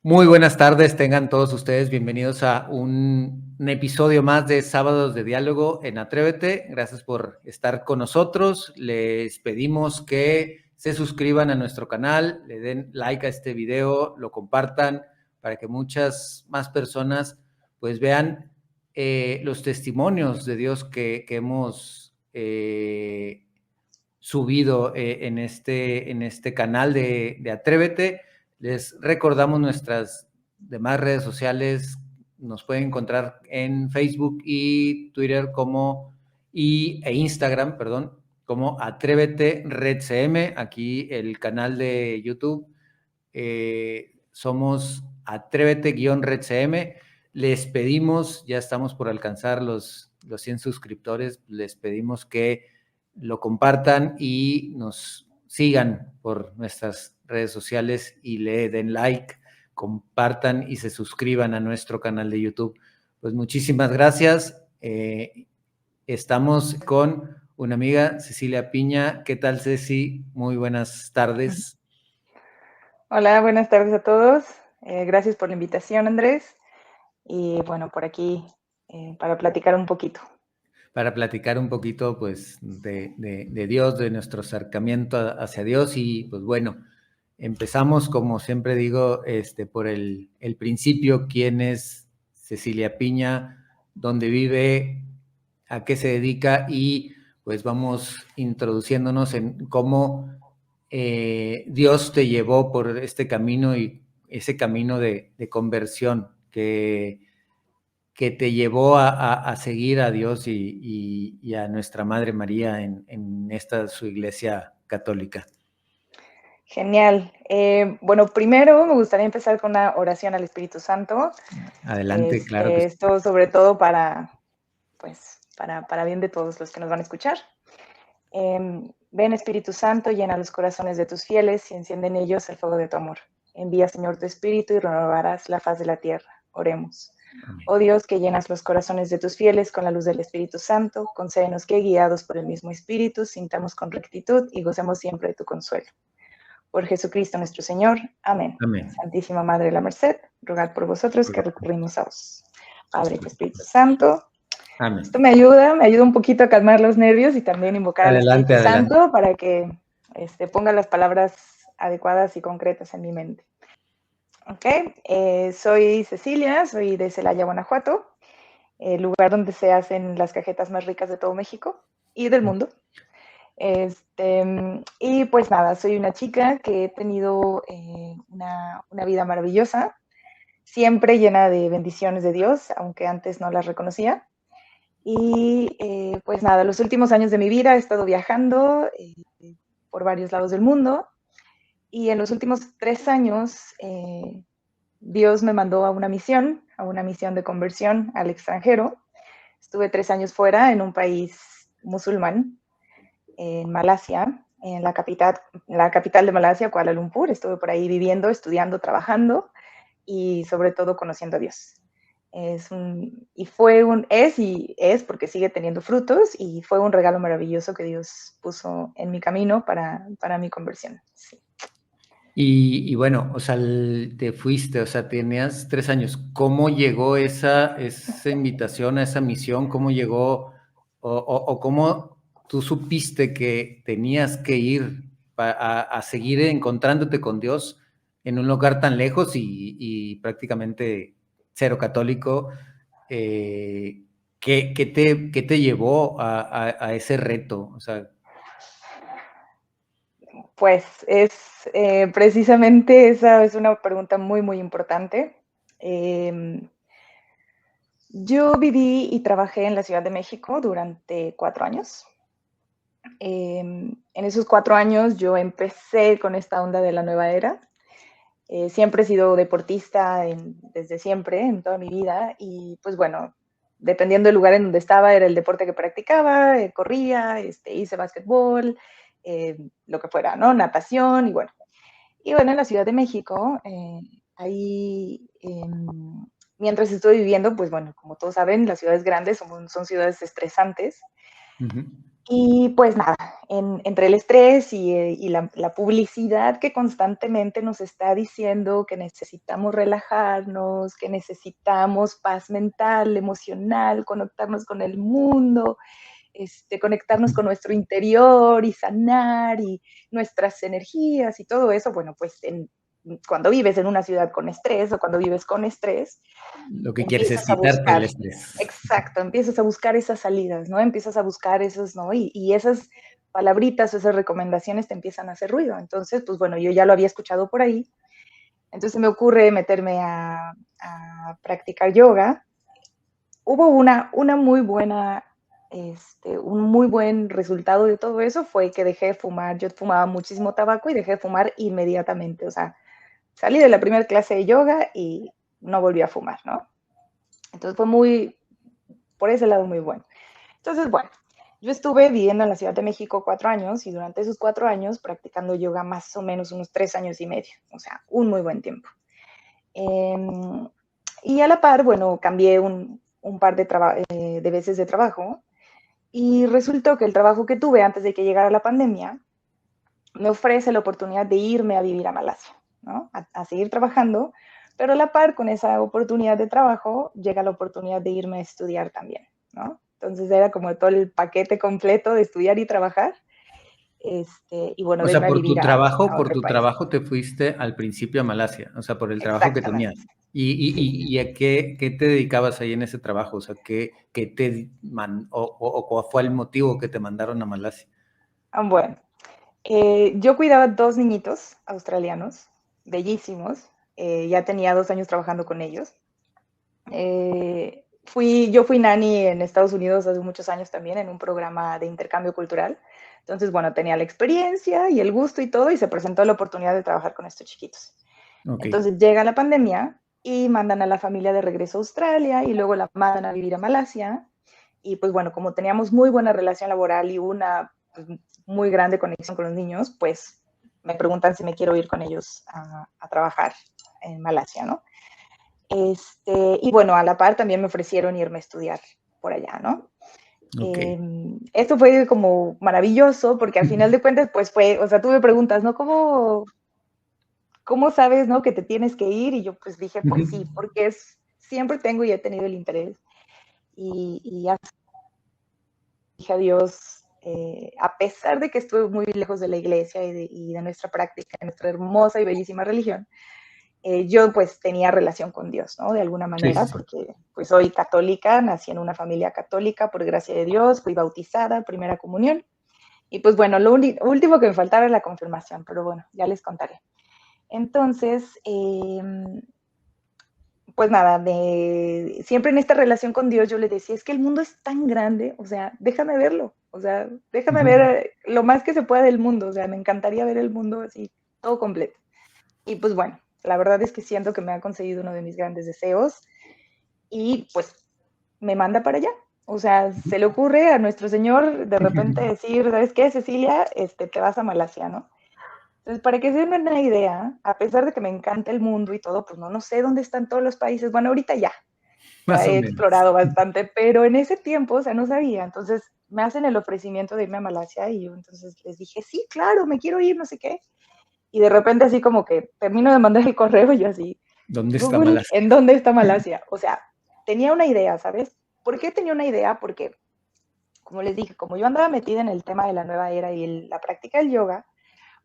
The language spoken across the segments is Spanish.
Muy buenas tardes, tengan todos ustedes bienvenidos a un episodio más de Sábados de Diálogo en Atrévete. Gracias por estar con nosotros. Les pedimos que se suscriban a nuestro canal, le den like a este video, lo compartan para que muchas más personas pues vean los testimonios de Dios que hemos subido en este canal de Atrévete. Les recordamos nuestras demás redes sociales. Nos pueden encontrar en Facebook y Twitter e Instagram, perdón, como Atrévete Red CM. Aquí el canal de YouTube somos Atrévete-Red CM. Les pedimos, ya estamos por alcanzar los 100 suscriptores, les pedimos que lo compartan y nos sigan por nuestras redes sociales y le den like, compartan y se suscriban a nuestro canal de YouTube. Pues muchísimas gracias. Estamos con una amiga, Cecilia Piña. ¿Qué tal, Ceci? Muy buenas tardes. Hola, buenas tardes a todos. Gracias por la invitación, Andrés. Y bueno, por aquí para platicar un poquito. Para platicar un poquito pues de Dios, de nuestro acercamiento hacia Dios. Y pues bueno, empezamos como siempre digo por el principio. ¿Quién es Cecilia Piña? ¿Dónde vive? ¿A qué se dedica? Y pues vamos introduciéndonos en cómo Dios te llevó por este camino y ese camino de conversión que te llevó a seguir a Dios y a nuestra Madre María en esta su iglesia católica. Genial. Bueno, primero me gustaría empezar con una oración al Espíritu Santo. Adelante, claro que sí. Esto sobre todo para bien de todos los que nos van a escuchar. Ven, Espíritu Santo, llena los corazones de tus fieles y enciende en ellos el fuego de tu amor. Envía, Señor, tu Espíritu y renovarás la faz de la tierra. Oremos. Amén. Oh Dios, que llenas los corazones de tus fieles con la luz del Espíritu Santo, concédenos que, guiados por el mismo Espíritu, sintamos con rectitud y gocemos siempre de tu consuelo. Por Jesucristo nuestro Señor. Amén. Amén. Santísima Madre de la Merced, rogad por vosotros que recurrimos a vos. Padre y Espíritu Santo. Amén. Esto me ayuda un poquito a calmar los nervios y también invocar al Espíritu Santo para que ponga las palabras adecuadas y concretas en mi mente. Ok, soy Cecilia, soy de Celaya, Guanajuato, el lugar donde se hacen las cajetas más ricas de todo México y del mundo. Y pues nada, soy una chica que he tenido una vida maravillosa, siempre llena de bendiciones de Dios, aunque antes no las reconocía. Y pues nada, los últimos años de mi vida he estado viajando por varios lados del mundo y en los últimos 3 años Dios me mandó a una misión de conversión al extranjero. Estuve 3 años fuera en un país musulmán, en Malasia, en la capital de Malasia, Kuala Lumpur. Estuve por ahí viviendo, estudiando, trabajando y sobre todo conociendo a Dios. Es porque sigue teniendo frutos y fue un regalo maravilloso que Dios puso en mi camino para mi conversión. Sí. Y bueno, o sea, te fuiste, o sea, tenías 3 años. ¿Cómo llegó esa invitación, a esa misión? ¿Cómo llegó o cómo tú supiste que tenías que ir a seguir encontrándote con Dios en un lugar tan lejos y prácticamente cero católico? ¿Qué te llevó a ese reto? O sea, pues es precisamente esa es una pregunta muy, muy importante. Yo viví y trabajé en la Ciudad de México durante 4 años. En esos 4 años yo empecé con esta onda de la nueva era. Siempre he sido deportista desde siempre, en toda mi vida, y pues bueno, dependiendo del lugar en donde estaba, era el deporte que practicaba, corría, hice básquetbol, lo que fuera, ¿no? Natación, y bueno. Y bueno, en la Ciudad de México, ahí, mientras estoy viviendo, pues bueno, como todos saben, las ciudades grandes son ciudades estresantes, Y pues nada, entre el estrés y la publicidad que constantemente nos está diciendo que necesitamos relajarnos, que necesitamos paz mental, emocional, conectarnos con el mundo, conectarnos con nuestro interior y sanar y nuestras energías y todo eso, bueno, pues cuando vives en una ciudad con estrés o cuando vives con estrés, Lo que quieres es empiezas a quitarte el buscar, estrés. exacto, empiezas a buscar esas salidas, ¿no? Empiezas a buscar esos, ¿no? Y esas palabritas o esas recomendaciones te empiezan a hacer ruido. Entonces, pues bueno, yo ya lo había escuchado por ahí. Entonces me ocurre meterme a practicar yoga. Hubo una muy buena, un muy buen resultado de todo eso fue que dejé de fumar. Yo fumaba muchísimo tabaco y dejé de fumar inmediatamente. O sea, salí de la primera clase de yoga y no volví a fumar, ¿no? Entonces fue por ese lado muy bueno. Entonces, bueno, yo estuve viviendo en la Ciudad de México 4 años y durante esos 4 años practicando yoga más o menos unos 3 años y medio, o sea, un muy buen tiempo. Eh, y a la par, bueno, cambié un par de veces de trabajo y resultó que el trabajo que tuve antes de que llegara la pandemia me ofrece la oportunidad de irme a vivir a Malasia, ¿no? A seguir trabajando, pero a la par con esa oportunidad de trabajo llega la oportunidad de irme a estudiar también, ¿no? Entonces era como todo el paquete completo de estudiar y trabajar, y bueno, O de sea, irme a vivir a por otro tu país. trabajo te fuiste al principio a Malasia, o sea, por el trabajo que tenías. Exactamente, sí. ¿Y a qué te dedicabas ahí en ese trabajo? O sea, ¿qué te o cuál fue el motivo que te mandaron a Malasia? Bueno, yo cuidaba 2 niñitos australianos, bellísimos. Ya tenía 2 años trabajando con ellos. Yo fui nani en Estados Unidos hace muchos años también en un programa de intercambio cultural. Entonces, bueno, tenía la experiencia y el gusto y todo y se presentó la oportunidad de trabajar con estos chiquitos. Ok. Entonces llega la pandemia y mandan a la familia de regreso a Australia y luego la mandan a vivir a Malasia. Y pues bueno, como teníamos muy buena relación laboral y una pues, muy grande conexión con los niños, pues me preguntan si me quiero ir con ellos a trabajar en Malasia, ¿no? Y bueno, a la par también me ofrecieron irme a estudiar por allá, ¿no? Ok. Esto fue como maravilloso porque al final de cuentas, pues fue, o sea, tú me preguntas, ¿no? ¿Cómo sabes, no, que te tienes que ir? Y yo pues dije, pues sí, porque siempre tengo y he tenido el interés. Y ya dije a Dios, a pesar de que estuve muy lejos de la iglesia y de nuestra práctica, de nuestra hermosa y bellísima religión, yo pues tenía relación con Dios, ¿no? De alguna Sí, sí, manera, sí. porque pues soy católica, nací en una familia católica, por gracia de Dios, fui bautizada, primera comunión. Y pues bueno, lo último que me faltaba era la confirmación, pero bueno, ya les contaré. Entonces, pues nada, siempre en esta relación con Dios yo le decía, es que el mundo es tan grande, o sea, déjame verlo, o sea, déjame ver lo más que se pueda del mundo, o sea, me encantaría ver el mundo así, todo completo. Y pues bueno, la verdad es que siento que me ha conseguido uno de mis grandes deseos y pues me manda para allá. O sea, se le ocurre a nuestro Señor de repente decir, ¿sabes qué, Cecilia? Te vas a Malasia, ¿no? Entonces, para que se den una idea, a pesar de que me encanta el mundo y todo, pues no sé dónde están todos los países. Bueno, ahorita ya Más o he menos. explorado bastante, pero en ese tiempo, o sea, no sabía. Entonces, me hacen el ofrecimiento de irme a Malasia y yo entonces les dije, sí, claro, me quiero ir, no sé qué. Y de repente así como que termino de mandar el correo y yo así, ¿Dónde está Google, Malasia? ¿en dónde está Malasia? O sea, tenía una idea, ¿sabes? ¿Por qué tenía una idea? Porque, como les dije, como yo andaba metida en el tema de la nueva era y la práctica del yoga,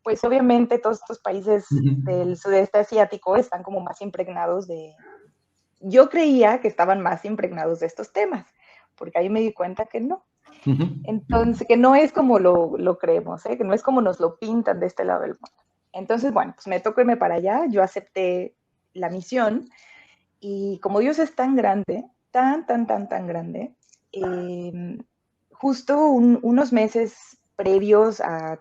pues obviamente todos estos países del sudeste asiático están como más impregnados yo creía que estaban más impregnados de estos temas, porque ahí me di cuenta que no. Entonces, que no es como lo creemos, ¿eh? Que no es como nos lo pintan de este lado del mundo. Entonces, bueno, pues me tocó irme para allá, yo acepté la misión y como Dios es tan grande, tan grande, justo unos meses previos a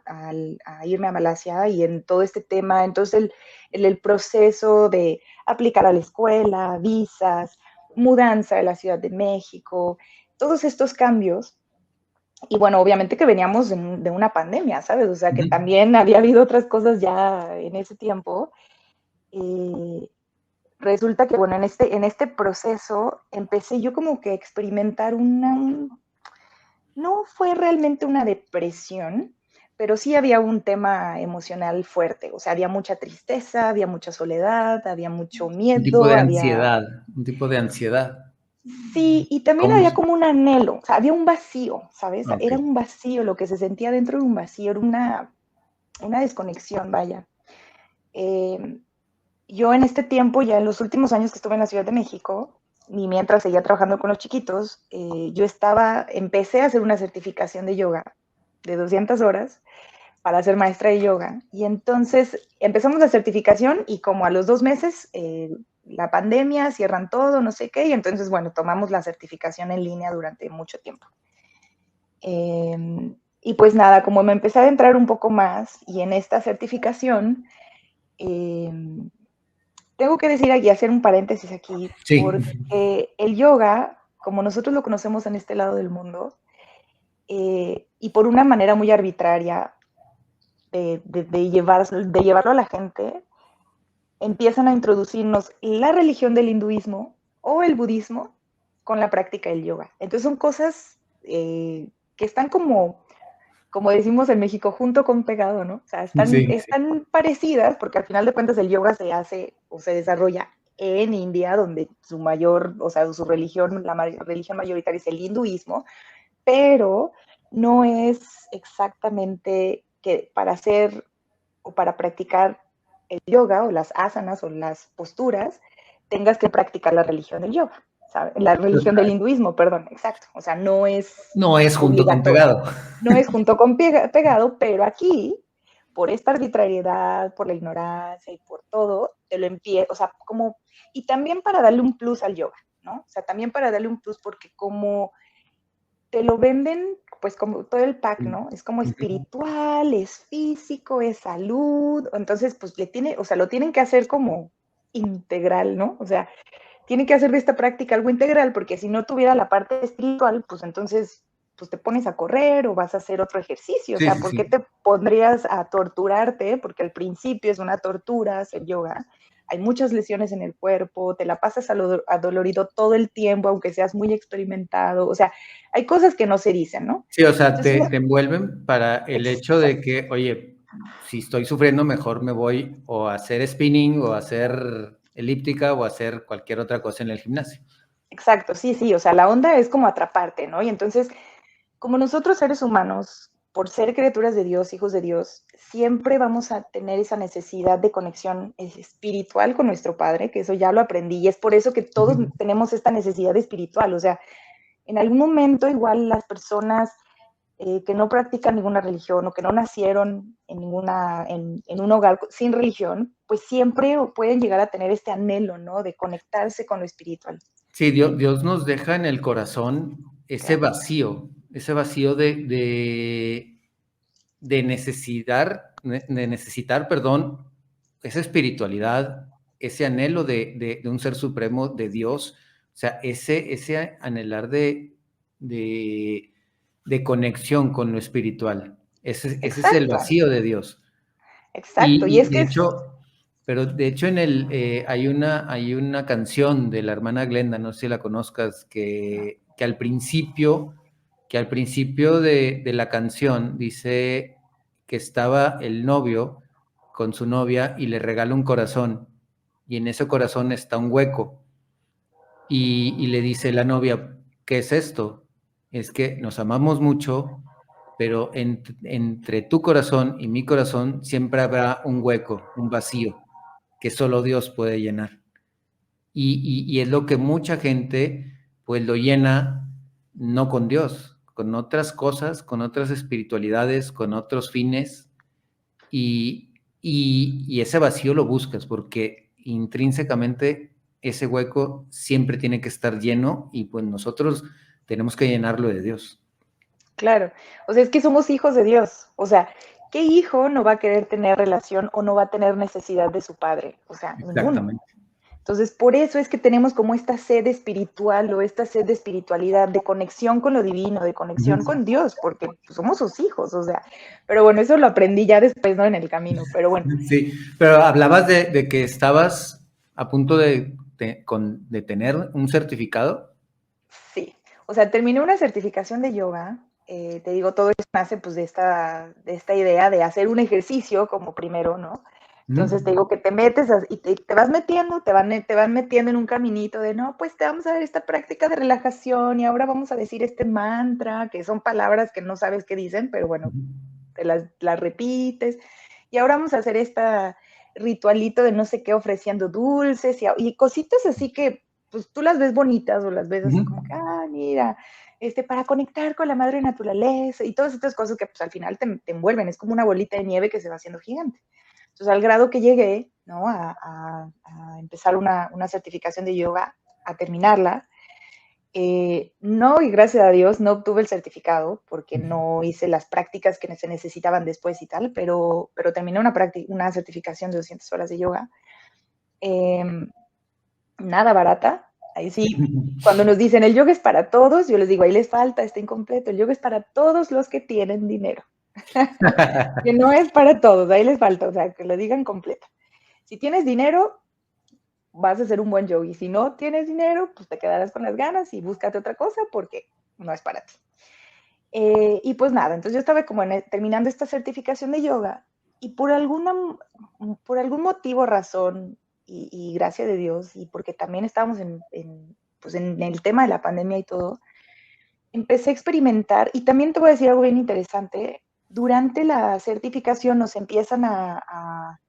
irme a Malasia y en todo este tema, entonces el proceso de aplicar a la escuela, visas, mudanza de la Ciudad de México, todos estos cambios, y bueno, obviamente que veníamos de una pandemia, ¿sabes? O sea, que también había habido otras cosas ya en ese tiempo. Eh, Resulta que, bueno, en este proceso empecé yo como que a experimentar no fue realmente una depresión, pero sí había un tema emocional fuerte. O sea, había mucha tristeza, había mucha soledad, había mucho Un tipo miedo, de había... ansiedad, un tipo de ansiedad. Sí, y también ¿Cómo? había como un anhelo, o sea, había un vacío, ¿sabes? Ok. Era un vacío, lo que se sentía dentro de un vacío, era una desconexión, vaya. Eh, yo en este tiempo, ya en los últimos años que estuve en la Ciudad de México, y mientras seguía trabajando con los chiquitos, empecé a hacer una certificación de yoga de 200 horas para ser maestra de yoga. Y entonces empezamos la certificación y como a los 2 meses, la pandemia, cierran todo, no sé qué, y entonces, bueno, tomamos la certificación en línea durante mucho tiempo. Y pues nada, como me empecé a adentrar un poco más y en esta certificación, eh, tengo que decir aquí, hacer un paréntesis aquí, Sí, porque el yoga, como nosotros lo conocemos en este lado del mundo, y por una manera muy arbitraria de llevarlo a la gente, empiezan a introducirnos la religión del hinduismo o el budismo con la práctica del yoga. Entonces son cosas que están como decimos en México, junto con pegado, ¿no? O sea, están, sí, sí. están parecidas porque al final de cuentas el yoga se hace o se desarrolla en India, donde su mayor, o sea, su religión, religión mayoritaria es el hinduismo, pero no es exactamente que para hacer o para practicar el yoga o las asanas o las posturas, tengas que practicar la religión del yoga, ¿sabes? La religión del hinduismo, perdón, exacto. O sea, no es No es junto con obligatorio. pegado. No es junto con pegado, pero aquí, por esta arbitrariedad, por la ignorancia y por todo, te lo empieza, o sea, como, y también para darle un plus al yoga, ¿no? O sea, también para darle un plus porque como te lo venden, pues como todo el pack, ¿no? Es como espiritual, es físico, es salud, entonces pues o sea, lo tienen que hacer como integral, ¿no? O sea, tienen que hacer de esta práctica algo integral, porque si no tuviera la parte espiritual, pues entonces pues te pones a correr o vas a hacer otro ejercicio, o Sí, sea, sí, ¿por qué sí. te pondrías a torturarte? Porque al principio es una tortura hacer yoga, hay muchas lesiones en el cuerpo, te la pasas adolorido todo el tiempo, aunque seas muy experimentado, o sea, hay cosas que no se dicen, ¿no? Sí, o sea, Entonces, te envuelven para el hecho de exacto, que, oye, si estoy sufriendo, mejor me voy o a hacer spinning o a hacer elíptica o a hacer cualquier otra cosa en el gimnasio. exacto, sí, sí, o sea, la onda es como atraparte, ¿no? Y entonces como nosotros seres humanos, por ser criaturas de Dios, hijos de Dios, siempre vamos a tener esa necesidad de conexión espiritual con nuestro Padre, que eso ya lo aprendí, y es por eso que todos tenemos esta necesidad espiritual. O sea, en algún momento igual las personas que no practican ninguna religión o que no nacieron en un hogar sin religión, pues siempre pueden llegar a tener este anhelo, ¿no? De conectarse con lo espiritual. Sí, Dios nos deja en el corazón Claro. ese vacío de necesitar, perdón, esa espiritualidad, ese anhelo de un ser supremo, de Dios, o sea, ese anhelar de, de conexión con lo espiritual. Ese es el Exacto, vacío de Dios. exacto. Y es De que es... hecho, pero de hecho hay una canción de la hermana Glenda, no sé si la conozcas, No. que al principio de la canción dice que estaba el novio con su novia y le regala un corazón, y en ese corazón está un hueco, y le dice la novia, ¿qué es esto? Es que nos amamos mucho, pero entre tu corazón y mi corazón siempre habrá un hueco, un vacío, que solo Dios puede llenar. Y es lo que mucha gente pues lo llena no con Dios, con otras cosas, con otras espiritualidades, con otros fines, y ese vacío lo buscas porque intrínsecamente ese hueco siempre tiene que estar lleno y pues nosotros tenemos que llenarlo de Dios. Claro, o sea, es que somos hijos de Dios. O sea, ¿qué hijo no va a querer tener relación o no va a tener necesidad de su padre? O sea, ninguno. Exactamente. Entonces, por eso es que tenemos como esta sed espiritual o esta sed de espiritualidad, de conexión con lo divino, de conexión con Dios, porque pues, somos sus hijos, o sea. Pero bueno, eso lo aprendí ya después, ¿no? En el camino. Pero bueno, Sí, pero hablabas de que estabas a punto de tener un certificado. sí. O sea, terminé una certificación de yoga. te digo, todo esto nace pues de esta idea de hacer un ejercicio como primero, ¿no? Entonces te digo que te metes y te vas metiendo, te van metiendo en un caminito de, no, pues te vamos a dar esta práctica de relajación y ahora vamos a decir este mantra, que son palabras que no sabes qué dicen, pero bueno, te las repites. Y ahora vamos a hacer esta ritualito de no sé qué ofreciendo dulces y cositas así que pues tú las ves bonitas o las ves así como que, mira, para conectar con la madre naturaleza y todas estas cosas que pues al final te envuelven, es como una bolita de nieve que se va haciendo gigante. Entonces, al grado que llegué, ¿no? a empezar una certificación de yoga, a terminarla, no, y gracias a Dios, no obtuve el certificado porque no hice las prácticas que se necesitaban después y tal, pero terminé una certificación de 200 horas de yoga. Nada barata. Ahí sí, cuando nos dicen el yoga es para todos, yo les digo, ahí les falta, está incompleto. El yoga es para todos los que tienen dinero. Que no es para todos, ahí les falta, o sea, que lo digan completo. Si tienes dinero, vas a ser un buen yogi. Si no tienes dinero, pues te quedarás con las ganas y búscate otra cosa porque no es para ti. Y pues nada, entonces yo estaba como terminando esta certificación de yoga y por algún motivo, razón y gracia de Dios y porque también estábamos pues en el tema de la pandemia y todo, empecé a experimentar y también te voy a decir algo bien interesante. Durante la certificación nos empiezan a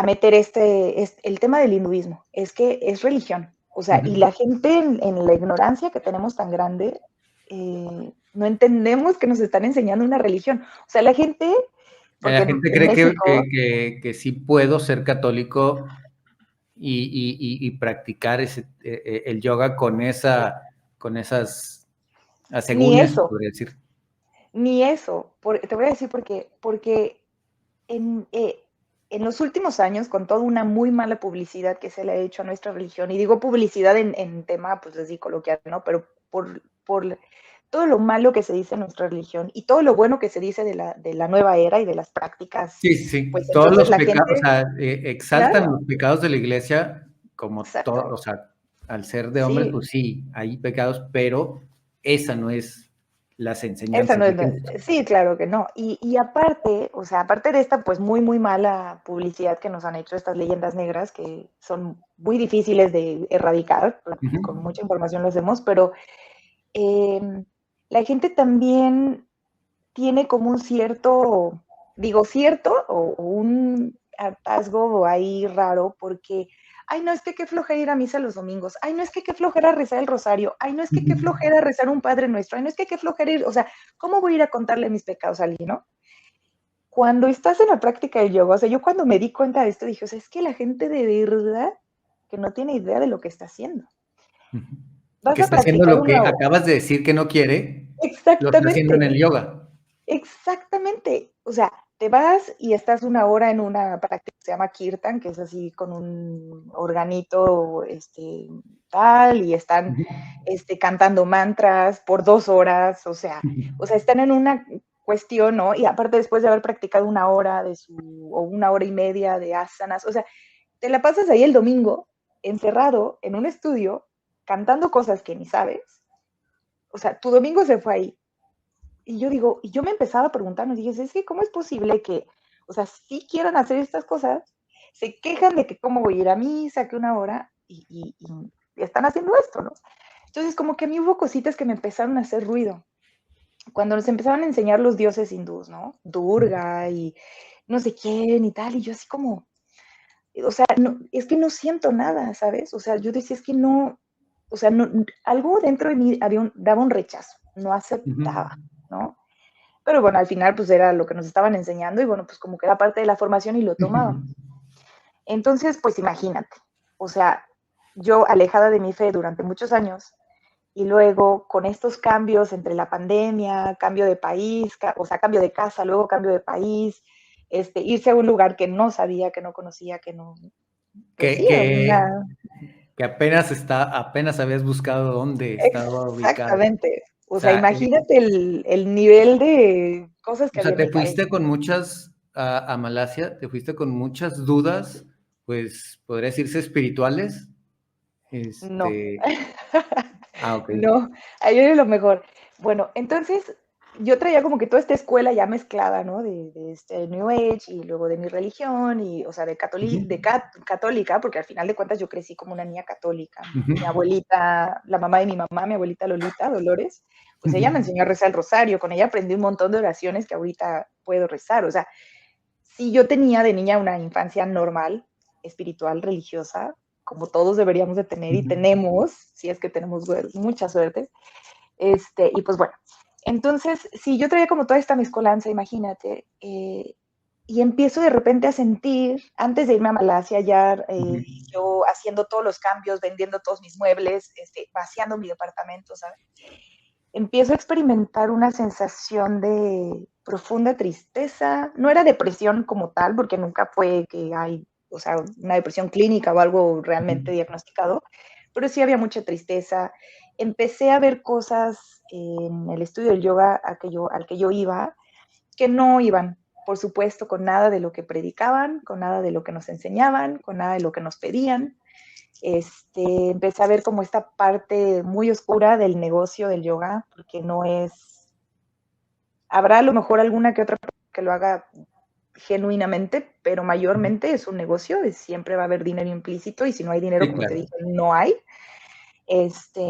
meter el tema del hinduismo. Es que es religión. O sea, y la gente en la ignorancia que tenemos tan grande, no entendemos que nos están enseñando una religión. O sea, la gente, La porque gente en cree México, que sí puedo ser católico y practicar el yoga con esas ni asegúnes, eso, podría decir. ni eso. Te voy a decir por qué. Porque en los últimos años, con toda una muy mala publicidad que se le ha hecho a nuestra religión, y digo publicidad en tema, pues les digo coloquial, ¿no? Pero por todo lo malo que se dice en nuestra religión y todo lo bueno que se dice de la nueva era y de las prácticas, Sí, sí, pues todos entonces los la pecados, o gente, sea, exaltan claro, los pecados de la iglesia como todo, exacto, o sea, al ser de hombres, sí, pues sí, hay pecados, pero esa no es las esa enseñanzas no de es, Cristo. sí, claro que no. Y aparte, o sea, aparte de esta pues muy, muy mala publicidad que nos han hecho estas leyendas negras, que son muy difíciles de erradicar, con mucha información lo hacemos, pero la gente también tiene como un cierto, digo cierto, o un hartazgo ahí raro, porque, ay, no, es que qué flojera ir a misa los domingos, ay, no, es que qué flojera rezar el rosario, ay, no, es que qué flojera rezar un Padre Nuestro, ay, no, es que qué flojera ir, o sea, ¿cómo voy a ir a contarle mis pecados a alguien, no? Cuando estás en la práctica del yoga, o sea, yo cuando me di cuenta de esto dije, o sea, es que la gente de verdad que no tiene idea de lo que está haciendo. Vas Que a está haciendo practicar lo que una hora. acabas de decir que no quiere, lo está haciendo en Exactamente. el yoga. Exactamente. O sea, te vas y estás una hora en una práctica que se llama kirtan, que es así con un organito, tal, y están, cantando mantras por 2 horas, o sea, están en una cuestión, ¿no? Y aparte después de haber practicado una hora o una hora y media de asanas, o sea, te la pasas ahí el domingo, encerrado en un estudio, cantando cosas que ni sabes. O sea, tu domingo se fue ahí. Y yo digo, y yo me empezaba a preguntar, me dije, es que ¿cómo es posible que, o sea, sí quieran hacer estas cosas, se quejan de que cómo voy a ir a misa, que una hora, y están haciendo esto, ¿no? Entonces, como que a mí hubo cositas que me empezaron a hacer ruido. Cuando nos empezaban a enseñar los dioses hindús, ¿no? Durga y no sé quién y tal, y yo así como, o sea, no, es que no siento nada, ¿sabes? O sea, yo decía, es que no, o sea, no, algo dentro de mí daba un rechazo, no aceptaba, ¿no? Pero bueno, al final pues era lo que nos estaban enseñando y bueno, pues como que era parte de la formación y lo tomábamos. Entonces, pues imagínate, o sea, yo alejada de mi fe durante muchos años y luego con estos cambios entre la pandemia, cambio de país, o sea, cambio de casa, luego cambio de país, irse a un lugar que no sabía, que no conocía, que no, pues Que, sí, que, que apenas habías buscado dónde estaba ubicado. exactamente. O O sea, sea, imagínate el nivel de cosas que había en te mi cabeza. fuiste con muchas, a Malasia, te fuiste con muchas dudas, pues podría decirse espirituales. No. Ok. No, ahí viene lo mejor. Bueno, entonces yo traía como que toda esta escuela ya mezclada, ¿no? De este New Age y luego de mi religión y, o sea, Ujú, católica, porque al final de cuentas yo crecí como una niña católica. ujú, Mi abuelita, la mamá de mi mamá, mi abuelita Lolita, Dolores, pues ujú. ella me enseñó a rezar el rosario, con ella aprendí un montón de oraciones que ahorita puedo rezar. O sea, si yo tenía de niña una infancia normal, espiritual, religiosa, como todos deberíamos de tener y Ujú. tenemos, si es que tenemos mucha suerte, y pues bueno, entonces, si yo traía como toda esta mezcolanza, imagínate, y empiezo de repente a sentir, antes de irme a Malasia, ya Ujú. yo haciendo todos los cambios, vendiendo todos mis muebles, vaciando mi departamento, ¿sabes? Empiezo a experimentar una sensación de profunda tristeza. No era depresión como tal, porque nunca fue que hay, o sea, una depresión clínica o algo realmente diagnosticado, pero sí había mucha tristeza. Empecé a ver cosas en el estudio del yoga al que yo iba que no iban, por supuesto, con nada de lo que predicaban, con nada de lo que nos enseñaban, con nada de lo que nos pedían. Empecé a ver como esta parte muy oscura del negocio del yoga, porque no es, habrá a lo mejor alguna que otra que lo haga genuinamente, pero mayormente es un negocio, siempre va a haber dinero implícito y si no hay dinero, Sí, como te claro. dije, no hay. Este,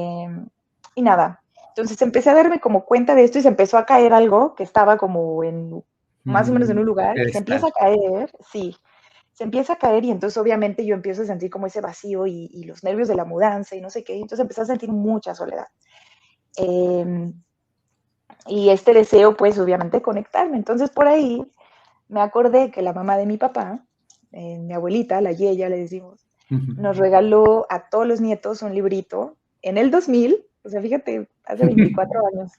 y nada, entonces empecé a darme como cuenta de esto y se empezó a caer algo que estaba como en más o menos en un Un lugar y se empieza pedestal. a caer, sí, se empieza a caer y entonces obviamente yo empiezo a sentir como ese vacío y los nervios de la mudanza y no sé qué, entonces empecé a sentir mucha soledad. Eh, y este deseo, pues obviamente conectarme. Entonces por ahí me acordé que la mamá de mi papá, mi abuelita, la Yeya le decimos, Ujú. nos regaló a todos los nietos un librito en el 2000, o sea, fíjate, hace 24 años,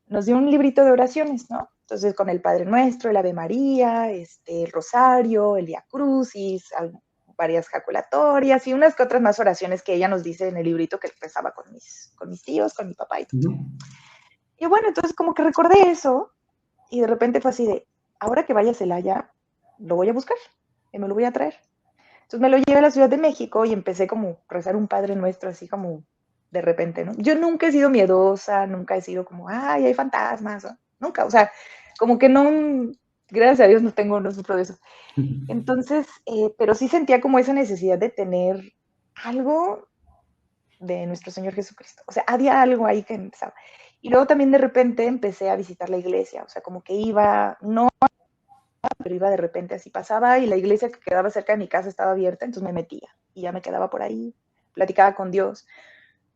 nos dio un librito de oraciones, ¿no? Entonces, con el Padre Nuestro, el Ave María, el Rosario, el Via Crucis, varias jaculatorias y unas que otras más oraciones que ella nos dice en el librito que empezaba con mis tíos, con mi papá y todo. Ujú. Y bueno, entonces como que recordé eso y de repente fue así de, ahora que vaya a Celaya, lo voy a buscar y me lo voy a traer. Entonces me lo llevé a la Ciudad de México y empecé como a rezar un Padre Nuestro así como de repente, ¿no? Yo nunca he sido miedosa, nunca he sido como, ay, hay fantasmas, ¿no? Nunca, o sea, como que no, gracias a Dios no sufro de eso. Entonces, pero sí sentía como esa necesidad de tener algo de nuestro Señor Jesucristo. O sea, había algo ahí que empezaba. Y luego también de repente empecé a visitar la iglesia, o sea, como que iba, no, pero iba de repente así pasaba y la iglesia que quedaba cerca de mi casa estaba abierta, entonces me metía y ya me quedaba por ahí, platicaba con Dios,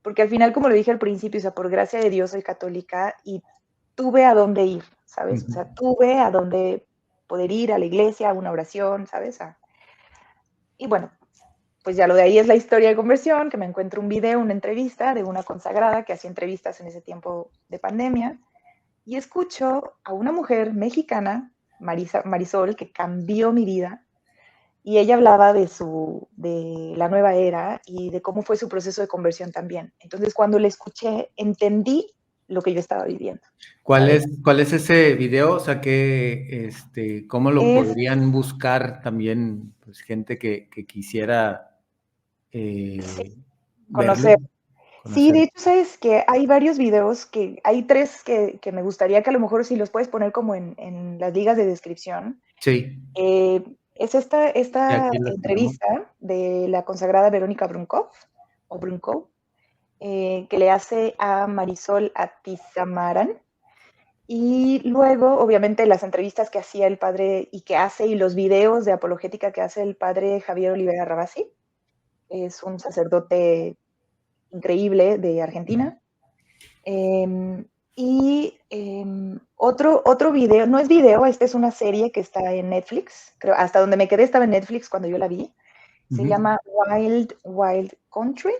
porque al final, como lo dije al principio, o sea, por gracia de Dios soy católica y tuve a dónde ir, ¿sabes? O Ujú. sea, tuve a dónde poder ir a la iglesia, a una oración, ¿sabes? Y bueno, pues ya lo de ahí es la historia de conversión, que me encuentro un video, una entrevista de una consagrada que hacía entrevistas en ese tiempo de pandemia, y escucho a una mujer mexicana, Marisol, que cambió mi vida, y ella hablaba de la nueva era y de cómo fue su proceso de conversión también. Entonces, cuando la escuché, entendí lo que yo estaba viviendo, ¿sabes? Cuál es ese video? O sea, ¿cómo lo Es podrían buscar también, pues, gente que quisiera sí, verlo, conocer. Sí, de conocerlo? hecho, sabes que hay varios videos hay tres que me gustaría que a lo mejor si los puedes poner como en las ligas de descripción. Sí, Es y esta aquí los tenemos. entrevista de la consagrada Verónica Brunkov, o Brunkov, que le hace a Marisol Atizamaran. Y luego, obviamente, las entrevistas que hacía el padre y que hace y los videos de apologética que hace el padre Javier Olivera Rabasi. Es un sacerdote increíble de Argentina. Otro video, no es video, esta es una serie que está en Netflix, creo, hasta donde me quedé estaba en Netflix cuando yo la vi, se Ujú. llama Wild Wild Country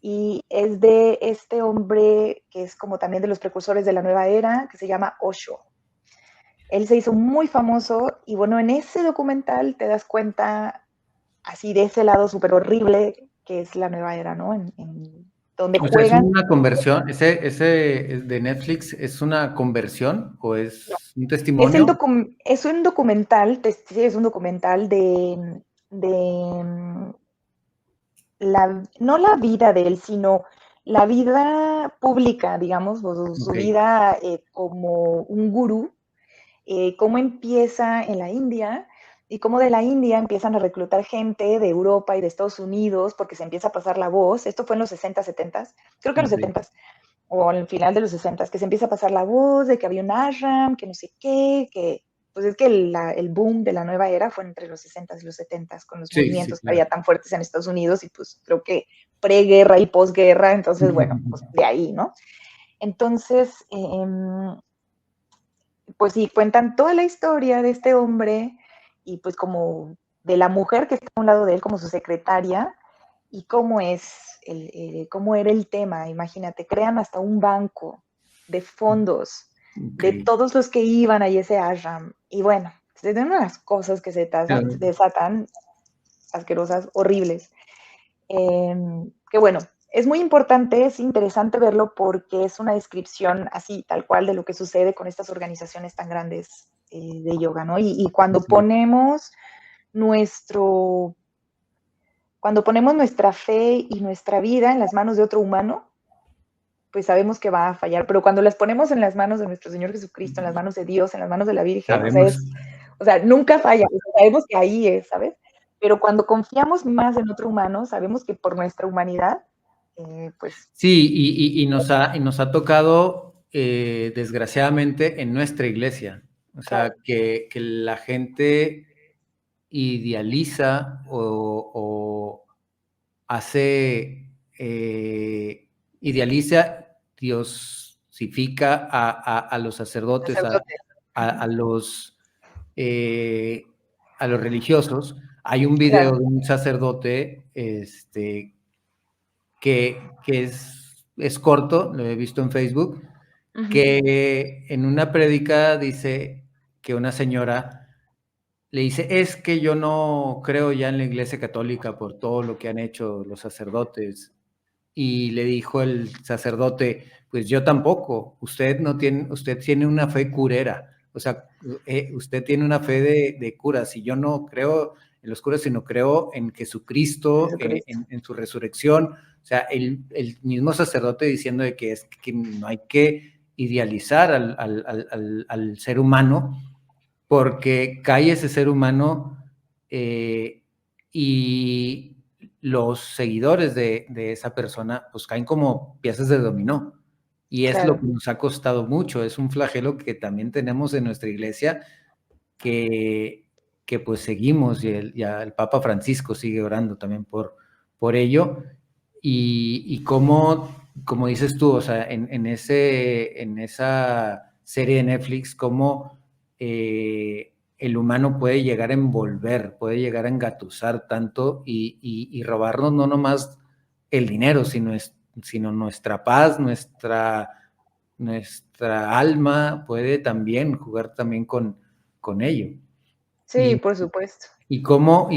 y es de este hombre que es como también de los precursores de la nueva era, que se llama Osho. Él se hizo muy famoso y bueno, en ese documental te das cuenta así de ese lado súper horrible que es la nueva era, ¿no? Donde O sea, ¿es juegan. una conversión? ¿Ese de Netflix es una conversión o No, es un testimonio? es un documental, sí, es un documental de no la vida de él, sino la vida pública, digamos, o su Ok, vida como un gurú, cómo empieza en la India y cómo de la India empiezan a reclutar gente de Europa y de Estados Unidos porque se empieza a pasar la voz. Esto fue en los 60, 70, creo que en los ok. 70 o al final de los 60, que se empieza a pasar la voz de que había un ashram, que no sé qué, que pues es que el boom de la nueva era fue entre los 60 y los 70 con los Sí, sí, movimientos que claro. había tan fuertes en Estados Unidos y pues creo que preguerra y posguerra, entonces bueno, pues de ahí, ¿no? Entonces, pues sí, cuentan toda la historia de este hombre y pues como de la mujer que está a un lado de él como su secretaria y cómo es, cómo era el tema. Imagínate, crean hasta un banco de fondos Ok. de todos los que iban a ese ashram. Y bueno, se dan unas cosas que se desatan asquerosas, horribles. Que bueno, es muy importante, es interesante verlo porque es una descripción así, tal cual, de lo que sucede con estas organizaciones tan grandes de yoga, ¿no? Y Sí. nuestro, cuando ponemos nuestra fe y nuestra vida en las manos de otro humano, pues sabemos que va a fallar, pero cuando las ponemos en las manos de nuestro Señor Jesucristo, en las manos de Dios, en las manos de la Virgen, Sabemos. o sea, nunca falla, o sea, sabemos que ahí es, ¿sabes? Pero cuando confiamos más en otro humano, sabemos que por nuestra humanidad, pues... Sí, y nos ha tocado, desgraciadamente, en nuestra iglesia. O sea, Claro, que la gente idealiza o hace, idealiza, diosifica a los sacerdotes, sacerdote. a, Ujú, a los, eh, a los religiosos. Hay un video claro. de un sacerdote que es corto, lo he visto en Facebook, Ujú, que en una prédica dice que una señora le dice, es que yo no creo ya en la Iglesia Católica por todo lo que han hecho los sacerdotes. Y le dijo el sacerdote, pues yo tampoco, usted tiene una fe curera, o sea, usted tiene una fe de curas, y yo no creo en los curas, sino creo en Jesucristo, Jesucristo. en su resurrección. O sea, el mismo sacerdote diciendo de que, que no hay que idealizar al ser humano, porque cae ese ser humano, y los seguidores de esa persona pues caen como piezas de dominó. Y es lo Claro. que nos ha costado mucho, es un flagelo que también tenemos en nuestra iglesia, que, que pues seguimos, y el Papa Francisco sigue orando también por ello. Y como dices tú, o sea, en esa serie de Netflix, cómo, el humano puede llegar a envolver, puede llegar a engatusar tanto, y robarnos no nomás el dinero, sino nuestra paz, nuestra alma, puede también jugar también con ello. Sí, Y, por supuesto. y cómo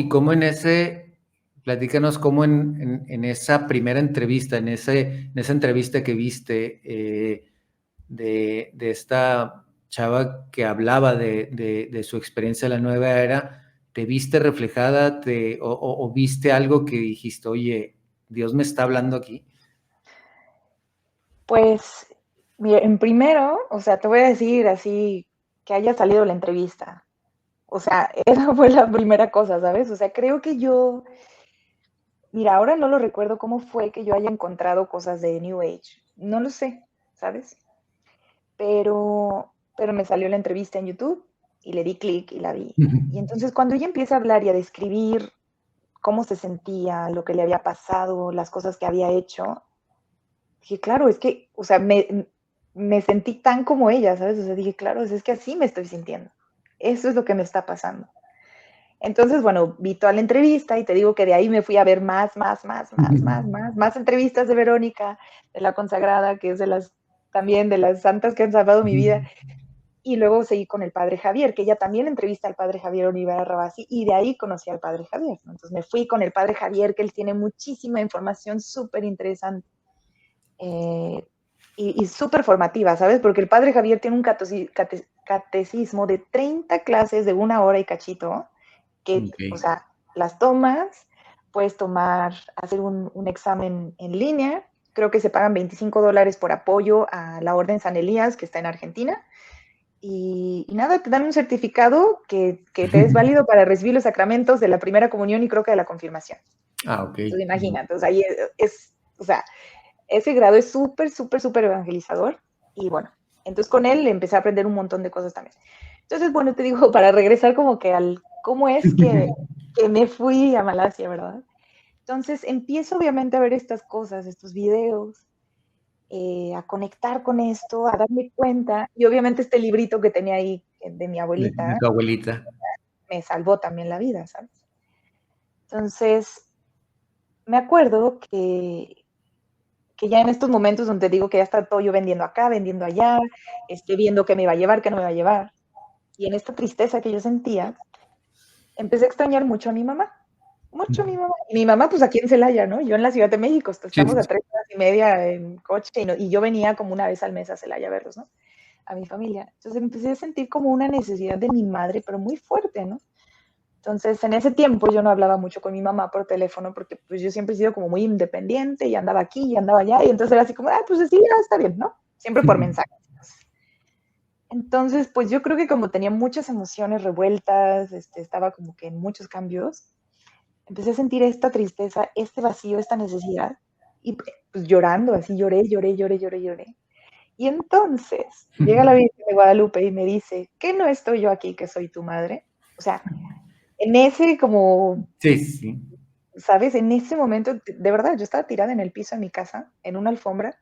platícanos cómo en esa primera entrevista, en esa entrevista que viste, de esta chava que hablaba de su experiencia en la nueva era, ¿te viste reflejada, o viste algo que dijiste, oye, Dios me está hablando aquí? Pues, mira, en primero, o sea, te voy a decir así que haya salido la entrevista. O sea, esa fue la primera cosa, ¿sabes? O sea, creo que yo, mira, ahora no lo recuerdo cómo fue que yo haya encontrado cosas de New Age. No lo sé, ¿sabes? Pero me salió la entrevista en YouTube y le di clic y la vi. Y entonces cuando ella empieza a hablar y a describir cómo se sentía, lo que le había pasado, las cosas que había hecho, dije, claro, es que, o sea, me sentí tan como ella, ¿sabes? O sea, dije, claro, es que así me estoy sintiendo. Eso es lo que me está pasando. Entonces, bueno, vi toda la entrevista y te digo que de ahí me fui a ver más entrevistas de Verónica, de la consagrada, que es de las, también de las santas que han salvado mi vida. Y luego seguí con el padre Javier, que ella también entrevista al padre Javier Olivera Rabasi, y de ahí conocí al padre Javier, ¿no? Entonces me fui con el padre Javier, que él tiene muchísima información súper interesante, eh, y súper formativa, ¿sabes? Porque el padre Javier tiene un catecismo de 30 clases de 1 hora y cachito, que, o Ok. sea, las tomas, puedes tomar, hacer un examen en línea, creo que se pagan $25 por apoyo a la Orden San Elías, que está en Argentina. Y nada, te dan un certificado que te es válido para recibir los sacramentos de la primera comunión y creo que de la confirmación. Ah, ok. Entonces, imagínate, o sea, ahí o sea, ese grado es súper, súper, súper evangelizador. Y bueno, entonces con él empecé a aprender un montón de cosas también. Entonces, bueno, te digo, para regresar como que al cómo es que me fui a Malasia, ¿verdad? Entonces empiezo obviamente a ver estas cosas, estos videos, a conectar con esto, a darme cuenta. Y obviamente este librito que tenía ahí de mi De abuelita tu abuelita. me salvó también la vida, ¿sabes? Entonces, me acuerdo que ya en estos momentos donde digo que ya está todo yo vendiendo acá, vendiendo allá, viendo qué me iba a llevar, qué no me iba a llevar, y en esta tristeza que yo sentía, empecé a extrañar mucho a mi mamá, mucho a mi mamá. Y mi mamá, pues aquí en Celaya, ¿no? Yo en la Ciudad de México, Sí, estamos a 3 horas y media en coche, y yo venía como una vez al mes a Celaya a verlos, ¿no? A mi familia. Entonces empecé a sentir como una necesidad de mi madre, pero muy fuerte, ¿no? Entonces, en ese tiempo yo no hablaba mucho con mi mamá por teléfono porque pues yo siempre he sido como muy independiente y andaba aquí y andaba allá y entonces era así como, ah, pues sí, ya está bien, ¿no? Siempre por mensaje. Entonces, pues yo creo que como tenía muchas emociones revueltas, estaba como que en muchos cambios, empecé a sentir esta tristeza, este vacío, esta necesidad y pues llorando, así lloré, lloré, lloré, lloré, lloré. Y entonces llega la Virgen de Guadalupe y me dice, ¿qué no estoy yo aquí que soy tu madre? O sea, en ese como sí, sí. ¿sabes? En ese momento, de verdad, yo estaba tirada en el piso de mi casa, en una alfombra,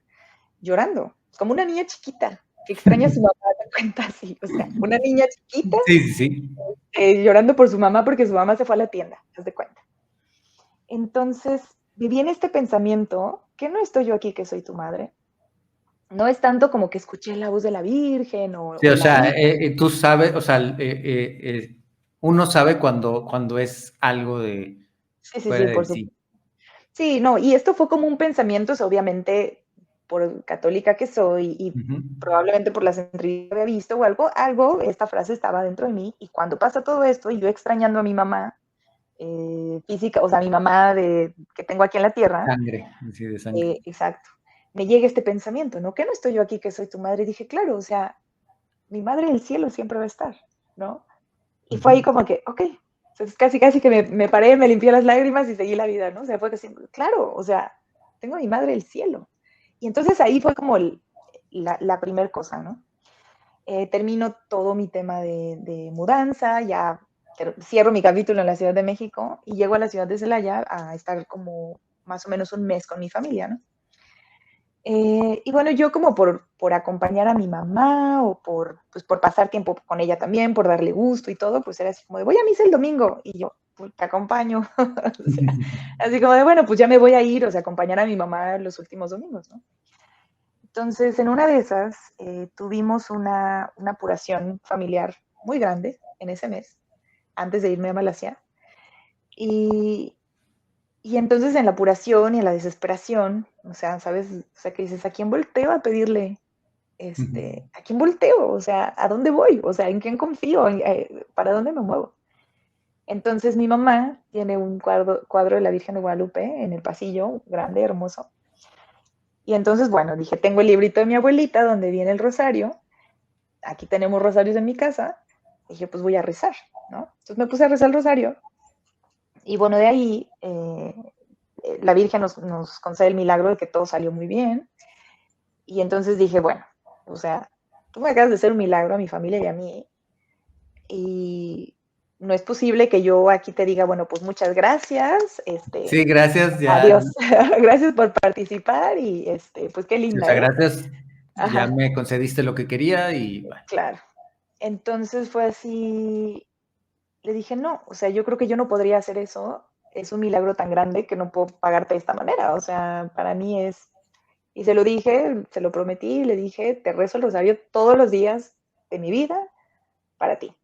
llorando, como una niña chiquita que extraña a su mamá, te cuenta así, o sea, una niña chiquita Sí, sí, sí. llorando por su mamá porque su mamá se fue a la tienda, haz de cuenta. Entonces, viví en este pensamiento, que no estoy yo aquí que soy tu madre, no es tanto como que escuché la voz de la Virgen Sí, o o la sea, vi. tú sabes, o sea, uno sabe cuando es algo de Sí, sí, fuera sí, de por supuesto. sí. Sí, no, y esto fue como un pensamiento, o sea, obviamente, por católica que soy y Ujú. probablemente por las entrevistas que había visto o algo, esta frase estaba dentro de mí y cuando pasa todo esto y yo extrañando a mi mamá física, o sea, mi mamá que tengo aquí en la tierra, Sangre, sí, de sangre. exacto, me llega este pensamiento, ¿no? ¿Qué no estoy yo aquí que soy tu madre? Y dije, claro, o sea, mi madre del cielo siempre va a estar, ¿no? Y fue ahí Ujú. como que, ok, entonces casi, casi que me paré, me limpié las lágrimas y seguí la vida, ¿no? O sea, fue que, claro, o sea, tengo a mi madre del cielo. Y entonces ahí fue como la primer cosa, ¿no? Termino todo mi tema de mudanza, ya cierro mi capítulo en la Ciudad de México y llego a la ciudad de Celaya a estar como más o menos un mes con mi familia, ¿no? Y bueno, yo como por acompañar a mi mamá o pues por pasar tiempo con ella también, por darle gusto y todo, pues era así como de, voy a misa el domingo y yo, pues te acompaño. O sea, así como de, bueno, pues ya me voy a ir, o sea, acompañar a mi mamá los últimos domingos, ¿no? Entonces, en una de esas, tuvimos una apuración familiar muy grande en ese mes, antes de irme a Malasia. Y, y entonces en la apuración y en la desesperación, o sea, ¿sabes? O sea, que dices, ¿a quién volteo a pedirle Ujú. ¿a quién volteo? O sea, ¿a dónde voy? O sea, ¿en quién confío? ¿Para dónde me muevo? Entonces mi mamá tiene un cuadro de la Virgen de Guadalupe en el pasillo, grande, hermoso. Y entonces, bueno, dije, tengo el librito de mi abuelita donde viene el rosario. Aquí tenemos rosarios en mi casa. Dije, pues voy a rezar, ¿no? Entonces me puse a rezar el rosario. Y bueno, de ahí la Virgen nos concede el milagro de que todo salió muy bien. Y entonces dije, bueno, o sea, tú me acabas de hacer un milagro a mi familia y a mí, y no es posible que yo aquí te diga, bueno, pues muchas gracias, Sí, gracias, ya, adiós, gracias por participar y pues qué sí, o linda, sea, ¿no? gracias, ya Ajá, me concediste lo que quería y bueno. claro. Entonces fue así, le dije, no, o sea, yo creo que yo no podría hacer eso, es un milagro tan grande que no puedo pagarte de esta manera, o sea, para mí es, y se lo dije, se lo prometí, le dije, te rezo el rosario todos los días de mi vida para ti.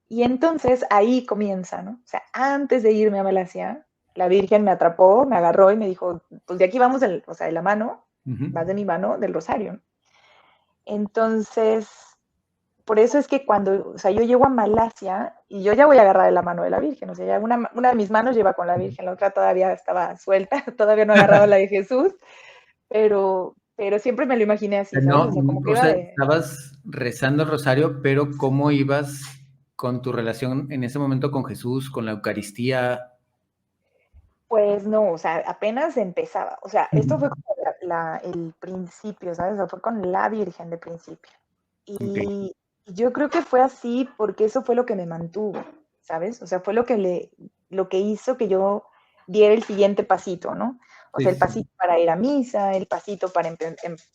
Y entonces ahí comienza, ¿no? O sea, antes de irme a Malasia, la Virgen me atrapó, me agarró y me dijo, pues de aquí vamos, o sea, de la mano, Ujú. vas de mi mano, del rosario. Entonces, por eso es que cuando, o sea, yo llego a Malasia y yo ya voy a agarrar de la mano de la Virgen, o sea, ya una de mis manos lleva con la Virgen, la otra todavía estaba suelta, todavía no agarraba la de Jesús, pero siempre me lo imaginé así, ¿sabes? O sea, como que O iba sea, de, estabas rezando el rosario, pero ¿cómo ibas con tu relación en ese momento con Jesús, con la Eucaristía? pues no, o sea, apenas empezaba. O sea, esto fue Ujú. como el principio, ¿sabes? O sea, fue con la Virgen de principio. Ok, Y yo creo que fue así porque eso fue lo que me mantuvo, ¿sabes? O sea, fue lo que hizo que yo diera el siguiente pasito, ¿no? O sí, sea, el sí, sí. pasito para ir a misa, el pasito para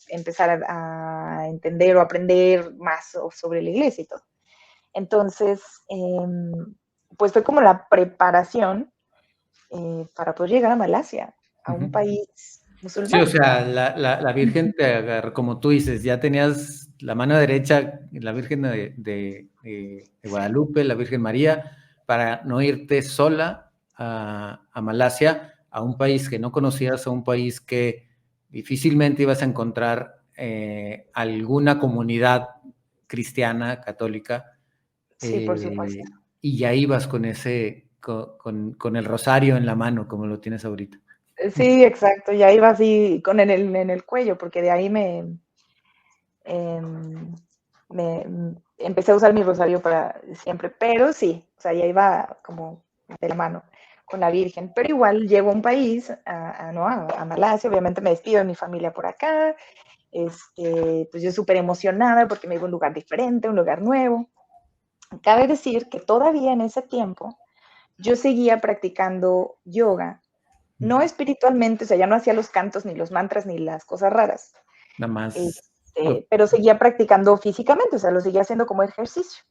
empezar a entender o aprender más sobre la iglesia y todo. Entonces, pues fue como la preparación para poder llegar a Malasia, a un Ujú. país Sí, o musulmán. sea, la Virgen te agarró, como tú dices, ya tenías la mano derecha, la Virgen de Guadalupe, la Virgen María, para no irte sola a Malasia, a un país que no conocías, a un país que difícilmente ibas a encontrar alguna comunidad cristiana, católica, Sí, por supuesto. y ya ibas con con el rosario en la mano, como lo tienes ahorita. Sí, exacto, ya iba así con en el cuello, porque de ahí em, empecé a usar mi rosario para siempre, pero sí, o sea, ya iba como de la mano con la Virgen, pero igual llego a un país, ¿no? A Malasia, obviamente me despido de mi familia por acá, pues yo súper emocionada porque me iba a un lugar diferente, un lugar nuevo. Cabe decir que todavía en ese tiempo yo seguía practicando yoga, no espiritualmente, o sea, ya no hacía los cantos, ni los mantras, ni las cosas raras, Nada más. pero seguía practicando físicamente, o sea, lo seguía haciendo como ejercicio.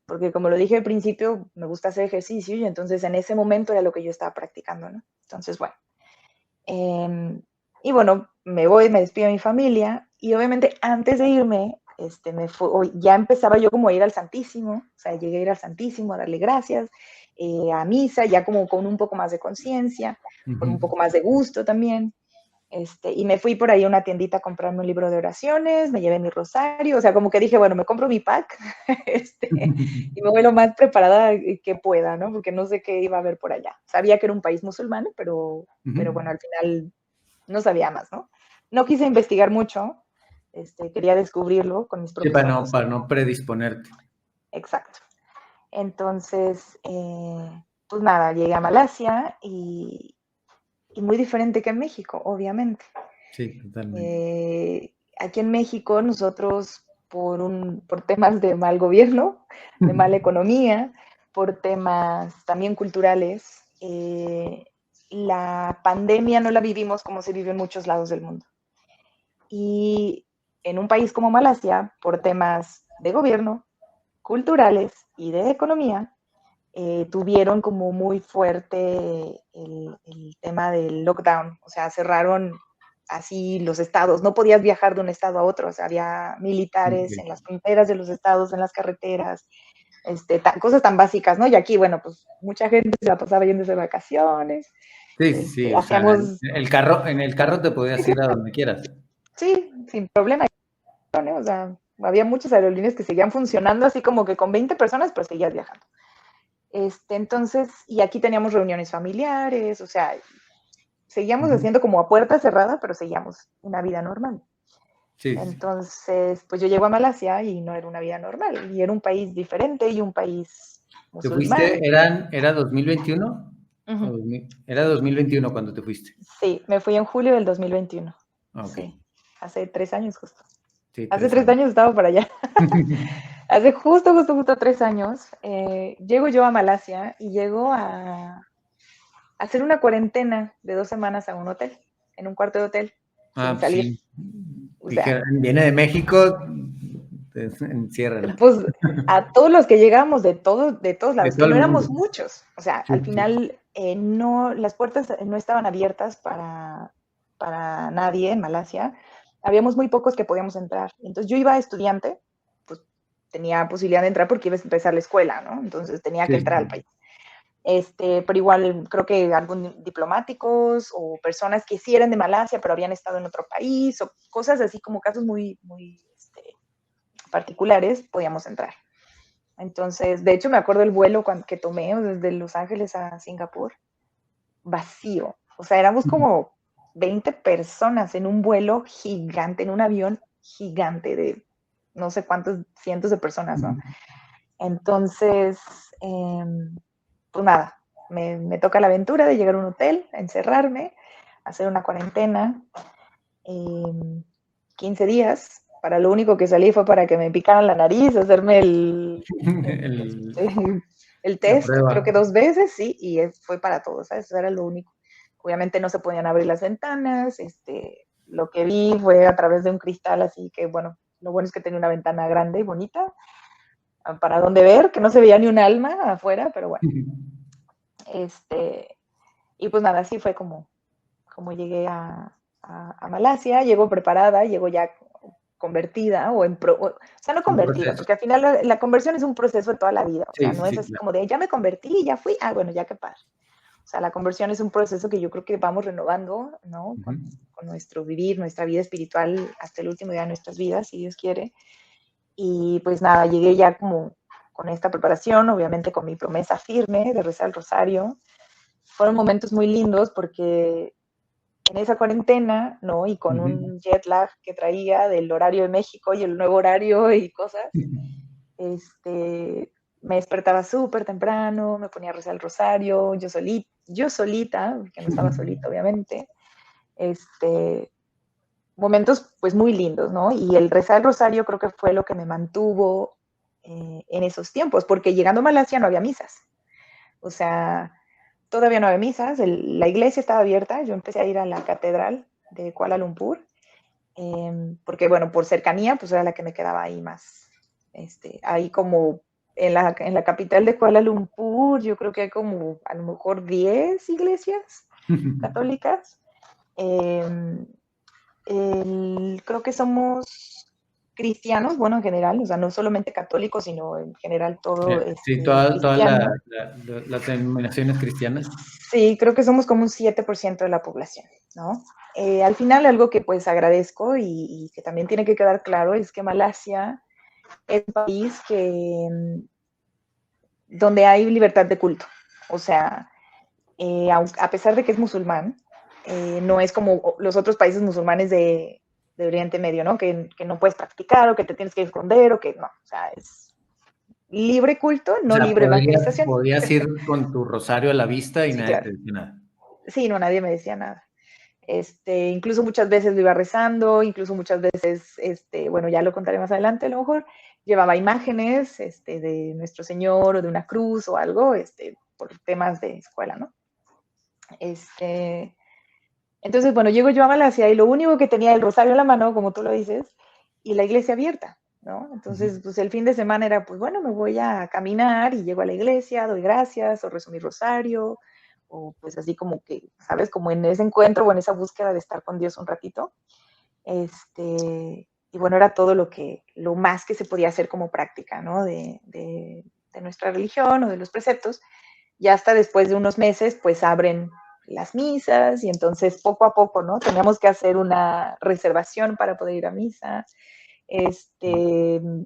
Porque como lo dije al principio, me gusta hacer ejercicio y entonces en ese momento era lo que yo estaba practicando, ¿no? Entonces, bueno. Eh, y bueno, me voy, me despido de mi familia y obviamente antes de irme, ya empezaba yo como a ir al Santísimo, o sea, llegué a ir al Santísimo a darle gracias, a misa, ya como con un poco más de conciencia, con un Ujú. poco más de gusto también. Y me fui por ahí a una tiendita a comprarme un libro de oraciones, me llevé mi rosario, o sea, como que dije, bueno, me compro mi pack, y me voy lo más preparada que pueda, ¿no? Porque no sé qué iba a haber por allá. Sabía que era un país musulmán, Ujú. pero bueno, al final no sabía más, ¿no? No quise investigar mucho, quería descubrirlo con mis Sí, propios ojos. para no predisponerte. Exacto. Entonces, pues nada, llegué a Malasia y muy diferente que en México, obviamente. Sí, totalmente. Aquí en México nosotros por temas de mal gobierno, de mala economía, por temas también culturales, la pandemia no la vivimos como se vive en muchos lados del mundo. Y en un país como Malasia, por temas de gobierno, culturales y de economía, tuvieron como muy fuerte el tema del lockdown, o sea, cerraron así los estados, no podías viajar de un estado a otro, o sea, había militares en Ok. las fronteras de los estados, en las carreteras, cosas tan básicas, ¿no? Y aquí, bueno, pues mucha gente se la pasaba yendo de vacaciones, Sí, sí, sí, o sea, hacíamos, en el carro te podías ir a donde quieras. sí, sin problema, ¿no? O sea, había muchas aerolíneas que seguían funcionando así como que con 20 personas, pues seguías viajando. Entonces, y aquí teníamos reuniones familiares, o sea, seguíamos Ujú. haciendo como a puerta cerrada, pero seguíamos una vida normal. Sí, sí, sí. Entonces, pues yo llego a Malasia y no era una vida normal, y era un país diferente y un país ¿Te fuiste, musulmán. era 2021? Uh-huh. Era 2021 cuando te fuiste. Sí, me fui en julio del 2021. Ah, ok, Sí, hace 3 años justo. sí, Hace 3 tres años. años estaba por allá. Hace justo 3 años, llego yo a Malasia y llego a hacer una cuarentena de 2 semanas a un hotel, en un cuarto de hotel, Ah, sin pues salir. sí. O sea, Dije, viene de México, enciérrala. pues a todos los que llegamos de todos De lados, todo que no el mundo. éramos muchos, o sea, Sí, al sí. final no, las puertas no estaban abiertas para nadie en Malasia, habíamos muy pocos que podíamos entrar. Entonces yo iba estudiante, pues tenía posibilidad de entrar porque iba a empezar la escuela, ¿no? Entonces tenía que Sí, entrar al sí. país. Pero igual creo que algún diplomáticos o personas que sí eran de Malasia, pero habían estado en otro país, o cosas así como casos muy particulares, podíamos entrar. Entonces, de hecho, me acuerdo el vuelo que tomé desde Los Ángeles a Singapur, vacío. O sea, éramos como 20 personas en un vuelo gigante, en un avión gigante de no sé cuántos cientos de personas, ¿no? Entonces, pues nada, me toca la aventura de llegar a un hotel, encerrarme, hacer una cuarentena, 15 días. Para lo único que salí fue para que me picaran la nariz, hacerme el La test, creo que prueba. 2 veces, sí, y fue para todo, ¿sabes? Eso era lo único. Obviamente no se podían abrir las ventanas, lo que vi fue a través de un cristal, así que bueno, lo bueno es que tenía una ventana grande y bonita, para donde ver, que no se veía ni un alma afuera, pero bueno. Y pues nada, así fue como llegué a Malasia, llego preparada, llego ya convertida, o sea, no Un convertida, proceso. porque al final la conversión es un proceso de toda la vida, o sea, Sí, no sí, es sí, así claro. como de ya me convertí, ya fui, bueno, ya qué padre. O sea, la conversión es un proceso que yo creo que vamos renovando, ¿no? Con nuestro vivir, nuestra vida espiritual hasta el último día de nuestras vidas, si Dios quiere. Y pues nada, llegué ya como con esta preparación, obviamente con mi promesa firme de rezar el rosario. Fueron momentos muy lindos porque en esa cuarentena, ¿no? Y con un jet lag que traía del horario de México y el nuevo horario y cosas, me despertaba súper temprano, me ponía a rezar el rosario, yo solita, porque no estaba solita, obviamente, este, momentos pues muy lindos, ¿no? Y el rezar el rosario creo que fue lo que me mantuvo en esos tiempos, porque llegando a Malasia no había misas, o sea, todavía no había misas, la iglesia estaba abierta, yo empecé a ir a la catedral de Kuala Lumpur, porque bueno, por cercanía, pues era la que me quedaba ahí más, ahí como en la capital de Kuala Lumpur, yo creo que hay como a lo mejor 10 iglesias católicas. Eh, Creo que somos cristianos, bueno, en general, o sea, no solamente católicos, sino en general todo Sí, todas cristiano. las denominaciones cristianas. Sí, creo que somos como un 7% de la población, ¿no? Al final, algo que pues agradezco y que también tiene que quedar claro es que Malasia es un país donde hay libertad de culto. O sea, a pesar de que es musulmán, no es como los otros países musulmanes de Oriente Medio, ¿no? Que no puedes practicar o que te tienes que esconder o que no. O sea, es libre culto, O no sea, libre evangelización. podías ir con tu rosario a la vista y Sí, nadie claro. te decía nada. Sí, no, nadie me decía nada. Incluso muchas veces lo iba rezando, incluso muchas veces, bueno, ya lo contaré más adelante a lo mejor, llevaba imágenes de Nuestro Señor o de una cruz o algo, por temas de escuela, ¿no? Entonces, bueno, llego yo a Malasia y lo único que tenía el rosario en la mano, como tú lo dices, y la iglesia abierta, ¿no? Entonces, pues el fin de semana era, pues bueno, me voy a caminar y llego a la iglesia, doy gracias o rezo mi rosario, o pues así como que, ¿sabes? Como en ese encuentro o en esa búsqueda de estar con Dios un ratito. Y bueno, era todo lo más que se podía hacer como práctica, ¿no? De nuestra religión o de los preceptos. Y hasta después de unos meses, pues abren las misas y entonces poco a poco, ¿no? Teníamos que hacer una reservación para poder ir a misa.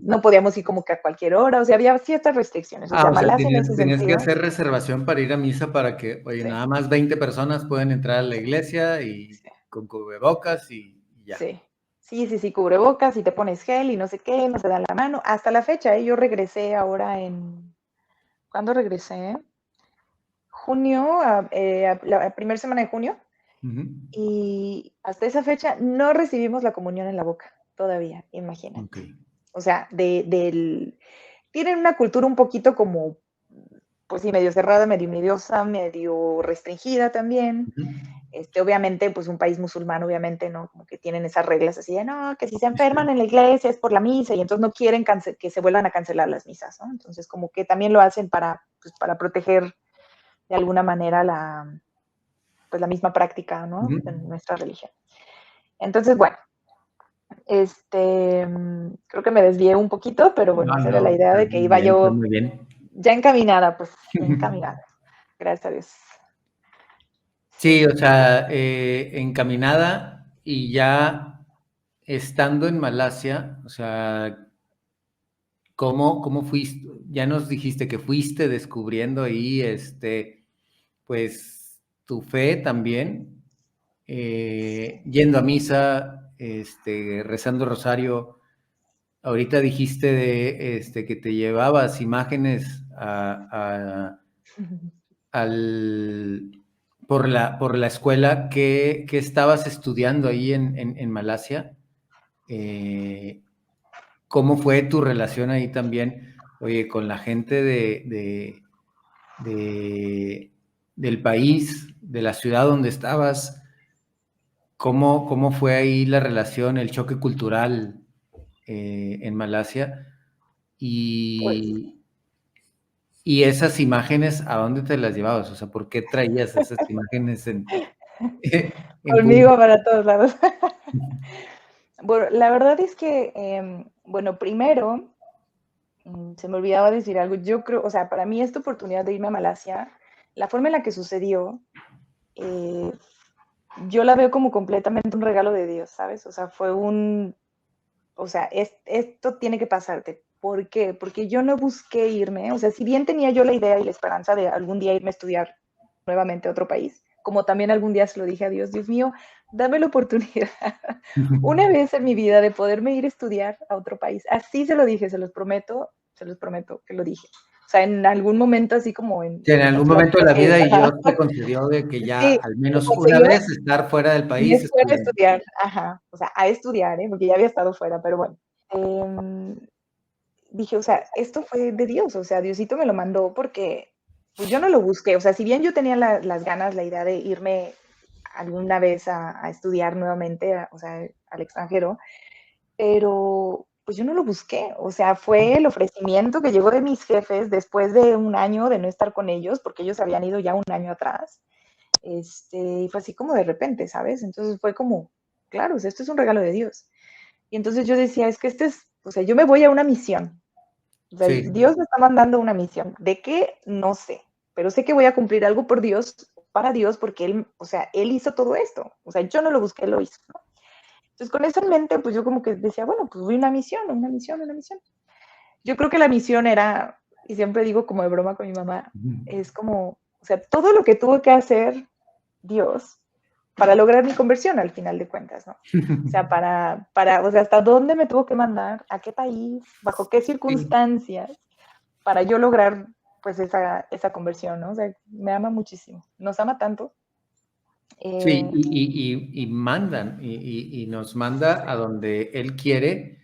No podíamos ir como que a cualquier hora, o sea, había ciertas restricciones. O sea, O sea, Malasia en ese tenías que sentido, hacer reservación para ir a misa para que, oye, sí, nada más 20 personas pueden entrar a la iglesia y sí, con cubrebocas y ya. sí. Sí, sí, sí, cubrebocas y te pones gel y no sé qué, no se dan la mano. Hasta la fecha, yo regresé ahora ¿cuándo regresé? Junio, la primera semana de junio, y hasta esa fecha no recibimos la comunión en la boca, todavía, Ok. imagínate. O sea, tienen una cultura un poquito como, pues sí, medio cerrada, medio mediosa, medio restringida también. Obviamente, pues un país musulmán, obviamente, ¿no? Como que tienen esas reglas así de, no, que si se enferman en la iglesia es por la misa, y entonces no quieren que se vuelvan a cancelar las misas, ¿no? Entonces, como que también lo hacen para proteger de alguna manera pues la misma práctica, ¿no? De nuestra religión. Entonces, bueno, creo que me desvié un poquito, pero bueno, No, esa era la no, idea estás de que muy iba bien, estás yo muy bien. ya encaminada, pues ya encaminada, gracias a Dios. Sí, Sí. o sea, encaminada y ya estando en Malasia, o sea, ¿cómo fuiste? Ya nos dijiste que fuiste descubriendo ahí, pues, tu fe también, yendo a misa, rezando rosario. Ahorita dijiste que te llevabas imágenes por la escuela que estabas estudiando ahí en Malasia. ¿Cómo fue tu relación ahí también, oye, con la gente del país, de la ciudad donde estabas? ¿Cómo fue ahí la relación, el choque cultural en Malasia? Pues, Y esas imágenes, ¿a dónde te las llevabas? O sea, ¿por qué traías esas imágenes en conmigo público? para todos lados. Bueno, la verdad es que, bueno, primero, se me olvidaba decir algo. Yo creo, o sea, para mí esta oportunidad de irme a Malasia, la forma en la que sucedió, eh, yo la veo como completamente un regalo de Dios, ¿sabes? O sea, o sea, esto tiene que pasarte. ¿Por qué? Porque yo no busqué irme, o sea, si bien tenía yo la idea y la esperanza de algún día irme a estudiar nuevamente a otro país, como también algún día se lo dije a Dios, Dios mío, dame la oportunidad una vez en mi vida de poderme ir a estudiar a otro país. Así se lo dije, se los prometo que lo dije. O sea, en algún momento así como Que en en algún las momento de pláticas la que, vida y ajá, Dios te concedió de que ya sí, al me menos una concedió vez estar fuera del irme país fuera a estudiando. estudiar, ajá, o sea, a estudiar, ¿eh? Porque ya había estado fuera, pero bueno. Dije, o sea, esto fue de Dios, o sea, Diosito me lo mandó porque pues yo no lo busqué, o sea, si bien yo tenía las ganas, la idea de irme alguna vez a estudiar nuevamente, o sea, al extranjero, pero pues yo no lo busqué, o sea, fue el ofrecimiento que llegó de mis jefes después de un año de no estar con ellos, porque ellos habían ido ya un año atrás, y fue así como de repente, ¿sabes? Entonces fue como, claro, o sea, esto es un regalo de Dios. Y entonces yo decía, es que este es, o sea, yo me voy a una misión, o sea, Sí, Dios me está mandando una misión. ¿De qué? No sé, pero sé que voy a cumplir algo por Dios, para Dios, porque Él, o sea, Él hizo todo esto. O sea, yo no lo busqué, Él lo hizo, ¿no? Entonces, con eso en mente, pues yo como que decía, bueno, pues voy a una misión, una misión, una misión. Yo creo que la misión era, y siempre digo como de broma con mi mamá, es como, o sea, todo lo que tuvo que hacer Dios para lograr mi conversión al final de cuentas, ¿no? O sea, o sea, hasta dónde me tuvo que mandar, a qué país, bajo qué sí, circunstancias, para yo lograr pues esa conversión, ¿no? O sea, me ama muchísimo, nos ama tanto. sí, Eh, y mandan, y nos manda a donde Él quiere.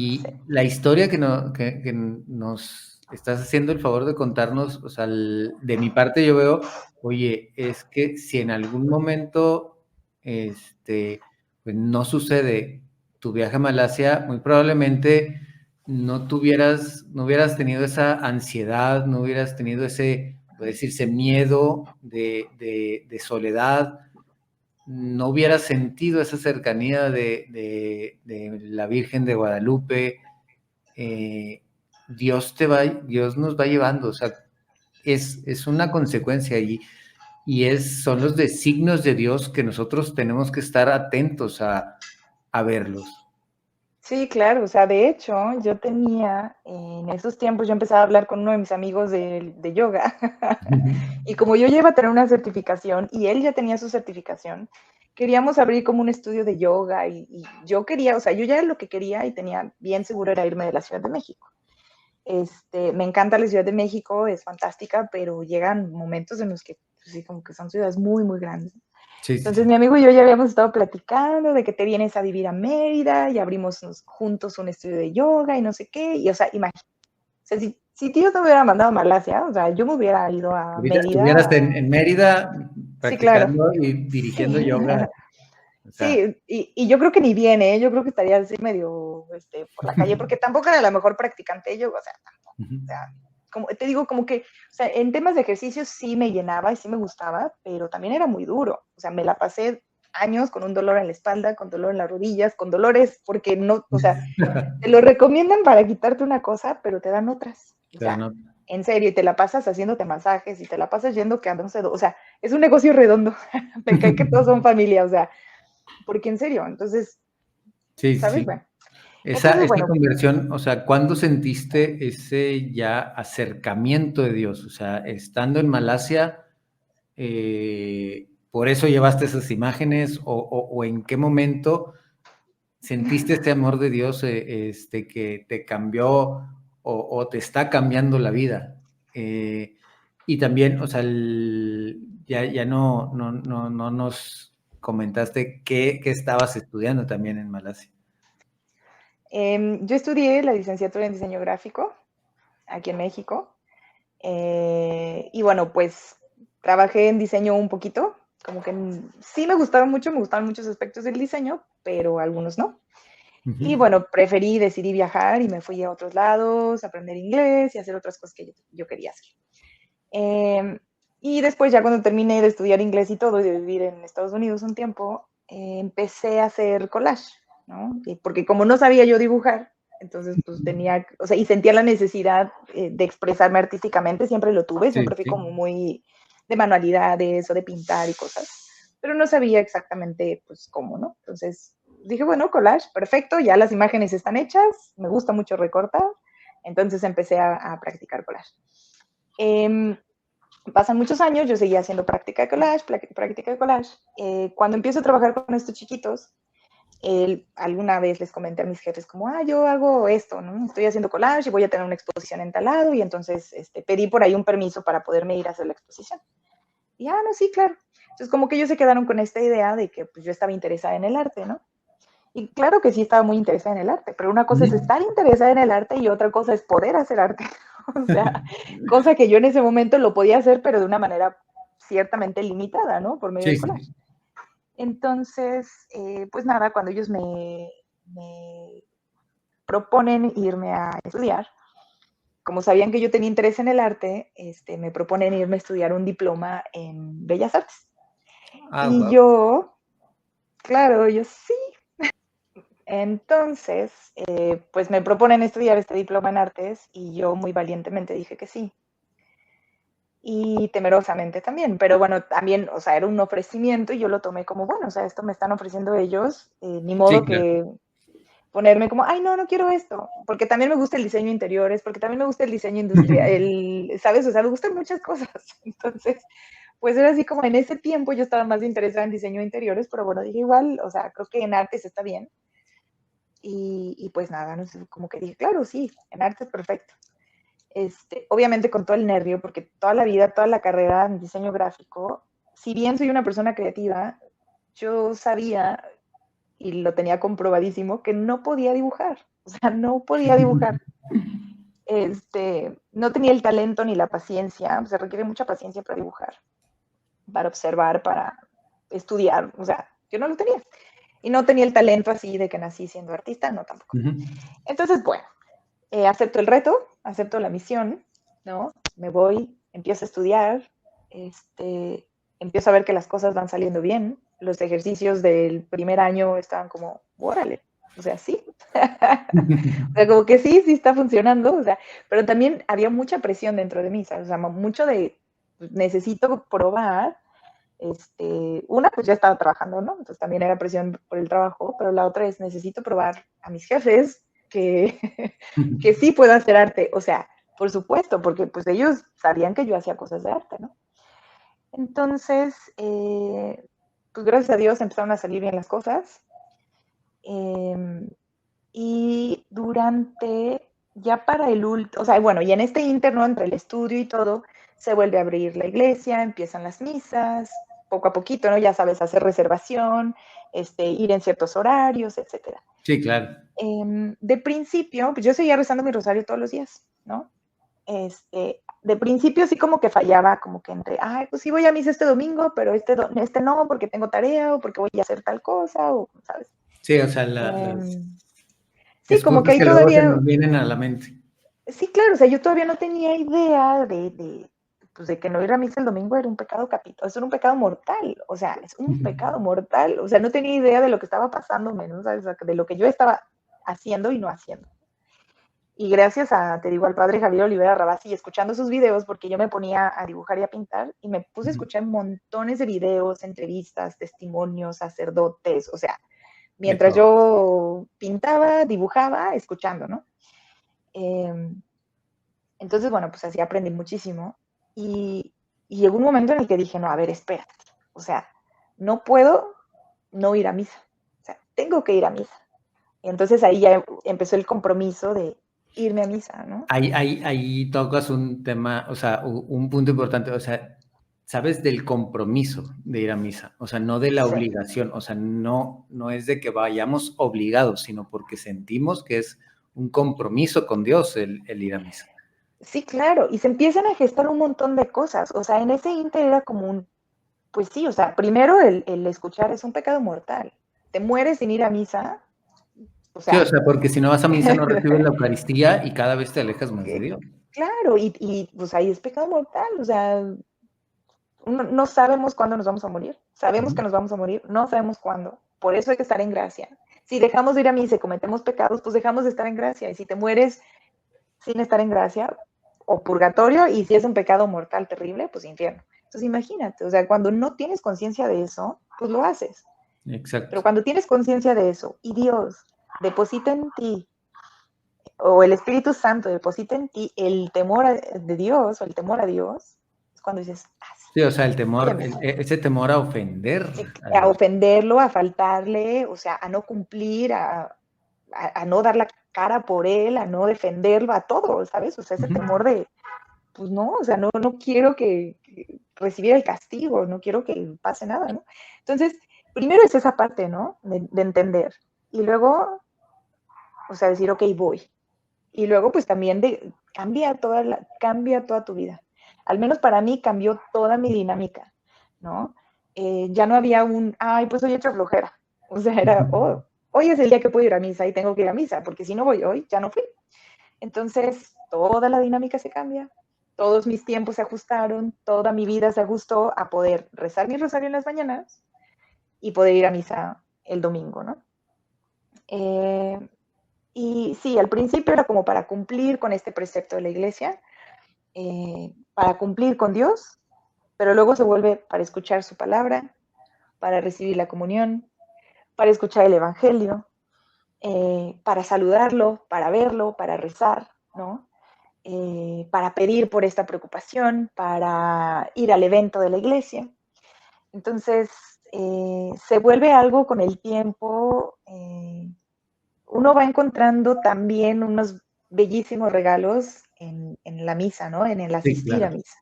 sí, Y la historia que nos estás haciendo el favor de contarnos, o sea, de mi parte yo veo, oye, es que si en algún momento, pues no sucede tu viaje a Malasia, muy probablemente no hubieras tenido esa ansiedad, no hubieras tenido ese, puede decirse, miedo de soledad, no hubiera sentido esa cercanía de la Virgen de Guadalupe. eh, Dios nos va llevando, o sea, es una consecuencia son los designios de Dios que nosotros tenemos que estar atentos a verlos. sí, claro, o sea, de hecho, yo tenía, en esos tiempos, yo empezaba a hablar con uno de mis amigos de yoga, y como yo ya iba a tener una certificación y él ya tenía su certificación, queríamos abrir como un estudio de yoga y yo quería, o sea, yo ya lo que quería y tenía bien seguro era irme de la Ciudad de México. Me encanta la Ciudad de México, es fantástica, pero llegan momentos en los que, pues, sí, como que son ciudades muy, muy grandes. Sí, sí, Entonces sí. mi amigo y yo ya habíamos estado platicando de que te vienes a vivir a Mérida y abrimos juntos un estudio de yoga y no sé qué. Y, o sea, imagínate, o sea, si Dios no me hubiera mandado a Malasia, o sea, yo me hubiera ido a Ahorita estuvieras Mérida. en Mérida Sí, claro. practicando y dirigiendo Sí. yoga, o sea, Sí, y yo creo que ni viene, ¿eh? Yo creo que estaría así medio por la calle, porque tampoco era la mejor practicante de yoga, o sea, tampoco. O sea, como te digo, como que, o sea, en temas de ejercicio sí me llenaba y sí me gustaba, pero también era muy duro. O sea, me la pasé años con un dolor en la espalda, con dolor en las rodillas, con dolores, porque no, o sea, te lo recomiendan para quitarte una cosa, pero te dan otras. O pero sea, no. en serio, y te la pasas haciéndote masajes y te la pasas yendo que no sé, o sea, es un negocio redondo. Me cae que todos son familia, o sea, porque en serio, entonces, Sí, ¿sabes? sí. Bueno, Esa, entonces, esa bueno, conversión, o sea, ¿cuándo sentiste ese ya acercamiento de Dios? O sea, estando en Malasia, por eso llevaste esas imágenes o en qué momento sentiste este amor de Dios que te cambió o te está cambiando la vida. Y también, o sea, ya no nos comentaste qué estabas estudiando también en Malasia. Yo estudié la licenciatura en diseño gráfico aquí en México. Y bueno, pues trabajé en diseño un poquito, como que sí me gustaban muchos aspectos del diseño, pero algunos no. Y bueno, decidí viajar y me fui a otros lados, aprender inglés y hacer otras cosas que yo quería hacer. Y después ya cuando terminé de estudiar inglés y todo y de vivir en Estados Unidos un tiempo, empecé a hacer collage, ¿no? Porque como no sabía yo dibujar, entonces pues tenía, o sea, y sentía la necesidad de expresarme artísticamente, siempre lo tuve, Sí, siempre fui sí. como muy de manualidades o de pintar y cosas, pero no sabía exactamente pues cómo, ¿no? Entonces dije, bueno, collage, perfecto, ya las imágenes están hechas, me gusta mucho recortar, entonces empecé a practicar collage. Pasan muchos años, yo seguía haciendo práctica de collage, práctica de collage. Cuando empiezo a trabajar con estos chiquitos, alguna vez les comenté a mis jefes como, yo hago esto, ¿no? Estoy haciendo collage y voy a tener una exposición en tal lado, y entonces pedí por ahí un permiso para poderme ir a hacer la exposición. Y, no, sí, claro. Entonces, como que ellos se quedaron con esta idea de que pues, yo estaba interesada en el arte, ¿no? Y claro que sí estaba muy interesada en el arte, pero una cosa es estar interesada en el arte y otra cosa es poder hacer arte. O sea, cosa que yo en ese momento lo podía hacer, pero de una manera ciertamente limitada, ¿no? Por medio Sí, del collage. sí. Entonces, pues nada, cuando ellos me proponen irme a estudiar, como sabían que yo tenía interés en el arte, me proponen irme a estudiar un diploma en Bellas Artes. Y Wow. yo, claro, yo sí. Entonces, pues me proponen estudiar este diploma en artes y yo muy valientemente dije que sí. Y temerosamente también, pero bueno, también, o sea, era un ofrecimiento y yo lo tomé como, bueno, o sea, esto me están ofreciendo ellos, ni Sí, modo claro. que ponerme como, ay, no, no quiero esto, porque también me gusta el diseño de interiores, porque también me gusta el diseño industrial, ¿sabes? O sea, me gustan muchas cosas. Entonces, pues era así como en ese tiempo yo estaba más interesada en diseño de interiores, pero bueno, dije igual, o sea, creo que en artes está bien. Y pues nada, no sé, como que dije, claro, sí, en arte es perfecto. Obviamente con todo el nervio, porque toda la vida, toda la carrera en diseño gráfico, si bien soy una persona creativa, yo sabía, y lo tenía comprobadísimo, que no podía dibujar. O sea, no podía dibujar. No tenía el talento ni la paciencia, se requiere mucha paciencia para dibujar, para observar, para estudiar. O sea, yo no lo tenía. Y no tenía el talento así de que nací siendo artista, no tampoco. Entonces, bueno, acepto el reto, acepto la misión, ¿no? Me voy, empiezo a estudiar, empiezo a ver que las cosas van saliendo bien. Los ejercicios del primer año estaban como, órale, o sea, sí. O sea, como que sí, sí está funcionando, o sea, pero también había mucha presión dentro de mí, ¿sabes? O sea, mucho de, pues, necesito probar. Una, pues ya estaba trabajando, ¿no? Entonces también era presión por el trabajo, pero la otra es, necesito probar a mis jefes que, que sí puedo hacer arte. O sea, por supuesto, porque pues ellos sabían que yo hacía cosas de arte, ¿no? Entonces, pues gracias a Dios empezaron a salir bien las cosas. Y durante, ya para el último, o sea, bueno, y en este interno, entre el estudio y todo, se vuelve a abrir la iglesia, empiezan las misas, poco a poquito, ¿no? Ya sabes, hacer reservación, ir en ciertos horarios, etcétera. Sí, claro. De principio, pues yo seguía rezando mi rosario todos los días, ¿no? De principio sí como que fallaba, como que entre, ay, pues sí voy a misa este domingo, pero este no, porque tengo tarea o porque voy a hacer tal cosa, o, ¿sabes? Sí, o sea, las Eh, sí, como que excusas ahí que luego se todavía, nos vienen a la mente. sí, claro, o sea, yo todavía no tenía idea pues de que no ir a misa el domingo era un pecado capital, eso era un pecado mortal, o sea, es un pecado mortal, o sea, no tenía idea de lo que estaba pasando, menos, ¿sabes? O sea, de lo que yo estaba haciendo y no haciendo. Y gracias a, te digo, al padre Javier Olivera Rabasi y escuchando sus videos, porque yo me ponía a dibujar y a pintar, y me puse a escuchar montones de videos, entrevistas, testimonios, sacerdotes, o sea, De mientras todo. yo pintaba, dibujaba, escuchando, ¿no? Eh, entonces, bueno, pues así aprendí muchísimo. Y llegó un momento en el que dije, no, a ver, espérate. O sea, no puedo no ir a misa. O sea, tengo que ir a misa. Y entonces ahí ya empezó el compromiso de irme a misa, ¿no? Ahí tocas un tema, o sea, un punto importante, o sea, sabes del compromiso de ir a misa, o sea, no de la Sí. obligación, o sea, no es de que vayamos obligados, sino porque sentimos que es un compromiso con Dios el ir a misa. Sí, claro, y se empiezan a gestar un montón de cosas. O sea, en ese inter era como un, pues sí, o sea, primero el escuchar es un pecado mortal. Te mueres sin ir a misa, o Sí, o sea, sea, porque si no vas a misa no recibes la Eucaristía y cada vez te alejas más de que, Dios. claro, y pues ahí es pecado mortal. O sea, no sabemos cuándo nos vamos a morir. Sabemos que nos vamos a morir, no sabemos cuándo. Por eso hay que estar en gracia. Si dejamos de ir a misa y cometemos pecados, pues dejamos de estar en gracia. Y si te mueres sin estar en gracia, o purgatorio, y si es un pecado mortal terrible, pues infierno. Entonces imagínate, o sea, cuando no tienes conciencia de eso, pues lo haces. Exacto. Pero cuando tienes conciencia de eso y Dios deposita en ti, o el Espíritu Santo deposita en ti el temor de Dios, o el temor a Dios, es cuando dices, ah, sí, Sí, o sea, el voy a temor, misa. ese temor a ofender Sí, a a Dios. ofenderlo, a faltarle, o sea, a no cumplir, a no dar la cara por él, a no defenderlo, a todo, ¿sabes? O sea, ese temor de, pues no, o sea, no quiero que recibir el castigo, no quiero que pase nada, ¿no? Entonces, primero es esa parte, ¿no? De entender. Y luego, o sea, decir, ok, voy. Y luego, pues también cambia toda tu vida. Al menos para mí cambió toda mi dinámica, ¿no? Ya no había ay, pues hoy he hecho flojera. O sea, era, oh, hoy es el día que puedo ir a misa y tengo que ir a misa, porque si no voy hoy, ya no fui. Entonces, toda la dinámica se cambia, todos mis tiempos se ajustaron, toda mi vida se ajustó a poder rezar mi rosario en las mañanas y poder ir a misa el domingo, ¿no? Eh, y sí, al principio era como para cumplir con este precepto de la iglesia, para cumplir con Dios, pero luego se vuelve para escuchar su palabra, para recibir la comunión, para escuchar el Evangelio, para saludarlo, para verlo, para rezar, ¿no? Para pedir por esta preocupación, para ir al evento de la iglesia. Entonces, se vuelve algo con el tiempo, uno va encontrando también unos bellísimos regalos en la misa, ¿no? En el Sí, asistir a claro. misa.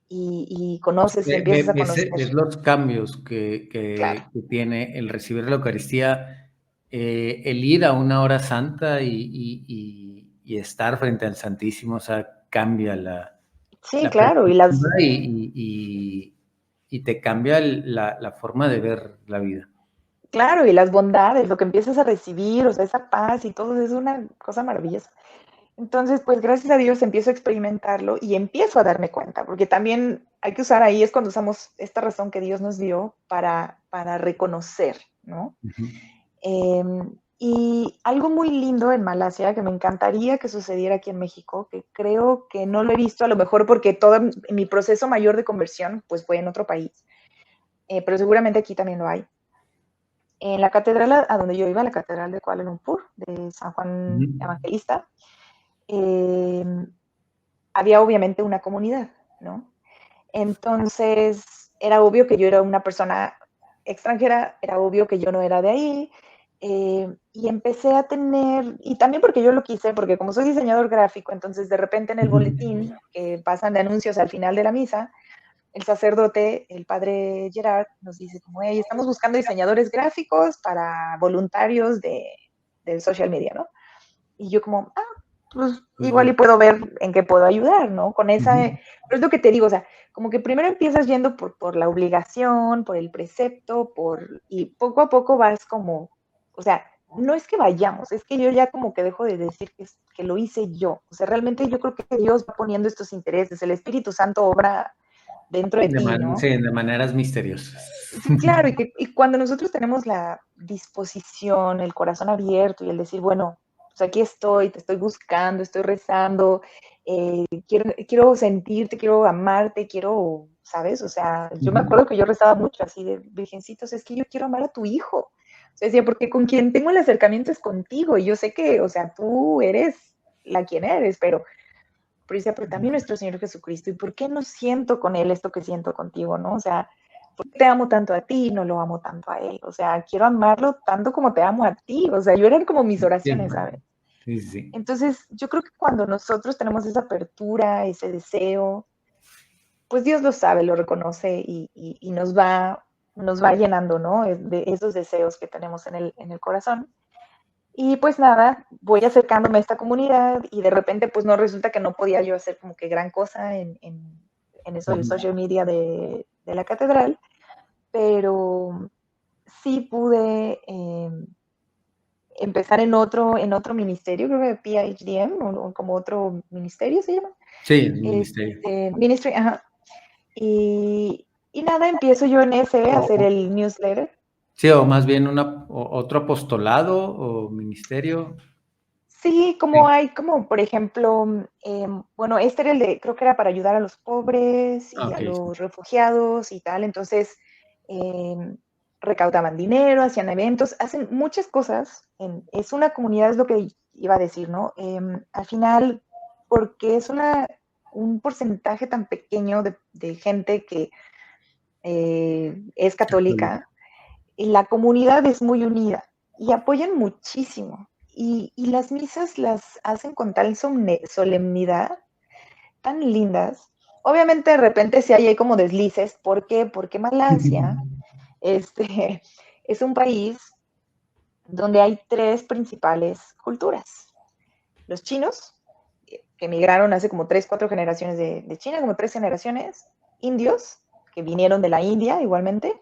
Y conoces y empiezas a conocer. Ves los cambios Claro. que tiene el recibir la Eucaristía, el ir a una hora santa y estar frente al Santísimo, o sea, cambia Sí, la claro. perspectiva y te cambia la forma de ver la vida. Claro, y las bondades, lo que empiezas a recibir, o sea, esa paz y todo es una cosa maravillosa. Entonces, pues gracias a Dios empiezo a experimentarlo y empiezo a darme cuenta, porque también hay que usar ahí, es cuando usamos esta razón que Dios nos dio para reconocer, ¿no? Ujú. Y algo muy lindo en Malasia que me encantaría que sucediera aquí en México, que creo que no lo he visto a lo mejor porque todo mi proceso mayor de conversión pues fue en otro país, pero seguramente aquí también lo hay. En la catedral a donde yo iba, la catedral de Kuala Lumpur, de San Ujú. Juan Evangelista, eh, había obviamente una comunidad, ¿no? Entonces, era obvio que yo era una persona extranjera, era obvio que yo no era de ahí, y empecé a tener, y también porque yo lo quise, porque como soy diseñador gráfico, entonces de repente en el Ujú. boletín que pasan de anuncios al final de la misa, el sacerdote, el padre Gerard, nos dice como, hey, estamos buscando diseñadores gráficos para voluntarios del social media, ¿no? Y yo como, pues Pues igual y bueno. puedo ver en qué puedo ayudar, ¿no? Con esa, Ujú. pero es lo que te digo, o sea, como que primero empiezas yendo por la obligación, por el precepto, y poco a poco vas como, o sea, no es que vayamos, es que yo ya como que dejo de decir que lo hice yo, o sea, realmente yo creo que Dios va poniendo estos intereses, el Espíritu Santo obra dentro de ti, Sí, ¿no? de maneras misteriosas. Sí, claro, y cuando nosotros tenemos la disposición, el corazón abierto y el decir, bueno, pues aquí estoy, te estoy buscando, estoy rezando, quiero sentirte, quiero amarte, quiero, ¿sabes? O sea, yo me Ujú. acuerdo que yo rezaba mucho así de, Virgencitos, es que yo quiero amar a tu hijo. O sea, decía, porque con quien tengo el acercamiento es contigo, y yo sé que, o sea, tú eres la quien eres, pero decía, pero también nuestro Señor Jesucristo, ¿y por qué no siento con él esto que siento contigo, no? O sea, ¿por qué te amo tanto a ti? No lo amo tanto a él. O sea, quiero amarlo tanto como te amo a ti. O sea, yo eran como mis oraciones, Entiendo. ¿sabes? Sí, sí, sí. Entonces, yo creo que cuando nosotros tenemos esa apertura, ese deseo, pues Dios lo sabe, lo reconoce y nos va llenando, ¿no? De esos deseos que tenemos en el corazón. Y pues nada, voy acercándome a esta comunidad y de repente pues no resulta que no podía yo hacer como que gran cosa en eso del Ujú. social media de la catedral, pero sí pude empezar en otro ministerio, creo que PhDM o como otro ministerio se llama, Sí, el ministerio. ministry, ajá. Y nada, empiezo yo en ese a hacer O, el newsletter. sí, o más bien otro apostolado o ministerio. Sí, como Sí. hay, como por ejemplo, bueno, este era el de, creo que era para ayudar a los pobres Ah, y a ok, sí. los refugiados y tal, entonces recaudaban dinero, hacían eventos, hacen muchas cosas, es una comunidad, es lo que iba a decir, ¿no? Al final, porque es un porcentaje tan pequeño de gente que es Católico. católica, y la comunidad es muy unida y apoyan muchísimo. Y las misas las hacen con tal solemnidad, tan lindas. Obviamente de repente sí hay como deslices. ¿Por qué? Porque Malasia este, es un país donde hay tres principales culturas. Los chinos, que emigraron hace como 3, 4 generaciones de China, como 3 generaciones. Indios, que vinieron de la India igualmente.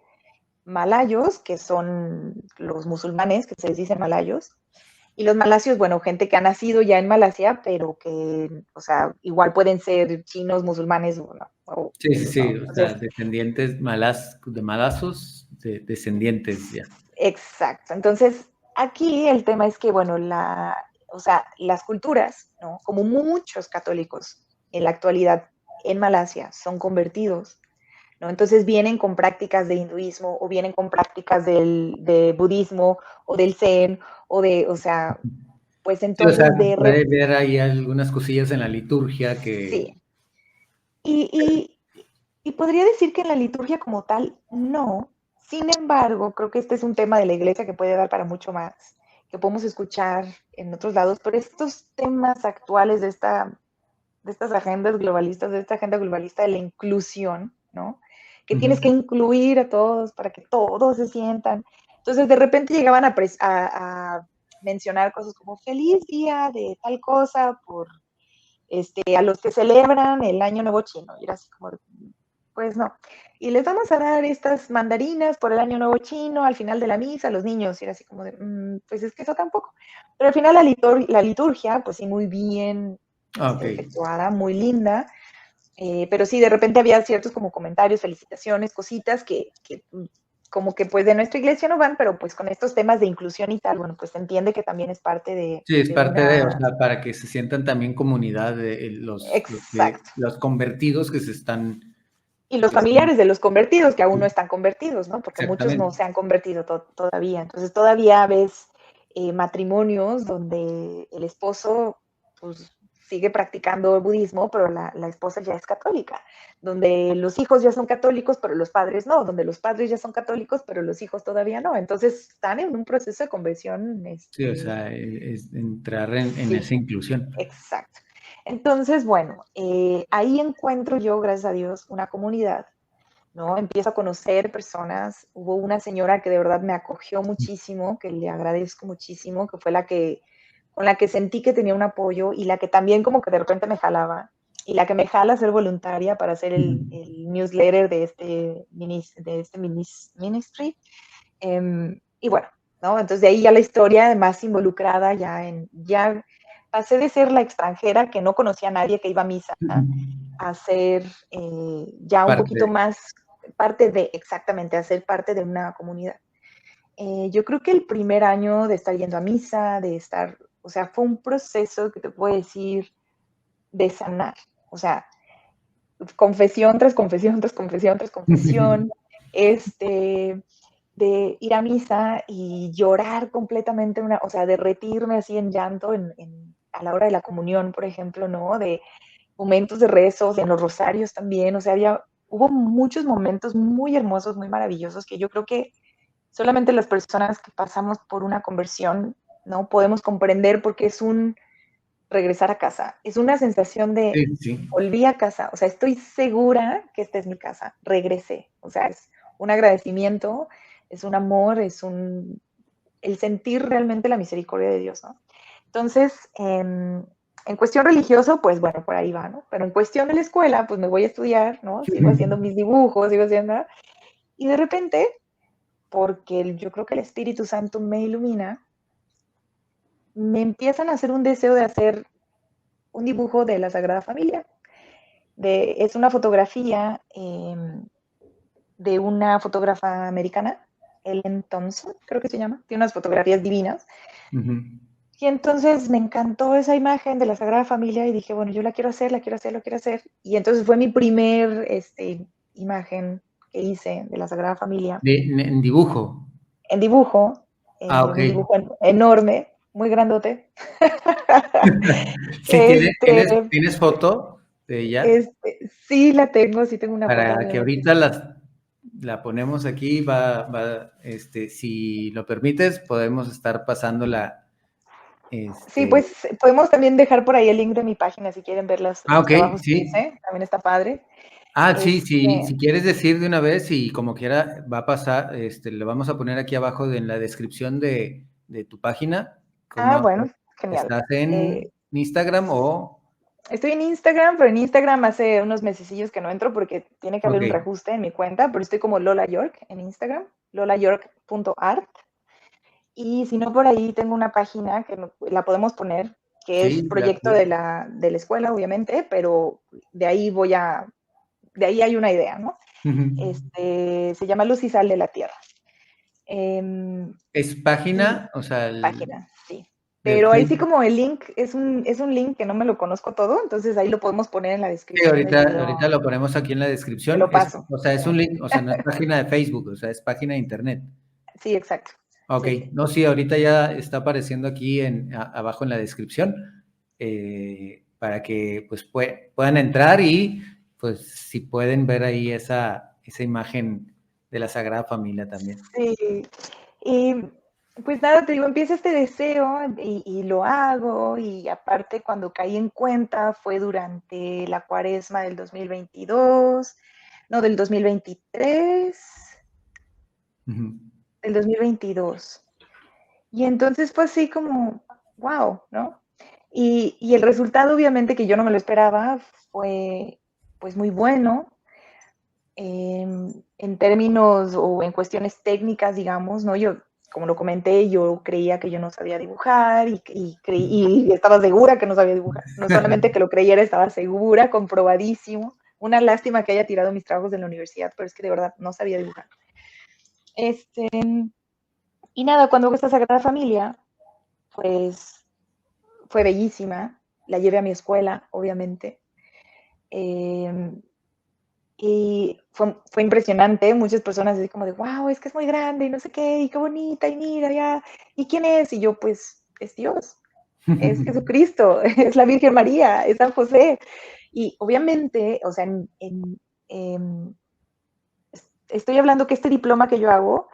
Malayos, que son los musulmanes, que se les dice malayos, y los malasios, bueno, gente que ha nacido ya en Malasia, pero que, o sea, igual pueden ser chinos, musulmanes, Sí, sí, sí, ¿no? o sea, Entonces, descendientes de malazos, descendientes ya. exacto. Entonces, aquí el tema es que, bueno, o sea, las culturas, ¿no? Como muchos católicos en la actualidad en Malasia son convertidos, ¿no? Entonces vienen con prácticas de hinduismo o vienen con prácticas de budismo o del zen o sea, pues Sí, o sea, entonces puede ver ahí algunas cosillas en la liturgia que... sí. Y, y podría decir que en la liturgia como tal, no. Sin embargo, creo que este es un tema de la iglesia que puede dar para mucho más, que podemos escuchar en otros lados, pero estos temas actuales de estas agendas globalistas, de esta agenda globalista de la inclusión, ¿no? Que tienes que Ujú. incluir a todos para que todos se sientan. Entonces, de repente llegaban a mencionar cosas como feliz día de tal cosa por a los que celebran el Año Nuevo Chino. Y era así como, pues no. Y les vamos a dar estas mandarinas por el Año Nuevo Chino al final de la misa a los niños. Y era así como de, pues es que eso tampoco. Pero al final la liturgia, pues sí, muy bien Ah, ok. efectuada, muy linda. Pero sí, de repente había ciertos como comentarios, felicitaciones, cositas que como que pues de nuestra iglesia no van, pero pues con estos temas de inclusión y tal, bueno, pues se entiende que también es parte Sí, es de parte de, o una... sea, para que se sientan también comunidad de Exacto. los convertidos que se están, Y los que están, familiares de los convertidos, que aún no están convertidos, ¿no? Porque muchos no exactamente. se han convertido todavía. Entonces todavía ves matrimonios donde el esposo pues, sigue practicando el budismo, pero la esposa ya es católica. Donde los hijos ya son católicos, pero los padres no. Donde los padres ya son católicos, pero los hijos todavía no. Entonces están en un proceso de conversión, Sí, o sea, es entrar en sí, esa inclusión. exacto. Entonces, bueno, ahí encuentro yo, gracias a Dios, una comunidad, ¿no? Empiezo a conocer personas. Hubo una señora que de verdad me acogió muchísimo, que le agradezco muchísimo, que fue con la que sentí que tenía un apoyo y la que también como que de repente me jalaba y la que me jala a ser voluntaria para hacer Ujú. el newsletter ministry. Y bueno, ¿no? Entonces de ahí ya la historia más involucrada ya pasé de ser la extranjera que no conocía a nadie que iba a misa a ser ya un Parte poquito de, más exactamente, a ser parte de una comunidad. Yo creo que el primer año de estar yendo a misa, o sea, fue un proceso que te puedo decir de sanar, o sea, confesión tras confesión, tras confesión, tras confesión, este, de ir a misa y llorar completamente, o sea, derretirme así en llanto a la hora de la comunión, por ejemplo, ¿no? De momentos de rezos, en los rosarios también, o sea, había hubo muchos momentos muy hermosos, muy maravillosos, que yo creo que solamente las personas que pasamos por una conversión, ¿no? Podemos comprender, porque es un regresar a casa, es una sensación de Sí, sí. volví a casa, o sea, estoy segura que esta es mi casa, regresé, o sea, es un agradecimiento, es un amor, el sentir realmente la misericordia de Dios, ¿no? Entonces, en cuestión religiosa, pues bueno, por ahí va, ¿no? Pero en cuestión de la escuela, pues me voy a estudiar, ¿no? Sigo haciendo mis dibujos, sigo haciendo, y de repente, porque yo creo que el Espíritu Santo me ilumina, me empiezan a hacer un deseo de hacer un dibujo de la Sagrada Familia. Es una fotografía de una fotógrafa americana, Ellen Thompson, creo que se llama. Tiene unas fotografías divinas. Ujú. Y entonces me encantó esa imagen de la Sagrada Familia y dije, bueno, yo la quiero hacer, la quiero hacer, la quiero hacer. Y entonces fue mi primer imagen que hice de la Sagrada Familia En dibujo. en dibujo, Ah, ok. un dibujo enorme, muy grandote. Sí, este, ¿tienes foto de ella? sí la tengo, sí tengo una foto, Para que obviamente. ahorita la ponemos aquí, si lo permites, podemos estar pasándola. Sí, pues podemos también dejar por ahí el link de mi página si quieren ver los Ok, trabajos que sí. hice, también está padre. Sí, sí, Este, si quieres decir de una vez y como quiera va a pasar, lo vamos a poner aquí abajo en la descripción de tu página, como bueno, genial. estás en Instagram o, Estoy en Instagram, pero en Instagram hace unos mesecillos que no entro porque tiene que haber ok, un reajuste en mi cuenta, pero estoy como Lola York en Instagram, lolayork.art. Y si no, por ahí tengo una página que la podemos poner, que es sí, proyecto de la escuela, obviamente, pero de ahí de ahí hay una idea, ¿no? ujú. Se llama Luz y Sal de la Tierra. Es Y página, o sea, página, sí. de Pero ahí sí Facebook. como el link es un link que no me lo conozco todo, entonces ahí lo podemos poner en la Sí, descripción del ahorita video. lo ponemos aquí en la Te descripción. lo paso. O sea, es un Sí, link, o sea, no es página de Facebook, o sea, es página de internet. sí, exacto. Ok, Sí, sí. no, sí, ahorita ya está apareciendo aquí abajo en la descripción, para que pues puedan entrar y pues si pueden ver ahí esa imagen de la Sagrada Familia también. Sí. Y pues nada, te digo, empieza este deseo y lo hago. Y aparte, cuando caí en cuenta fue durante la cuaresma del 2022, no, del 2023, Ujú. del 2022. Y entonces fue así como, wow, ¿no? Y el resultado, obviamente, que yo no me lo esperaba, fue pues muy bueno. En términos o en cuestiones técnicas, digamos, ¿no? Yo, como lo comenté, yo creía que yo no sabía dibujar y estaba segura que no sabía dibujar. No solamente que lo creyera, estaba segura, comprobadísimo. Una lástima que haya tirado mis trabajos de la universidad, pero es que de verdad no sabía dibujar. Este, y nada, cuando hago esta Sagrada Familia, pues fue bellísima. La llevé a mi escuela, obviamente. Eh, Y fue impresionante, muchas personas así como de, wow, es que es muy grande y no sé qué, y qué bonita, y mira, ya, ¿y quién es? Y yo, pues, es Dios, es Jesucristo, es la Virgen María, es San José. Y obviamente, o sea, en, estoy hablando que este diploma que yo hago,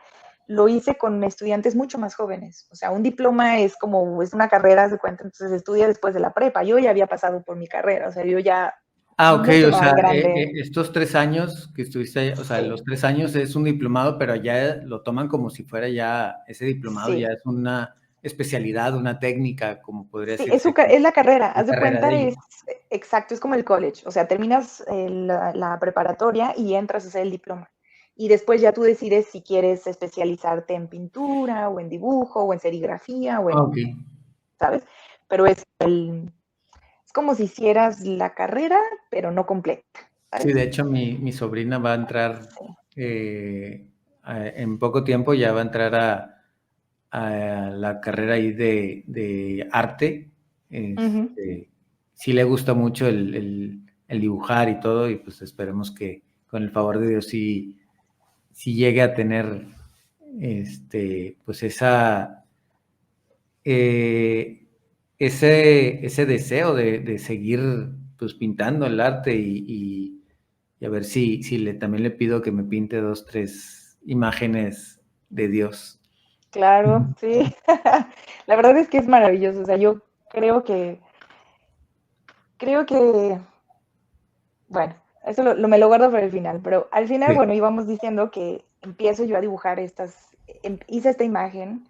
lo hice con estudiantes mucho más jóvenes. O sea, un diploma es como, es una carrera, se cuenta, entonces estudia después de la prepa. Yo ya había pasado por mi carrera, o sea, yo ya Ok, mucho o más sea, grande. estos 3 años que estuviste allá, o sea, Sí, los 3 años es un diplomado, pero ya lo toman como si fuera ya, ese diplomado ya sí. es una especialidad, una técnica, como podría Sí, decirse, es la carrera, la haz de carrera de cuenta, ellos. es exacto, es como el college, o sea, terminas la preparatoria y entras a hacer el diploma. Y después ya tú decides si quieres especializarte en pintura o en dibujo o en serigrafía o Ok. en, ¿sabes? Pero es como si hicieras la carrera, pero no completa, Sí, ¿sabes? de hecho, mi sobrina va a entrar Sí. en poco tiempo, ya va a entrar a la carrera ahí de arte. Ujú. Sí le gusta mucho el dibujar y todo, y pues esperemos que con el favor de Dios sí llegue a tener pues eh, ese deseo de seguir pues pintando el arte y a ver si también le pido que me pinte 2, 3 imágenes de Dios. Claro, sí. La verdad es que es maravilloso. O sea, yo creo que, creo que, bueno, eso me lo guardo para el final, pero al final, Sí. bueno, íbamos diciendo que empiezo yo a dibujar hice esta imagen.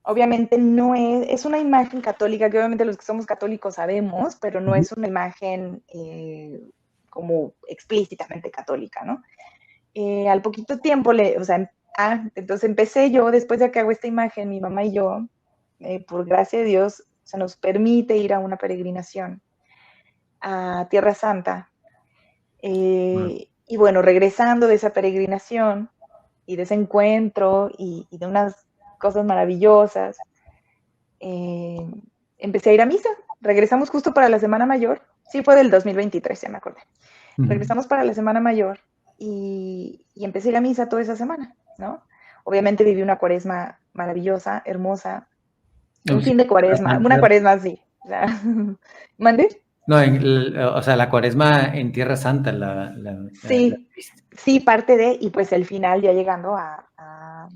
Obviamente no es una imagen católica, que obviamente los que somos católicos sabemos, pero no Ujú. es una imagen como explícitamente católica, ¿no? Al poquito tiempo, o sea, entonces empecé yo, después de que hago esta imagen, mi mamá y yo, por gracia de Dios, se nos permite ir a una peregrinación a Tierra Santa. Wow. Y bueno, regresando de esa peregrinación y de ese encuentro y de unas cosas maravillosas, eh, empecé a ir a misa. Regresamos justo para la Semana Mayor. Sí, fue del 2023, ya me acordé. Ujú. Regresamos para la Semana Mayor y empecé a ir a misa toda esa semana, ¿no? Obviamente viví una cuaresma maravillosa, hermosa, un Sí, fin de cuaresma, una cuaresma así. O sea, ¿mande? no, o sea, la cuaresma en Tierra Santa la Sí, viste. sí, parte de, y pues el final ya llegando a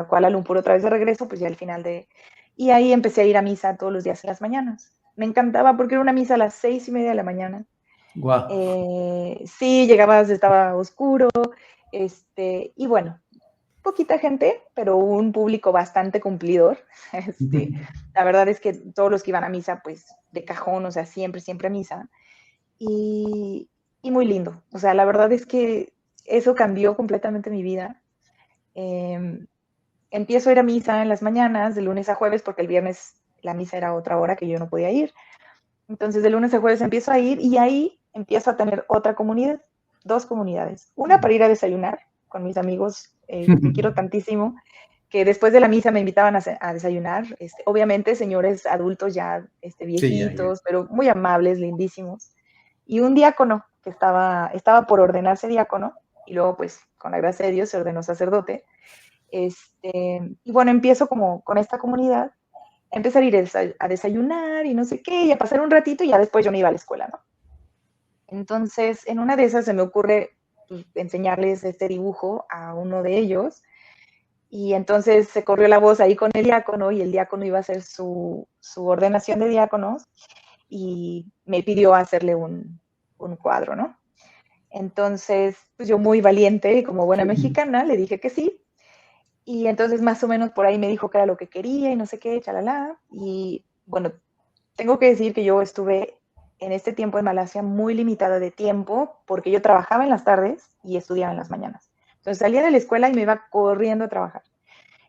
Kuala Lumpur otra vez de regreso, pues ya el final de, y ahí empecé a ir a misa todos los días en las mañanas. Me encantaba porque era una misa a las 6:30 de la mañana. Wow. Sí, llegabas, estaba oscuro, y bueno, poquita gente, pero un público bastante cumplidor. La verdad es que todos los que iban a misa, pues de cajón, o sea, siempre, siempre a misa. Y, y muy lindo. O sea, la verdad es que eso cambió completamente mi vida. Eh, Empiezo a ir a misa en las mañanas, de lunes a jueves, porque el viernes la misa era otra hora que yo no podía ir. Entonces, de lunes a jueves empiezo a ir y ahí empiezo a tener otra comunidad, dos comunidades. Una para ir a desayunar con mis amigos que quiero tantísimo, que después de la misa me invitaban a desayunar. Obviamente, señores adultos ya Sí, ya, ya. viejitos, pero muy amables, lindísimos. Y un diácono que estaba por ordenarse diácono, y luego, pues, con la gracia de Dios, se ordenó sacerdote. Y bueno, empiezo como con esta comunidad, empezar a ir a desayunar y no sé qué, y a pasar un ratito, y ya después yo me iba a la escuela, ¿no? Entonces, en una de esas se me ocurre pues, enseñarles este dibujo a uno de ellos, y entonces se corrió la voz ahí con el diácono, y el diácono iba a hacer su ordenación de diáconos, y me pidió hacerle un cuadro, ¿no? Entonces, pues yo muy valiente y como buena mexicana le dije que sí. Y entonces más o menos por ahí me dijo que era lo que quería y no sé qué, chalala. Y bueno, tengo que decir que yo estuve en este tiempo en Malasia muy limitada de tiempo porque yo trabajaba en las tardes y estudiaba en las mañanas. Entonces salía de la escuela y me iba corriendo a trabajar.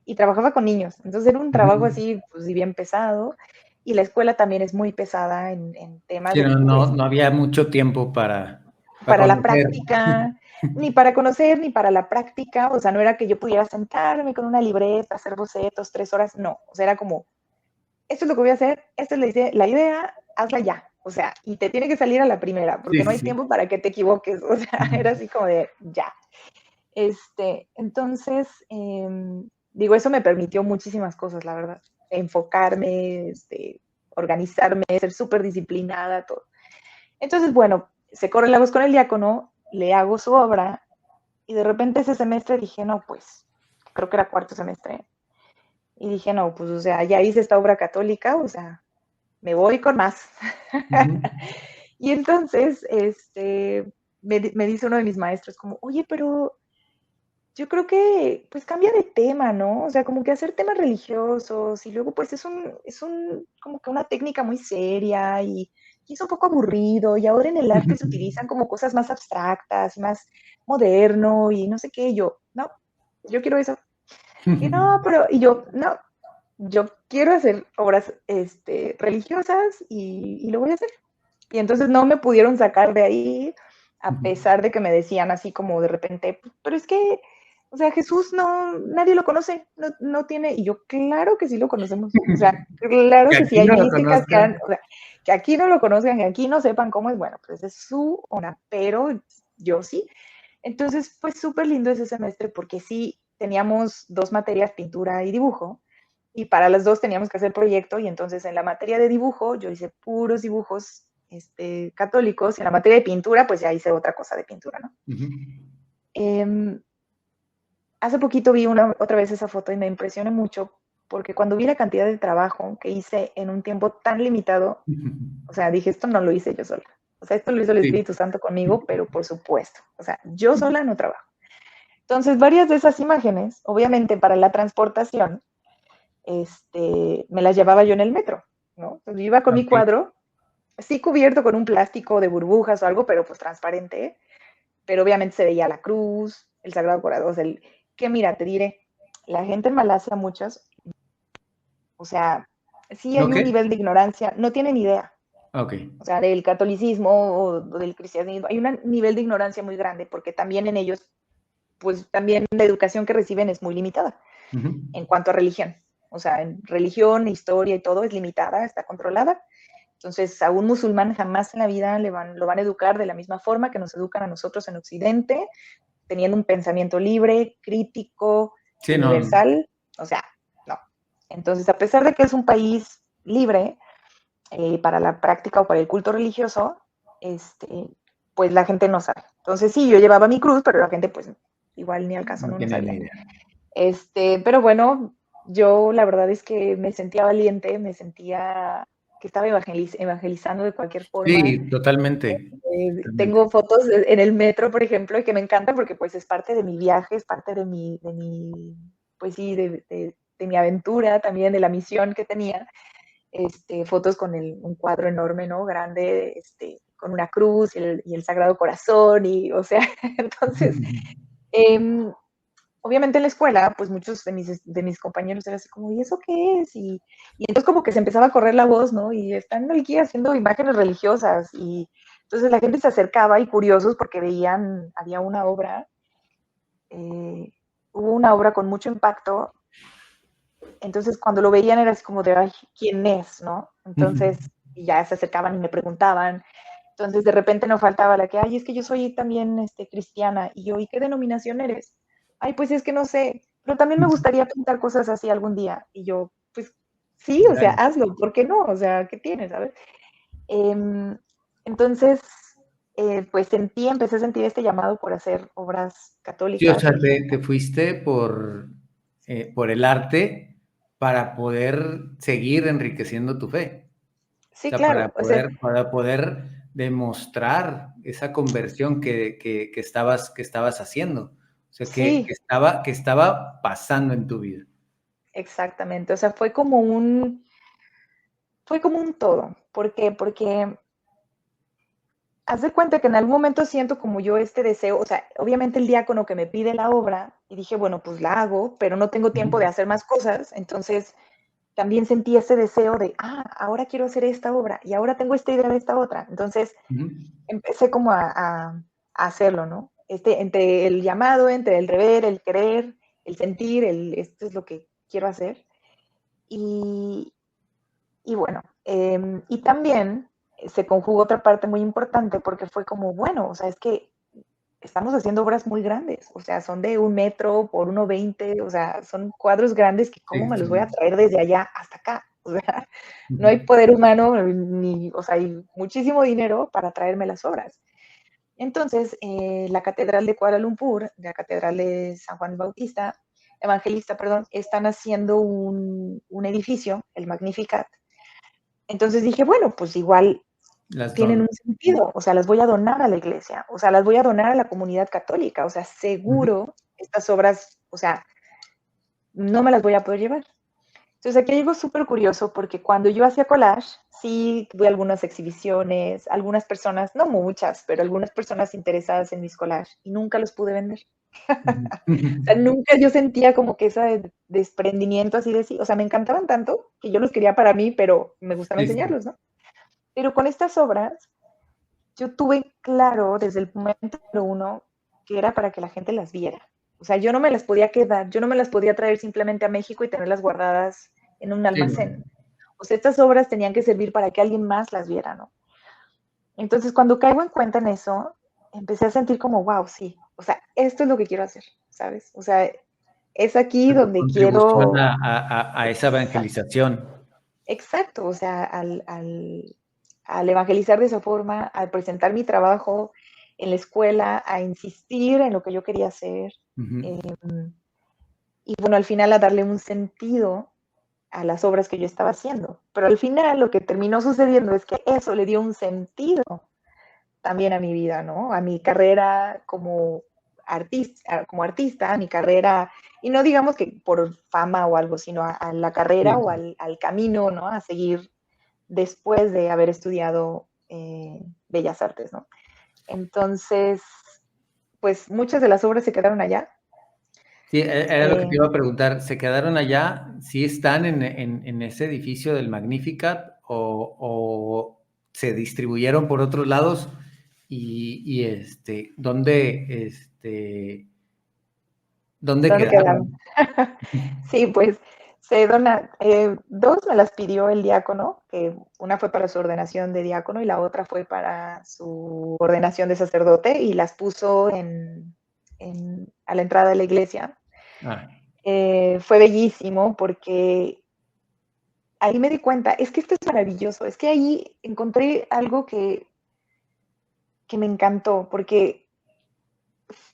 Y trabajaba con niños. Entonces era un trabajo así, pues bien pesado. Y la escuela también es muy pesada en temas Sí, de, no había mucho tiempo para para la conocer. práctica, ni para conocer, ni para la práctica. O sea, no era que yo pudiera sentarme con una libreta, hacer bocetos 3 horas. No, o sea, era como, esto es lo que voy a hacer, esta es la idea, hazla ya. O sea, y te tiene que salir a la primera, Sí, porque no sí, hay sí. tiempo para que te equivoques. O sea, era así como de ya. Entonces, digo, eso me permitió muchísimas cosas, la verdad. Enfocarme, organizarme, ser súper disciplinada, todo. Entonces, bueno, se corre la voz con el diácono, le hago su obra y de repente ese semestre dije, no, pues, creo que era cuarto semestre. Y dije, no, pues, o sea, ya hice esta obra católica, o sea, me voy con más. Ujú. Y entonces, me dice uno de mis maestros como, oye, pero yo creo que, pues, cambia de tema, ¿no? O sea, como que hacer temas religiosos y luego, pues, como que una técnica muy seria y es un poco aburrido y ahora en el arte se utilizan como cosas más abstractas y más moderno y no sé qué. Y yo, no, yo quiero eso. Y no, pero, y yo, no, yo quiero hacer obras religiosas y lo voy a hacer. Y entonces no me pudieron sacar de ahí, a pesar de que me decían así como de repente, pero es que, o sea, Jesús no, nadie lo conoce, no, no tiene, y yo, claro que sí lo conocemos, o sea, claro Que que sí aquí hay no lo místicas conozcan. o sea, que aquí no lo conozcan, que aquí no sepan cómo es, bueno, pues es su ona, pero yo sí. Entonces fue súper lindo ese semestre porque sí teníamos dos materias, pintura y dibujo, y para las dos teníamos que hacer proyecto, y entonces en la materia de dibujo yo hice puros dibujos católicos, y en la materia de pintura, pues ya hice otra cosa de pintura, ¿no? Ujú. Hace poquito vi otra vez esa foto y me impresionó mucho porque cuando vi la cantidad de trabajo que hice en un tiempo tan limitado, o sea, dije, esto no lo hice yo sola. O sea, esto lo hizo el Sí. Espíritu Santo conmigo, pero por supuesto, o sea, yo sola no trabajo. Entonces, varias de esas imágenes, obviamente para la transportación, me las llevaba yo en el metro, ¿no? Entonces, yo iba con mi Ok. cuadro, sí cubierto con un plástico de burbujas o algo, pero pues transparente, pero obviamente se veía la cruz, el Sagrado Corazón, o sea, que mira, te diré, la gente en Malasia, muchas, o sea, sí ¿No hay un qué? nivel de ignorancia, no tienen idea, Ok. o sea, del catolicismo o del cristianismo, hay un nivel de ignorancia muy grande porque también en ellos, pues también la educación que reciben es muy limitada Ujú. en cuanto a religión. O sea, en religión, historia y todo es limitada, está controlada. Entonces, a un musulmán jamás en la vida lo van a educar de la misma forma que nos educan a nosotros en Occidente, teniendo un pensamiento libre, crítico, Sí, no. universal. O sea, no. Entonces, a pesar de que es un país libre para la práctica o para el culto religioso, pues la gente no sabe. Entonces, sí, yo llevaba mi cruz, pero la gente, pues, igual ni al caso, No no tiene ni sabía. idea. Pero bueno, yo la verdad es que me sentía valiente, me sentía que estaba evangelizando de cualquier forma. Sí, totalmente. Tengo Totalmente. fotos en el metro, por ejemplo, y que me encantan porque pues es parte de mi viaje, es parte pues sí, de mi aventura, también de la misión que tenía. Fotos con un cuadro enorme, ¿no? Grande, con una cruz y el Sagrado Corazón, y o sea, entonces, eh, obviamente en la escuela, pues muchos de mis compañeros eran así como, ¿y eso qué es? Y entonces como que se empezaba a correr la voz, ¿no? Y están aquí haciendo imágenes religiosas. Y entonces la gente se acercaba y curiosos porque veían, había una obra, eh, hubo una obra con mucho impacto. Entonces cuando lo veían era así como de, ay, ¿quién es? ¿No? Entonces y ya se acercaban y me preguntaban. Entonces de repente no faltaba la que, ay, es que yo soy también cristiana. Y yo, ¿y qué denominación eres? Ay, pues es que no sé, pero también me gustaría pintar cosas así algún día. Y yo, pues sí, o sea, Claro. hazlo, ¿por qué no? O sea, ¿qué tienes? ¿Sabes? Entonces, pues empecé a sentir este llamado por hacer obras Sí, o católicas y sea, dije, te fuiste por el arte para poder seguir enriqueciendo tu fe. O sí, sea, claro, o sea, para poder demostrar esa conversión que estabas haciendo. O sea, sí, que estaba pasando en tu vida. exactamente, o sea, fue como un todo. ¿Por qué? Porque haz de cuenta que en algún momento siento como yo este deseo, o sea, obviamente el diácono que me pide la obra, y dije, bueno, pues la hago, pero no tengo tiempo de Ujú. hacer más cosas, entonces también sentí ese deseo de, ahora quiero hacer esta obra, y ahora tengo esta idea de esta otra. Entonces Ujú. empecé como a hacerlo, ¿no? Entre el llamado, entre el deber, el querer, el sentir, esto es lo que quiero hacer. Y, y bueno, y también se conjugó otra parte muy importante porque fue como, bueno, o sea, es que estamos haciendo obras muy grandes, o sea, son de 1 metro por 1,20, o sea, son cuadros grandes que cómo Sí, me los voy a son. traer desde allá hasta acá. O sea, no hay Ujú. poder humano ni, o sea, hay muchísimo dinero para traerme las obras. Entonces, la Catedral de Kuala Lumpur, la Catedral de San Juan Bautista, Evangelista, perdón, están haciendo un edificio, el Magnificat. Entonces dije, bueno, pues igual Las tienen dono. un sentido, o sea, las voy a donar a la iglesia, o sea, las voy a donar a la comunidad católica, o sea, Ujú. seguro estas obras, o sea, no me las voy a poder llevar. Entonces aquí hay algo súper curioso porque cuando yo hacía collage, sí tuve algunas exhibiciones, algunas personas, no muchas, pero algunas personas interesadas en mis collages y nunca los pude vender. Ujú. O sea, nunca yo sentía como que ese desprendimiento así de sí, o sea, me encantaban tanto que yo los quería para mí, pero me gustaba Sí, sí. enseñarlos, ¿no? Pero con estas obras, yo tuve claro desde el momento uno que era para que la gente las viera. O sea, yo no me las podía quedar, yo no me las podía traer simplemente a México y tenerlas guardadas en un Sí, ¿no? almacén. O sea, estas obras tenían que servir para que alguien más las viera, ¿no? Entonces, cuando caigo en cuenta en eso, empecé a sentir como, wow, sí, o sea, esto es lo que quiero hacer, ¿sabes? O sea, es aquí Tu donde contribución quiero, a esa exacto, evangelización. exacto, o sea, al evangelizar de esa forma, al presentar mi trabajo en la escuela, a insistir en lo que yo quería hacer, Ujú. eh, y bueno, al final a darle un sentido a las obras que yo estaba haciendo. Pero al final lo que terminó sucediendo es que eso le dio un sentido también a mi vida, ¿no? A mi carrera como artista, a mi carrera, y no digamos que por fama o algo, sino a la carrera Sí, o al camino, ¿no? A seguir después de haber estudiado Bellas Artes, ¿no? Entonces, pues muchas de las obras se quedaron allá. sí, era lo que te Eh, iba a preguntar. ¿Se quedaron allá? ¿Sí están en ese edificio del Magnificat o se distribuyeron por otros lados? ¿Dónde, dónde ¿Dónde quedaron? quedaron? Sí, pues se dona, dos me las pidió el diácono, que una fue para su ordenación de diácono y la otra fue para su ordenación de sacerdote y las puso a la entrada de la iglesia. Ah, Fue bellísimo porque ahí me di cuenta, es que esto es maravilloso, es que ahí encontré algo que me encantó, porque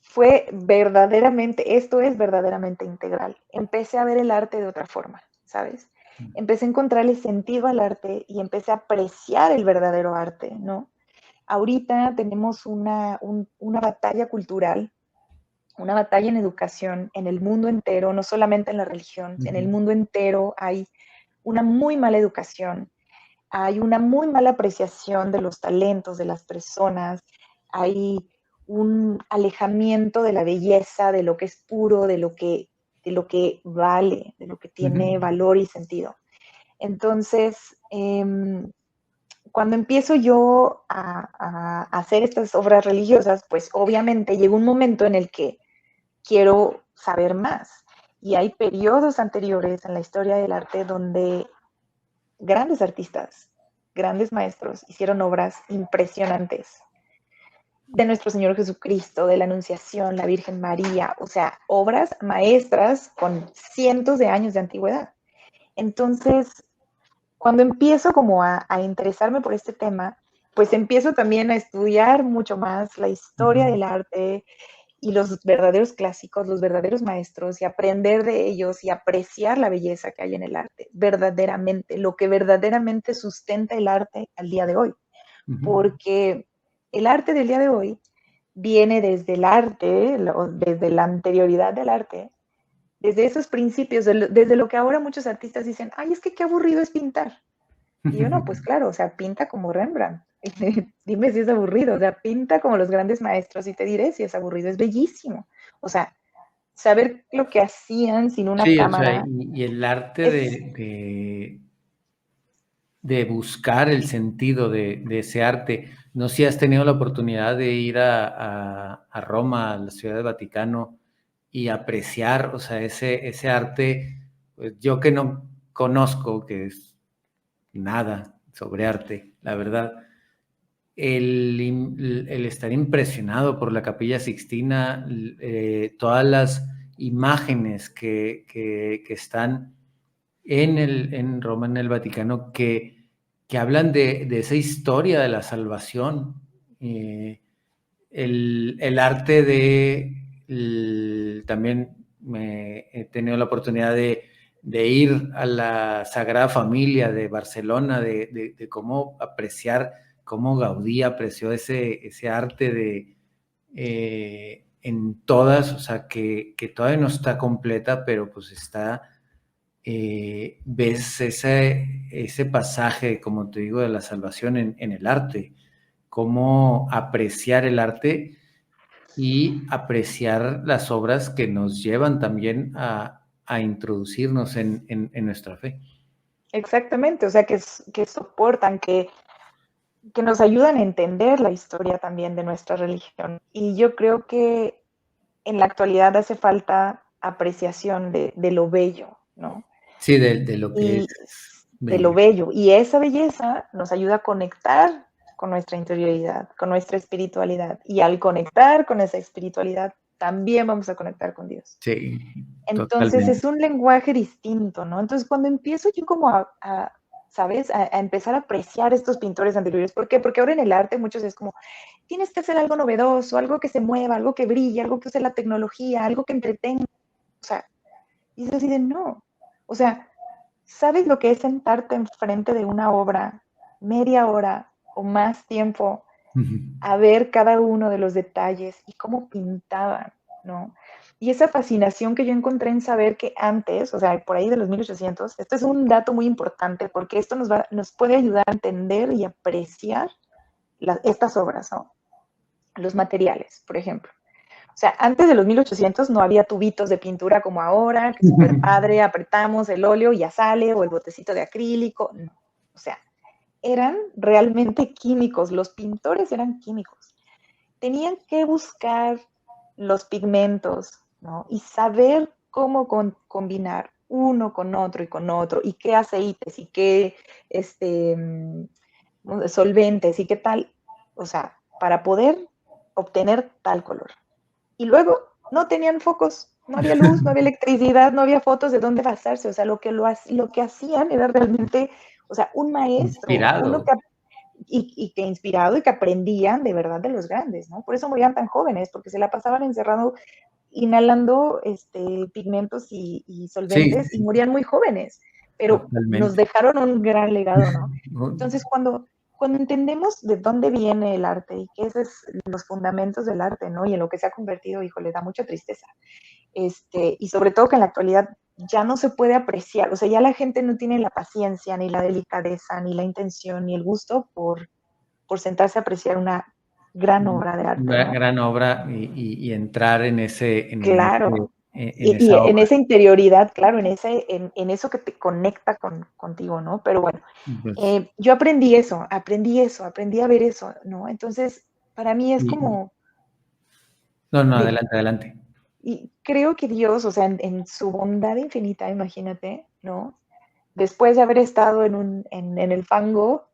fue verdaderamente, esto es verdaderamente integral. Empecé a ver el arte de otra forma, ¿sabes? Empecé a encontrarle sentido al arte y empecé a apreciar el verdadero arte, ¿no? Ahorita tenemos una batalla cultural, una batalla en educación en el mundo entero, no solamente en la religión, en el ujú, mundo entero hay una muy mala educación, hay una muy mala apreciación de los talentos de las personas, hay un alejamiento de la belleza, de lo que es puro, de lo que vale, de lo que ujú. tiene valor y sentido. Entonces, cuando empiezo yo a hacer estas obras religiosas, pues obviamente llega un momento en el que quiero saber más. Y hay periodos anteriores en la historia del arte donde grandes artistas, grandes maestros, hicieron obras impresionantes de nuestro Señor Jesucristo, de la Anunciación, la Virgen María, o sea, obras maestras con cientos de años de antigüedad. Entonces, cuando empiezo como a interesarme por este tema, pues empiezo también a estudiar mucho más la historia Ujú, del arte, y los verdaderos clásicos, los verdaderos maestros, y aprender de ellos y apreciar la belleza que hay en el arte, verdaderamente, lo que verdaderamente sustenta el arte al día de hoy. ujú. Porque el arte del día de hoy viene desde el arte, desde la anterioridad del arte, desde esos principios, desde lo que ahora muchos artistas dicen, ay, es que qué aburrido es pintar. Y yo no, pues claro, o sea, pinta como Rembrandt. Dime si es aburrido, o sea, pinta como los grandes maestros y te diré si es aburrido, es bellísimo. O sea, saber lo que hacían sin una Sí, o sea, cámara y el arte es de buscar el sentido de ese arte. No sé si has tenido la oportunidad de ir a Roma, a la Ciudad del Vaticano, y apreciar, o sea, ese arte, pues yo que no conozco, que es nada sobre arte, la verdad, el estar impresionado por la Capilla Sixtina, todas las imágenes que están en Roma, en el Vaticano, que hablan de esa historia de la salvación, eh, el arte también me he tenido la oportunidad de ir a la Sagrada Familia de Barcelona, de cómo apreciar, cómo Gaudí apreció ese arte en todas, o sea, que todavía no está completa, pero pues está, ves ese pasaje, como te digo, de la salvación en el arte, cómo apreciar el arte y apreciar las obras que nos llevan también a introducirnos en nuestra fe. exactamente, o sea, que soportan, que nos ayudan a entender la historia también de nuestra religión. Y yo creo que en la actualidad hace falta apreciación de lo bello, ¿no? Sí, de lo que es Y de lo bello. bello. Y esa belleza nos ayuda a conectar con nuestra interioridad, con nuestra espiritualidad. Y al conectar con esa espiritualidad, también vamos a conectar con Dios. Sí, Entonces totalmente. es un lenguaje distinto, ¿no? Entonces cuando empiezo yo como a ¿sabes? A empezar a apreciar estos pintores anteriores. ¿Por qué? Porque ahora en el arte muchos es como, tienes que hacer algo novedoso, algo que se mueva, algo que brille, algo que use la tecnología, algo que entretenga. O sea, y es así de no. O sea, ¿sabes lo que es sentarte enfrente de una obra media hora o más tiempo a ver cada uno de los detalles y cómo pintaban, ¿no? Y esa fascinación que yo encontré en saber que antes, o sea, por ahí de los 1800, esto es un dato muy importante porque esto nos puede ayudar a entender y apreciar estas obras, ¿no? Los materiales, por ejemplo. O sea, antes de los 1800 no había tubitos de pintura como ahora, que súper padre, apretamos el óleo y ya sale, o el botecito de acrílico. No. O sea, eran realmente químicos, los pintores eran químicos. Tenían que buscar los pigmentos, ¿no? Y saber cómo combinar uno con otro y con otro, y qué aceites y qué solventes y qué tal, o sea, para poder obtener tal color. Y luego no tenían focos, no había luz, no había electricidad, no había fotos de dónde basarse, o sea, lo que hacían era realmente, o sea, un maestro, uno Inspirado. que y que inspirado y que aprendían de verdad de los grandes, ¿no? Por eso morían tan jóvenes, porque se la pasaban encerrado, inhalando pigmentos y Sí, solventes y sí, morían muy jóvenes, pero nos totalmente. dejaron un gran legado, ¿no? Entonces, cuando entendemos de dónde viene el arte y qué es los fundamentos del arte, ¿no? Y en lo que se ha convertido, hijo, le da mucha tristeza. Y sobre todo que en la actualidad ya no se puede apreciar, o sea, ya la gente no tiene la paciencia, ni la delicadeza, ni la intención, ni el gusto por sentarse a apreciar una gran obra de arte, Gran, ¿no? gran obra y entrar Claro. en esa En obra. esa interioridad, claro, en eso que te conecta contigo, ¿no? Pero bueno, Pues, yo aprendí a ver eso, ¿no? Entonces, para mí es y- como, no, no, de, adelante, adelante. y creo que Dios, o sea, en su bondad infinita, imagínate, ¿no? Después de haber estado en el fango,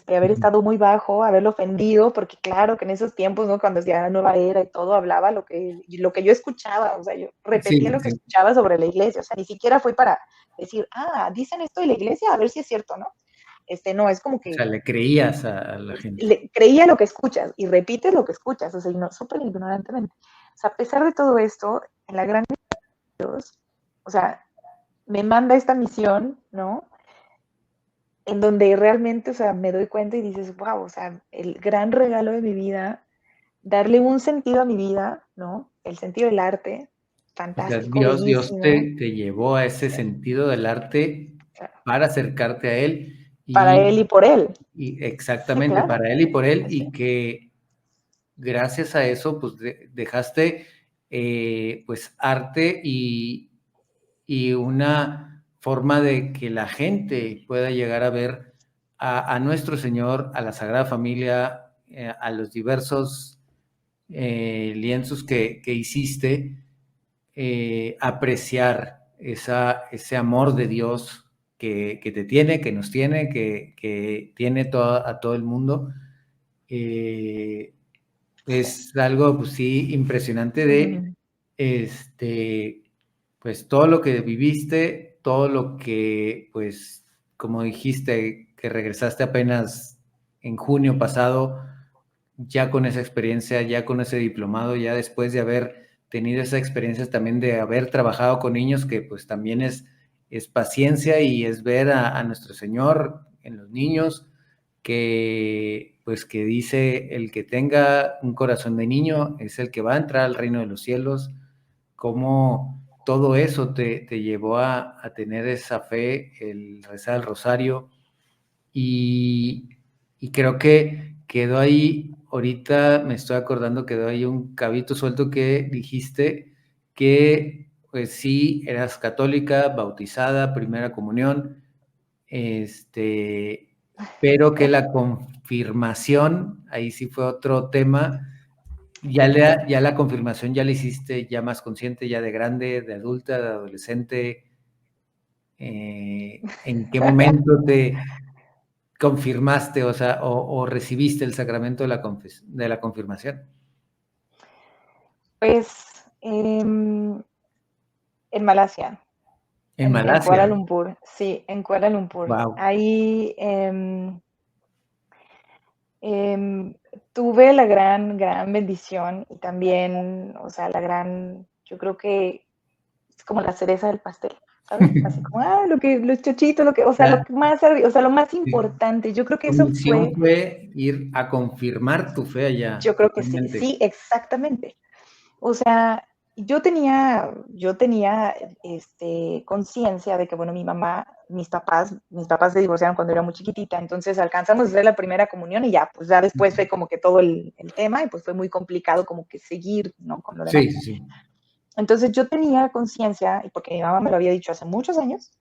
haber estado muy bajo, haberlo ofendido, porque claro que en esos tiempos, ¿no? Cuando ya la nueva era y todo, hablaba lo que yo escuchaba, o sea, yo Sí, repetía lo que sí. escuchaba sobre la iglesia, o sea, ni siquiera fue para decir, dicen esto de la iglesia, a ver si es cierto, ¿no? No, es como O que sea, le creías a la gente. creía lo que escuchas y repites lo que escuchas, o sea, y no, súper ignorantemente. O sea, a pesar de todo esto, en la gran Dios, o sea, me manda esta misión, ¿no? En donde realmente, o sea, me doy cuenta y dices, wow, o sea, el gran regalo de mi vida, darle un sentido a mi vida, ¿no? El sentido del arte, O sea, fantástico, Dios bellísimo, te llevó a ese sentido del arte o sea, para acercarte a Él para él y por él. y Sí, exactamente claro. para Él y por Él, Sí. y que gracias a eso, pues dejaste pues arte y una forma de que la gente pueda llegar a ver a nuestro Señor, a la Sagrada Familia, a los diversos lienzos que hiciste, apreciar ese amor de Dios que te tiene, que nos tiene, que tiene a todo el mundo. Eh, es algo, pues sí, impresionante de, pues todo lo que viviste, todo lo que, pues, como dijiste, que regresaste apenas en junio pasado, ya con esa experiencia, ya con ese diplomado, ya después de haber tenido esa experiencia también de haber trabajado con niños, que pues también es paciencia y es ver a nuestro Señor en los niños, que pues que dice, el que tenga un corazón de niño es el que va a entrar al reino de los cielos, cómo todo eso te llevó a tener esa fe, el rezar el rosario, y, y creo que quedó ahí, ahorita me estoy acordando, quedó ahí un cabito suelto que dijiste que pues sí, eras católica, bautizada, primera comunión, pero que la confirmación, ahí sí fue otro tema, ya la confirmación ya la hiciste ya más consciente, ya de grande, de adulta, de adolescente. ¿En qué momento te confirmaste, o sea, o recibiste el sacramento de la confirmación? Pues en Malasia. En En Kuala Malasia. Lumpur, sí, en Kuala Lumpur. Wow. Ahí tuve la gran bendición y también, o sea, yo creo que es como la cereza del pastel, ¿sabes? Así como, los chochitos, o sea, lo Ya, que más, o sea, lo más sí. importante, yo creo que Tu eso misión fue, fue ir a confirmar tu fe allá, yo creo que sí, totalmente. sí, exactamente. O sea, yo tenía conciencia de que, bueno, mi mamá, mis papás se divorciaron cuando era muy chiquitita, entonces alcanzamos a hacer la primera comunión y ya, pues ya después fue como que todo el tema y pues fue muy complicado como que seguir, ¿no? Con lo demás. Sí, sí, sí. Entonces yo tenía conciencia, y porque mi mamá me lo había dicho hace muchos años,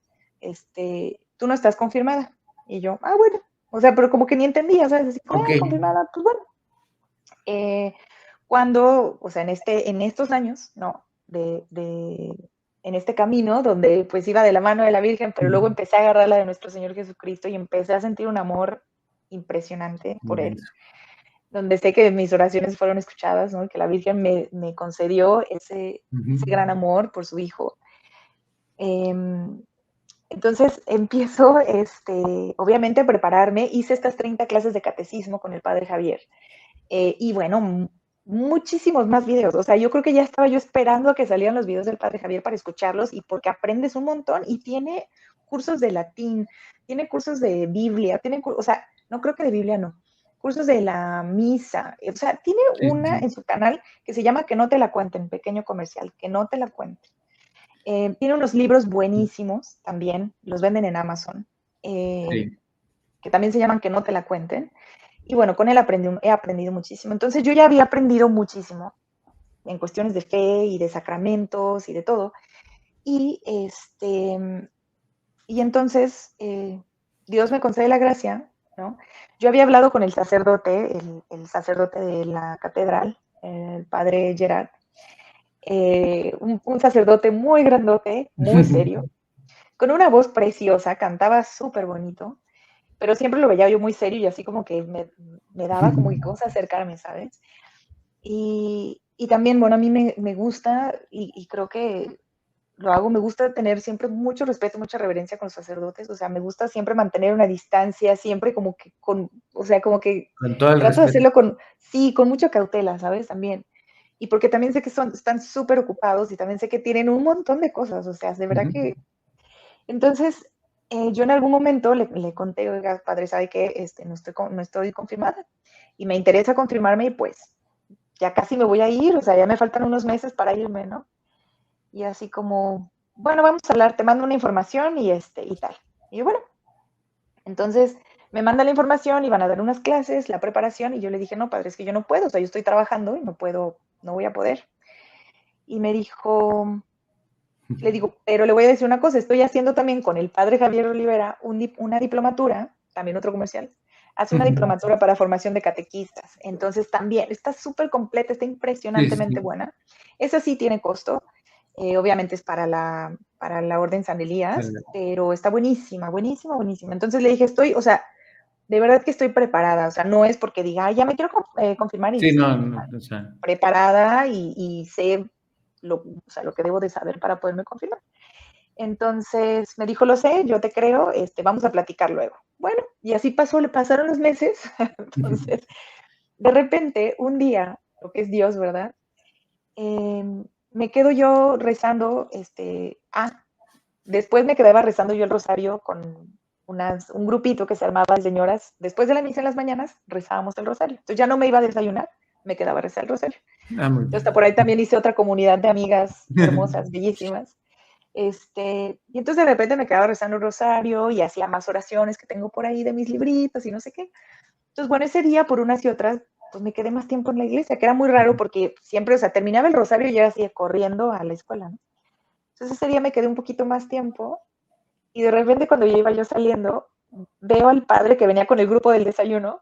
tú no estás confirmada. Y yo, bueno, o sea, pero como que ni entendía, ¿sabes? Así, Ok. confirmada, pues bueno. Eh, cuando, o sea, en estos años, ¿no? En este camino donde pues iba de la mano de la Virgen, pero luego empecé a agarrar la de nuestro Señor Jesucristo y empecé a sentir un amor impresionante por Él, Inmenso. donde sé que mis oraciones fueron escuchadas, ¿no? Que la Virgen me concedió Ujú. ese gran amor por su Hijo. Entonces empiezo, obviamente, a prepararme. Hice estas 30 clases de catecismo con el Padre Javier. Y bueno, muchísimos más videos. O sea, yo creo que ya estaba yo esperando a que salieran los videos del Padre Javier para escucharlos y porque aprendes un montón y tiene cursos de latín, tiene cursos de Biblia, o sea, no creo que de Biblia no, cursos de la misa. O sea, tiene Sí, sí, una sí. en su canal que se llama Que no te la cuenten, pequeño comercial, que no te la cuenten. Tiene unos libros buenísimos también, los venden en Amazon, eh, Sí. que también se llaman Que no te la cuenten. Y bueno, con él he aprendido muchísimo. Entonces yo ya había aprendido muchísimo en cuestiones de fe y de sacramentos y de todo. Y, y entonces Dios me concede la gracia, ¿no? Yo había hablado con el sacerdote, el sacerdote de la catedral, el padre Gerard, un sacerdote muy grandote, muy serio, con una voz preciosa, cantaba súper bonito, pero siempre lo veía yo muy serio y así como que me daba como que cosa acercarme, ¿sabes? Y también, bueno, a mí me gusta y creo que lo hago, me gusta tener siempre mucho respeto, mucha reverencia con los sacerdotes, o sea, me gusta siempre mantener una distancia, siempre como que o sea, como que Con todo el trato de respeto. hacerlo sí, con mucha cautela, ¿sabes? También. Y porque también sé que están súper ocupados y también sé que tienen un montón de cosas, o sea, de verdad Ujú. que entonces, yo en algún momento le conté, oiga, padre, ¿sabe qué? No estoy confirmada y me interesa confirmarme y pues ya casi me voy a ir, o sea, ya me faltan unos meses para irme, ¿no? Y así como, bueno, vamos a hablar, te mando una información y tal. Y yo, bueno, entonces me manda la información y van a dar unas clases, la preparación, y yo le dije, no, padre, es que yo no puedo, o sea, yo estoy trabajando y no puedo, no voy a poder. Y me dijo, le digo, pero le voy a decir una cosa, estoy haciendo también con el padre Javier Olivera una diplomatura, también otro comercial, hace una diplomatura para formación de catequistas. Entonces también está súper completa, está Sí, sí, impresionantemente sí. buena. Esa sí tiene costo, obviamente es para la Orden San Elías, pero está buenísima, buenísima, buenísima. Entonces le dije, o sea, de verdad que estoy preparada, o sea, no es porque diga, ya me quiero confirmar y Sí, sí, no, no, o sea, preparada y sé o sea, lo que debo de saber para poderme confirmar. Entonces me dijo, lo sé, yo te creo, vamos a platicar luego. Bueno, y así pasaron los meses. Entonces, de repente, un día, lo que es Dios, ¿verdad? Me quedo yo rezando, después me quedaba rezando yo el rosario con un grupito que se armaba de señoras. Después de la misa en las mañanas, rezábamos el rosario. Entonces ya no me iba a desayunar, me quedaba a rezar el rosario. muy Entonces, hasta por ahí bien. también hice otra comunidad de amigas hermosas, bellísimas. Y entonces de repente me quedaba rezando un rosario y hacía más oraciones que tengo por ahí de mis libritos y no sé qué. Entonces, bueno, ese día por unas y otras, pues me quedé más tiempo en la iglesia, que era muy raro porque siempre, o sea, terminaba el rosario y yo así corriendo a la escuela, ¿no? Entonces ese día me quedé un poquito más tiempo y de repente cuando ya iba yo saliendo, veo al padre que venía con el grupo del desayuno,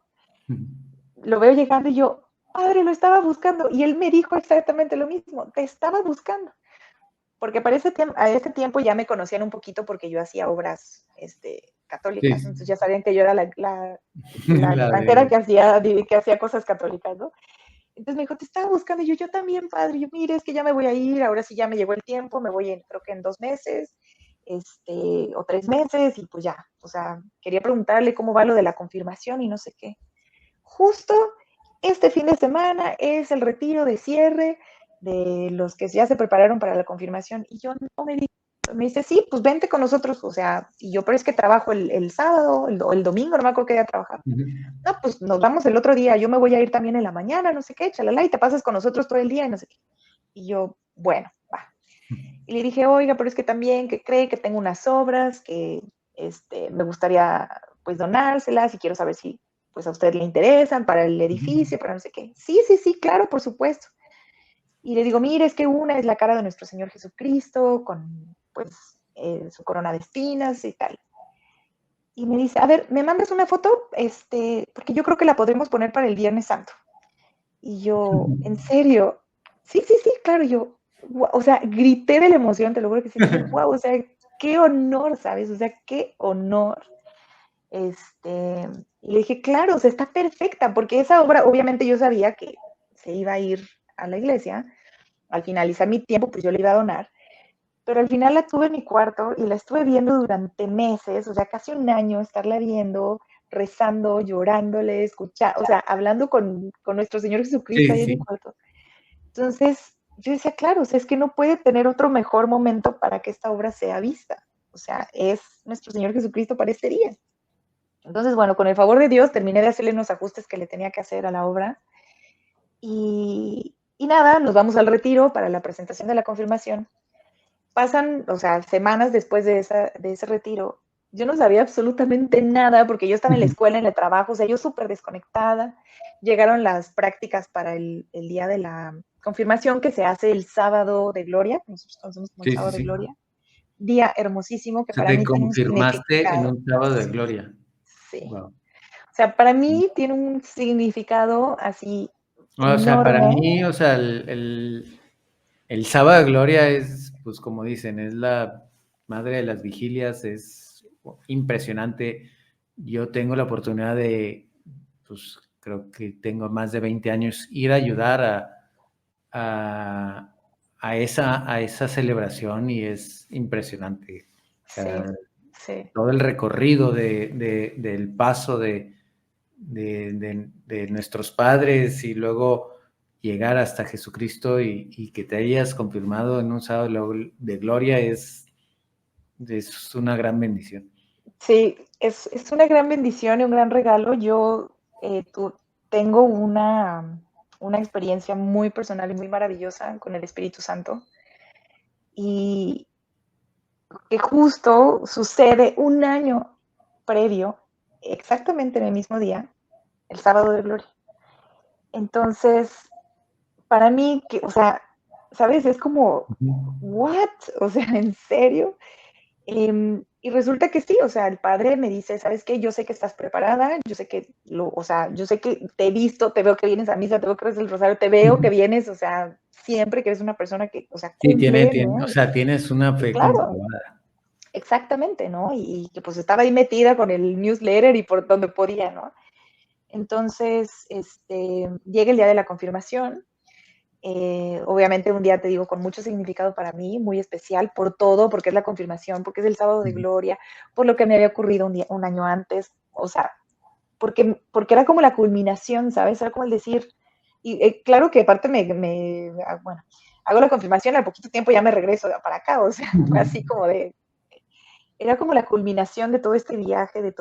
lo veo llegando y yo, padre, lo estaba buscando. Y él me dijo exactamente lo mismo, te estaba buscando. Porque a ese tiempo ya me conocían un poquito porque yo hacía obras Sí, católicas, sí. entonces ya sabían que yo era la La extranjera de... que hacía cosas católicas, ¿no? Entonces me dijo, te estaba buscando, y yo también, padre, yo, mire, es que ya me voy a ir, ahora sí ya me llegó el tiempo, me voy creo que en 2 meses, o 3 meses, y pues ya, o sea, quería preguntarle cómo va lo de la confirmación y no sé qué. Justo este fin de semana es el retiro de cierre de los que ya se prepararon para la confirmación, y yo no me dice, sí, pues vente con nosotros, o sea, y yo, pero es que trabajo el sábado, el domingo, no me acuerdo qué día trabajar. Ujú. No, pues nos vamos el otro día, yo me voy a ir también en la mañana, no sé qué, chalala, y te pasas con nosotros todo el día y no sé qué. Y yo, bueno, va. Y le dije, oiga, pero es que también, que cree que tengo unas obras que me gustaría pues donárselas y quiero saber si pues a usted le interesan para el edificio, para no sé qué. Sí, sí, sí, claro, por supuesto. Y le digo, mire, es que una es la cara de nuestro Señor Jesucristo con pues su corona de espinas y tal. Y me dice, a ver, ¿me mandas una foto? Porque yo creo que la podremos poner para el Viernes Santo. Y yo, ¿en serio? Sí, sí, sí, claro. Y yo, o sea, grité de la emoción, te lo juro que sí, dije, wow, o sea, qué honor, ¿sabes? O sea, qué honor. Y le dije, claro, o sea, está perfecta, porque esa obra, obviamente yo sabía que se iba a ir a la iglesia. Al finalizar mi tiempo, pues yo le iba a donar. Pero al final la tuve en mi cuarto y la estuve viendo durante meses, o sea, casi un año, estarla viendo, rezando, llorándole, escuchando, o sea, hablando con nuestro Señor Jesucristo Sí, ahí en mi sí. cuarto. Entonces, yo decía, claro, o sea, es que no puede tener otro mejor momento para que esta obra sea vista. O sea, es nuestro Señor Jesucristo para este día. Entonces, bueno, con el favor de Dios, terminé de hacerle unos ajustes que le tenía que hacer a la obra. Y nada, nos vamos al retiro para la presentación de la confirmación. Pasan, o sea, semanas después de ese retiro, yo no sabía absolutamente nada porque yo estaba en la escuela, en el trabajo, o sea, yo súper desconectada. Llegaron las prácticas para el día de la confirmación, que se hace el sábado de gloria, nosotros conocemos como el Sí, sí, sábado de sí. gloria, día hermosísimo que Se para te mí tiene un confirmaste en significado. un sábado de gloria. Sí. Wow. O sea, para mí tiene un significado así O sea, para enorme. mí, o sea, el sábado de gloria es, pues como dicen, es la madre de las vigilias, es impresionante. Yo tengo la oportunidad de, pues creo que tengo más de 20 años, ir a ayudar a, a esa celebración y es impresionante. O Sí, sea, sí. todo el recorrido del paso de nuestros padres y luego llegar hasta Jesucristo y que te hayas confirmado en un sábado de gloria es una gran bendición. Sí, es una gran bendición y un gran regalo. Yo tengo una experiencia muy personal y muy maravillosa con el Espíritu Santo, y que justo sucede un año previo, exactamente en el mismo día, el sábado de gloria. Entonces, para mí, o sea, ¿sabes? Es como, ¿what? O sea, ¿en serio? Y resulta que sí, o sea, el padre me dice, ¿sabes qué? Yo sé que estás preparada, yo sé que o sea, yo sé que te he visto, te veo que vienes a misa, te veo que eres el rosario, te veo que vienes, o sea, siempre que eres una persona que, o sea, Sí, cumple, o ¿no? sea, tienes una Y fe claro, comprobada. exactamente, ¿no? Y que pues estaba ahí metida con el newsletter y por donde podía, ¿no? Entonces, llega el día de la confirmación. Obviamente un día, te digo, con mucho significado para mí, muy especial por todo, porque es la confirmación, porque es el sábado de gloria, por lo que me había ocurrido un año antes, o sea, porque era como la culminación, ¿sabes? Era como el decir, y claro que aparte bueno, hago la confirmación, al poquito tiempo ya me regreso para acá, o sea, fue así como era como la culminación de todo este viaje, de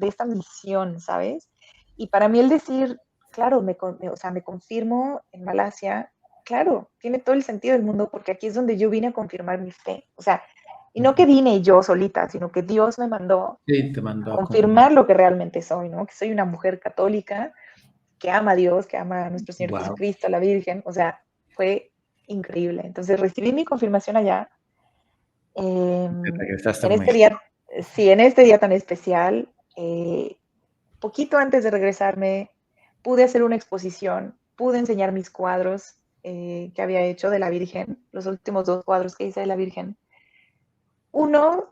esta misión, ¿sabes? Y para mí el decir, claro, o sea, me confirmo en Malasia, claro, tiene todo el sentido del mundo, porque aquí es donde yo vine a confirmar mi fe. O sea, y no que vine yo solita, sino que Dios me mandó Sí, te a mandó a confirmar. confirmar lo que realmente soy, ¿no? Que soy una mujer católica, que ama a Dios, que ama a nuestro Señor Wow, Jesucristo, a la Virgen. O sea, fue increíble. Entonces recibí mi confirmación allá. te regresaste a En este México. día, sí, en este día tan especial, poquito antes de regresarme, pude hacer una exposición, pude enseñar mis cuadros que había hecho de la Virgen, los últimos 2 cuadros que hice de la Virgen. Uno,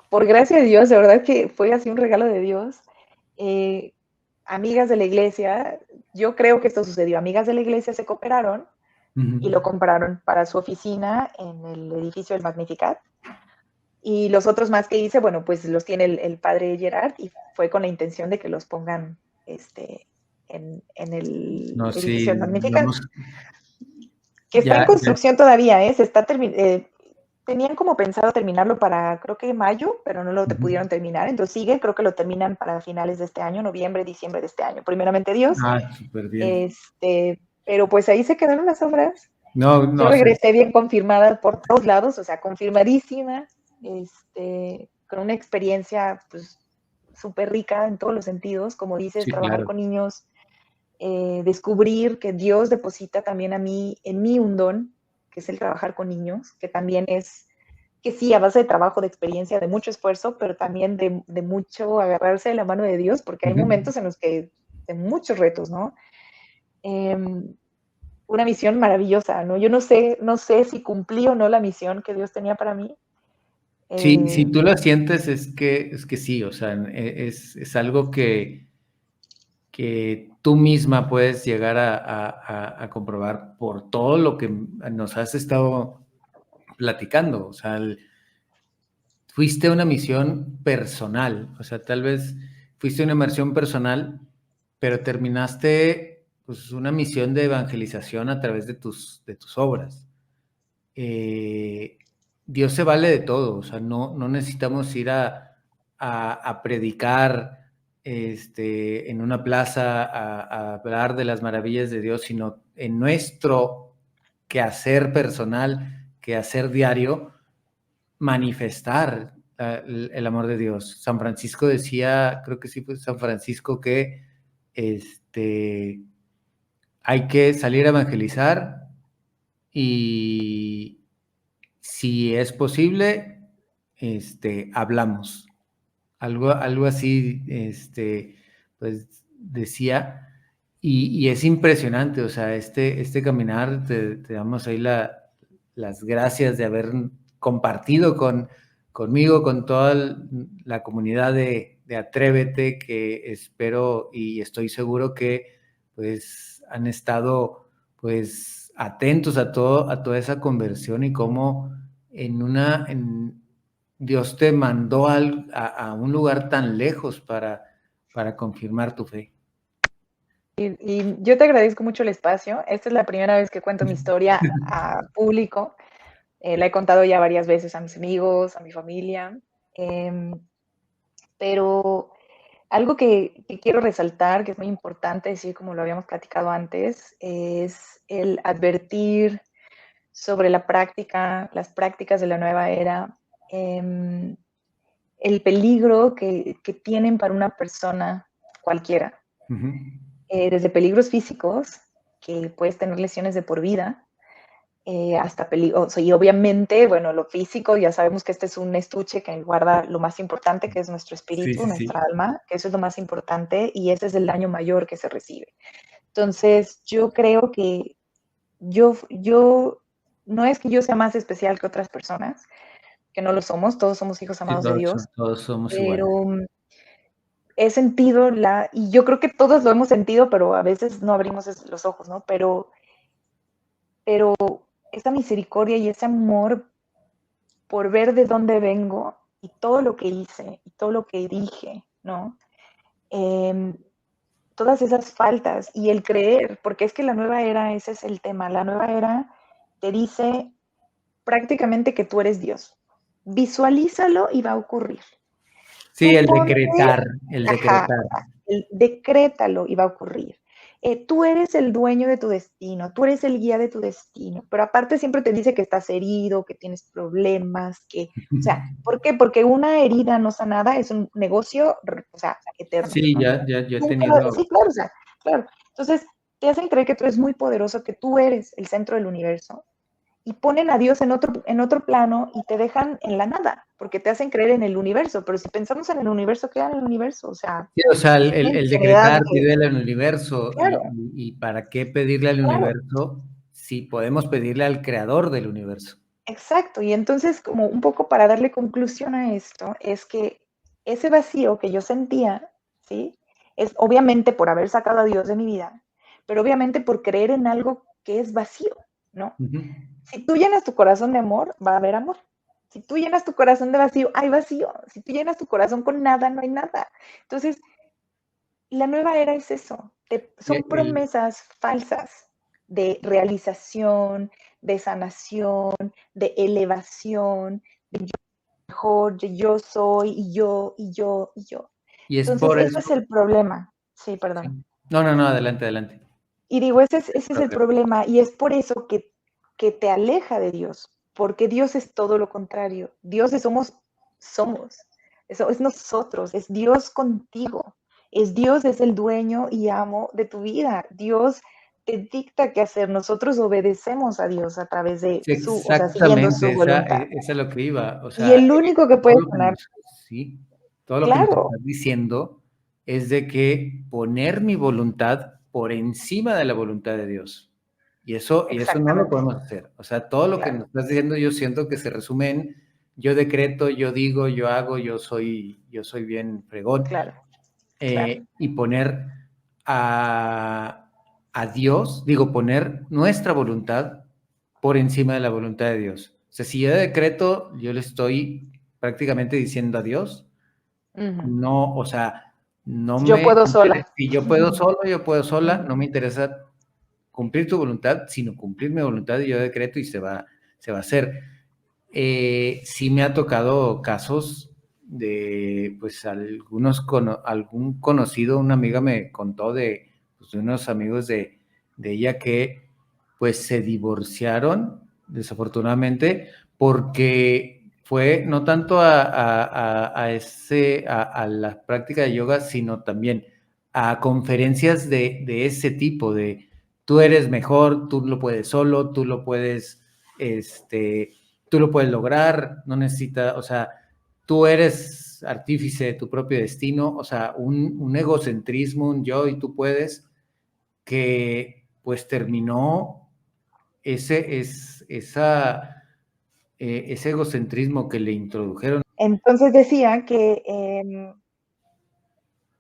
por gracia de Dios, de verdad que fue así un regalo de Dios. eh, Amigas de la iglesia, yo creo que esto sucedió, amigas de la iglesia se cooperaron y lo Ujú. compraron para su oficina en el edificio del Magnificat. Y los otros más que hice, bueno, pues los tiene el padre Gerard y fue con la intención de que los pongan en el No, sí, edificio del Magnificat, vamos, que está en ya, construcción todavía, ¿eh? Tenían como pensado terminarlo para, creo que mayo, pero no lo ujú. pudieron terminar, entonces sigue, creo que lo terminan para finales de este año, noviembre, diciembre de este año, primeramente Dios. Ah, súper bien. Pero pues ahí se quedaron las obras. No, Yo no sé. regresé bien confirmada por todos lados, o sea, confirmadísima, con una experiencia pues súper rica en todos los sentidos, como dices, Sí, trabajar claro. con niños, descubrir que Dios deposita también en mí un don, que es el trabajar con niños, que también es, que sí, a base de trabajo, de experiencia, de mucho esfuerzo, pero también de mucho agarrarse de la mano de Dios, porque hay Ujú. momentos en los que, de muchos retos, ¿no? Una misión maravillosa, ¿no? Yo no sé si cumplí o no la misión que Dios tenía para mí. Sí, si Eh, tú lo sientes, es que sí, o sea, es algo que tú misma puedes llegar a comprobar por todo lo que nos has estado platicando. O sea, fuiste una misión personal, o sea, tal vez fuiste una inmersión personal, pero terminaste pues una misión de evangelización a través de tus obras. Eh, Dios se vale de todo, o sea, no necesitamos ir a predicar en una plaza, a hablar de las maravillas de Dios, sino en nuestro quehacer personal, quehacer diario, manifestar el amor de Dios. San Francisco decía, creo que sí fue San Francisco, que este, hay que salir a evangelizar y si es posible, hablamos. Algo así, pues decía, y es impresionante, o sea, este caminar, te damos ahí las gracias de haber compartido conmigo, con toda la comunidad de Atrévete, que espero y estoy seguro que pues han estado pues atentos a toda esa conversión y cómo Dios te mandó a un lugar tan lejos para confirmar tu fe. y yo te agradezco mucho el espacio. Esta es la primera vez que cuento mi historia a público. La he contado ya varias veces a mis amigos, a mi familia. Em, pero algo que quiero resaltar, que es muy importante decir, como lo habíamos platicado antes, es el advertir sobre las prácticas de la nueva era, eh, el peligro que tienen para una persona cualquiera, Ujú. desde peligros físicos, que puedes tener lesiones de por vida, hasta peligros, y obviamente, bueno, lo físico, ya sabemos que este es un estuche que guarda lo más importante, que es nuestro Sí, espíritu, sí, nuestra sí. alma, que eso es lo más importante, y ese es el daño mayor que se recibe. Entonces, yo creo que yo no es que yo sea más especial que otras personas, que no lo somos, todos somos hijos Sí, amados de Dios, todos somos iguales. pero he sentido y yo creo que todos lo hemos sentido, pero a veces no abrimos los ojos, ¿no? Pero esa misericordia y ese amor por ver de dónde vengo y todo lo que hice y todo lo que dije, ¿no? Eh, Todas esas faltas y el creer, porque es que la nueva era, ese es el tema, la nueva era te dice prácticamente que tú eres Dios. Visualízalo y va a ocurrir. Sí, Tú el ponte, decretar, el ajá, decretar. decrétalo y va a ocurrir. Tú eres el dueño de tu destino, tú eres el guía de tu destino, pero aparte siempre te dice que estás herido, que tienes problemas, o sea, ¿por qué? Porque una herida no sanada es un negocio, o sea, eterno, Sí, ¿no? yo he Nunca, tenido, sí, claro, o sea, claro. Entonces, te hacen creer que tú eres muy poderoso, que tú eres el centro del universo, y ponen a Dios en otro plano y te dejan en la nada, porque te hacen creer en el universo, pero si pensamos en el universo, ¿qué era el universo? O sea, sí, o sea, una el infinidad decretar, de, pídele al universo, claro, y para qué pedirle al claro, universo si podemos pedirle al creador del universo. exacto. Y entonces, como un poco para darle conclusión a esto, es que ese vacío que yo sentía, ¿sí? Es obviamente por haber sacado a Dios de mi vida, pero obviamente por creer en algo que es vacío, ¿no? Ujú. Si tú llenas tu corazón de amor, va a haber amor. Si tú llenas tu corazón de vacío, hay vacío. Si tú llenas tu corazón con nada, no hay nada. Entonces, la nueva era es eso. Son El- promesas falsas de realización, de sanación, de elevación, de yo mejor, de yo soy, y yo, y yo, y yo. y es Entonces, por ese eso. es el problema. Sí, Sí. perdón. No, no, no, adelante, adelante. Y digo, ese es el problema y es por eso que te aleja de Dios, porque Dios es todo lo contrario. Dios es somos. Eso es nosotros, es Dios contigo. Es Dios, es el dueño y amo de tu vida. Dios te dicta qué hacer. Nosotros obedecemos a Dios a través de Sí, o sea, siguiendo exactamente, su voluntad. esa es lo que iba. O Y sea, el único que todo puede lo que sanar, nos, sí, todo lo que nos claro, estás diciendo es de que poner mi voluntad por encima de la voluntad de Dios. Y eso no lo exactamente, podemos hacer. O sea, todo lo que claro, nos estás diciendo, yo siento que se resume en yo decreto, yo digo, yo hago, yo soy bien fregón. claro, claro. Y poner a Dios, digo, poner nuestra voluntad por encima de la voluntad de Dios. O sea, si yo decreto, yo le estoy prácticamente diciendo a Dios, Ujú. no, o sea, no Yo me puedo interesa, sola. si yo puedo solo, yo puedo sola, no me Ujú. interesa cumplir tu voluntad, sino cumplir mi voluntad y yo decreto y se va a hacer. Sí me ha tocado casos de, pues, algún conocido, una amiga me contó pues, de unos amigos de ella que, pues, se divorciaron, desafortunadamente, porque fue no tanto a la práctica de yoga, sino también a conferencias de ese tipo, de tú eres mejor, tú lo puedes solo, tú lo puedes lograr, no necesitas, o sea, tú eres artífice de tu propio destino, o sea, un egocentrismo, un yo y tú puedes, que pues terminó ese egocentrismo que le introdujeron. Entonces decía que,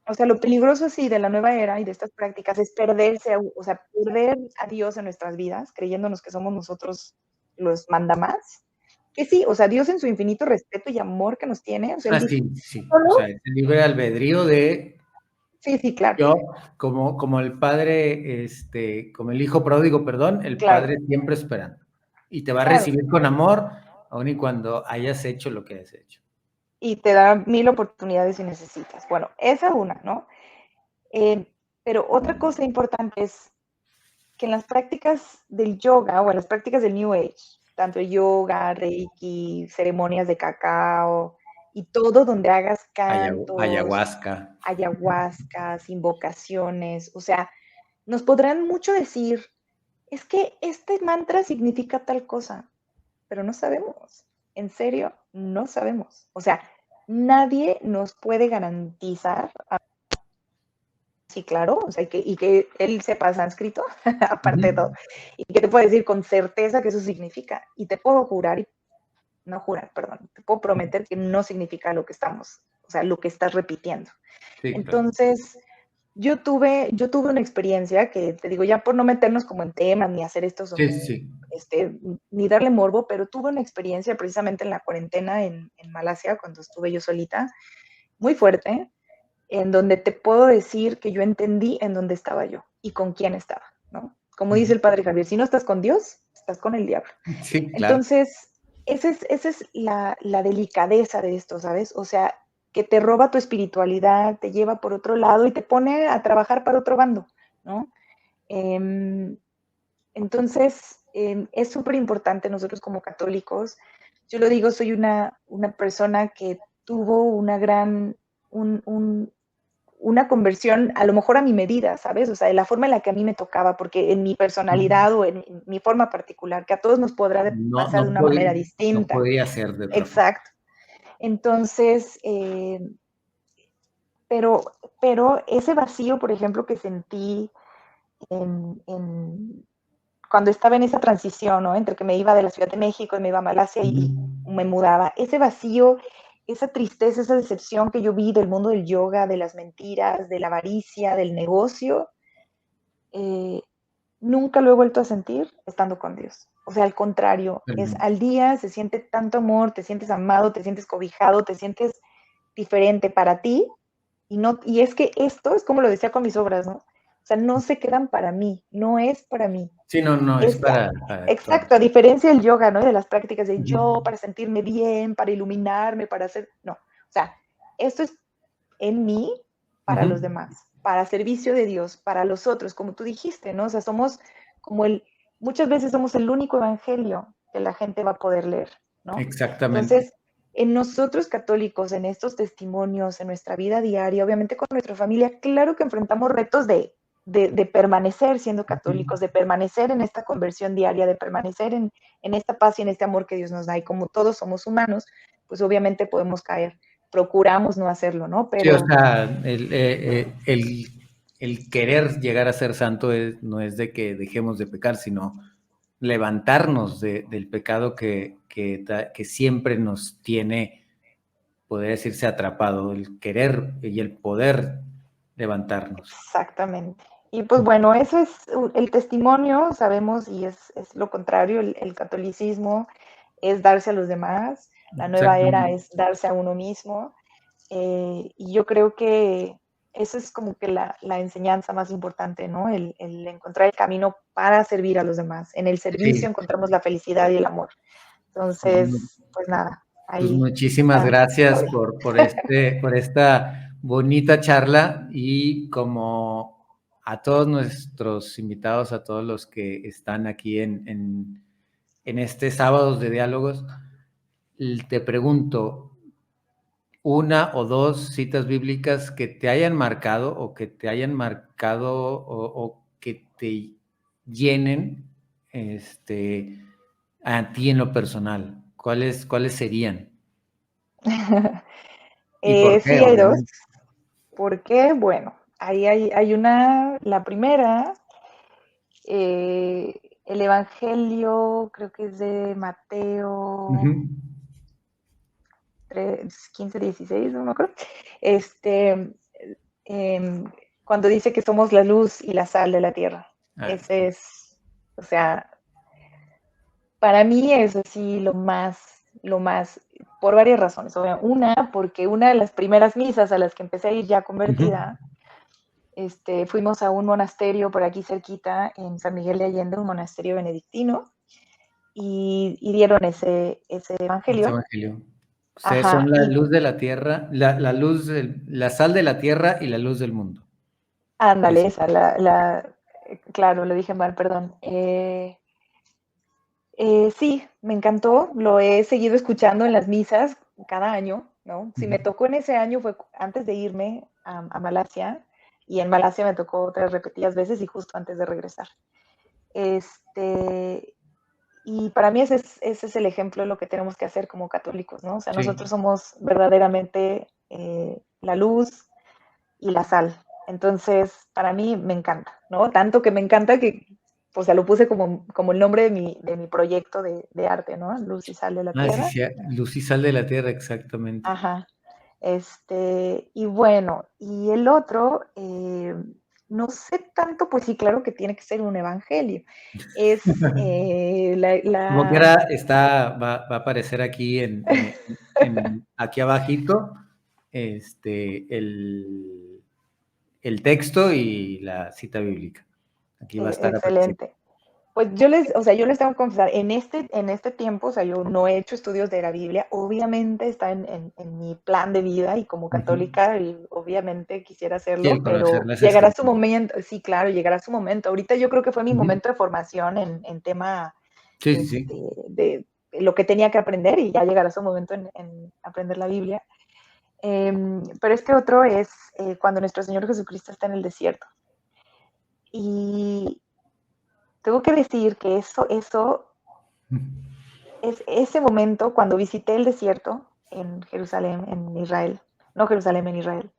o sea, lo peligroso sí de la nueva era y de estas prácticas es perderse, o sea, perder a Dios en nuestras vidas, creyéndonos que somos nosotros los mandamás. Que sí, o sea, Dios en su infinito respeto y amor que nos tiene, o sea, Él Ah, dice, sí, sí, o sea, solo, el libre albedrío de sí, sí, claro, yo, como el padre, como el hijo pródigo, perdón, el claro, padre siempre esperando. Y te va a claro. recibir con amor, aun y cuando hayas hecho lo que has hecho. Y te da 1000 oportunidades si necesitas. Bueno, esa una, ¿no? Eh, pero otra cosa importante es que en las prácticas del yoga o en las prácticas del New Age, tanto yoga, reiki, ceremonias de cacao y todo donde hagas cantos, Ayahuasca. ayahuascas, invocaciones, o sea, nos podrán mucho decir, es que este mantra significa tal cosa, pero no sabemos. En serio, no sabemos. O sea, nadie nos puede garantizar, sí, claro, o sea, y que él sepa sánscrito, aparte de todo, Ujú. y que te puedo decir con certeza que eso significa. Y te puedo jurar, no jurar, perdón, te puedo prometer que no significa lo que estamos, o sea, lo que estás repitiendo. Sí, claro. Entonces, yo tuve una experiencia que, te digo, ya por no meternos como en temas, ni hacer esto, Sí, sí, sí. ni darle morbo, pero tuve una experiencia precisamente en la cuarentena en Malasia, cuando estuve yo solita, muy fuerte, en donde te puedo decir que yo entendí en dónde estaba yo y con quién estaba, ¿no? Como dice Ujú. el padre Javier, si no estás con Dios, estás con el diablo. Sí, claro. Entonces, esa es la delicadeza de esto, ¿sabes? O sea, que te roba tu espiritualidad, te lleva por otro lado y te pone a trabajar para otro bando, ¿no? Em, entonces, es súper importante nosotros como católicos, yo lo digo, soy una persona que tuvo un, un, una conversión a lo mejor a mi medida, ¿sabes? O sea, de la forma en la que a mí me tocaba, porque en mi personalidad o en mi forma particular, que a todos nos podrá No, pasar de una manera no distinta. podía ser de otra forma. Exacto. Entonces, pero, pero ese vacío, por ejemplo, que sentí cuando estaba en esa transición, ¿no? Entre que me iba de la Ciudad de México y me iba a Malasia Ujú. y me mudaba, ese vacío, esa tristeza, esa decepción que yo vi del mundo del yoga, de las mentiras, de la avaricia, del negocio, eh, nunca lo he vuelto a sentir estando con Dios. O sea, al contrario, es Totalmente. al día, se siente tanto amor, te sientes amado, te sientes cobijado, te sientes diferente para ti. Y es que esto es como lo decía con mis obras, ¿no? O sea, no se quedan para mí, no es para mí. Sí, no, no, es Es, para todos. exacto, a diferencia del yoga, ¿no? Y de las prácticas de Ujú, yo, para sentirme bien, para iluminarme, para hacer, no. O sea, esto es en mí para ujú. los demás, para servicio de Dios, para los otros, como tú dijiste, ¿no? O sea, somos como muchas veces somos el único evangelio que la gente va a poder leer, ¿no? Exactamente. Entonces, en nosotros católicos, en estos testimonios, en nuestra vida diaria, obviamente con nuestra familia, claro que enfrentamos retos de permanecer siendo Ujú. católicos, de permanecer en esta conversión diaria, de permanecer en esta paz y en este amor que Dios nos da. Y como todos somos humanos, pues obviamente podemos caer. Procuramos no hacerlo, ¿no? Sí, o Pero sea, el querer llegar a ser santo no es de que dejemos de pecar, sino levantarnos del pecado que siempre nos tiene, podría decirse, atrapado, el querer y el poder levantarnos. exactamente. Y pues bueno, eso es el testimonio, sabemos, y es lo contrario, el catolicismo es darse a los demás, la nueva era Exactamente. es darse a uno mismo. Y yo creo que eso es como que la enseñanza más importante, ¿no? El encontrar el camino para servir a los demás. En el servicio Sí, encontramos la felicidad y el amor. pues, Entonces, pues nada, pues ahí muchísimas está la gracias historia. por esta bonita charla y como a todos nuestros invitados, a todos los que están aquí en este Sábados de Diálogos, te pregunto, una o dos citas bíblicas que te hayan marcado o que te hayan marcado o que te llenen a ti en lo personal. ¿Cuáles serían? ¿Y por qué, Sí, hay dos. obviamente? ¿Por qué? Bueno, ahí hay una, la primera, el Evangelio, creo que es de Ujú, Mateo 3, 15, 16, no me acuerdo. Este, em, cuando dice que somos la luz y la sal de la tierra. ah, Ese es, o sea, para mí es así lo más, por varias razones. Una, porque una de las primeras misas a las que empecé a ir ya ujú. convertida, fuimos a un monasterio por aquí cerquita, en San Miguel de Allende, un monasterio benedictino, y dieron ese Este evangelio. evangelio. Ustedes son Ajá, la y luz de la tierra, la luz, la sal de la tierra y la luz del mundo. ándale, Eso. esa, claro, lo dije mal, perdón. Sí, me encantó, lo he seguido escuchando en las misas cada año, ¿no? Si Ujú. me tocó en ese año fue antes de irme a Malasia, y en Malasia me tocó otras repetidas veces y justo antes de regresar. Este, y para mí ese es el ejemplo de lo que tenemos que hacer como católicos, ¿no? O sea, Sí. nosotros somos verdaderamente la luz y la sal. Entonces, para mí me encanta, ¿no? Tanto que me encanta que, o sea, lo puse como el nombre de mi proyecto de arte, ¿no? Luz y sal de la Ah, sí, tierra. sí, luz y sal de la tierra, exactamente. Ajá. Y bueno, y el otro, no sé tanto, pues sí, claro que tiene que ser un evangelio. Es Como quiera, va a aparecer aquí aquí abajito, el texto y la cita bíblica. Aquí va a estar apareciendo. excelente. Pues yo les tengo que confesar, en este tiempo, o sea, yo no he hecho estudios de la Biblia, obviamente está en mi plan de vida y como Ujú. católica, y obviamente quisiera Sí, el hacerlo, conocer pero las llegará su escrituras. momento, sí, claro, llegará su momento. Ahorita yo creo que fue mi Ujú. momento de formación en tema Sí, sí, sí. de lo que tenía que aprender, y ya llegará su momento en aprender la Biblia. Pero este otro es cuando nuestro Señor Jesucristo está en el desierto. Y tengo que decir que eso es ese momento cuando visité el desierto en Jerusalén, en Israel, no Jerusalén, en Israel,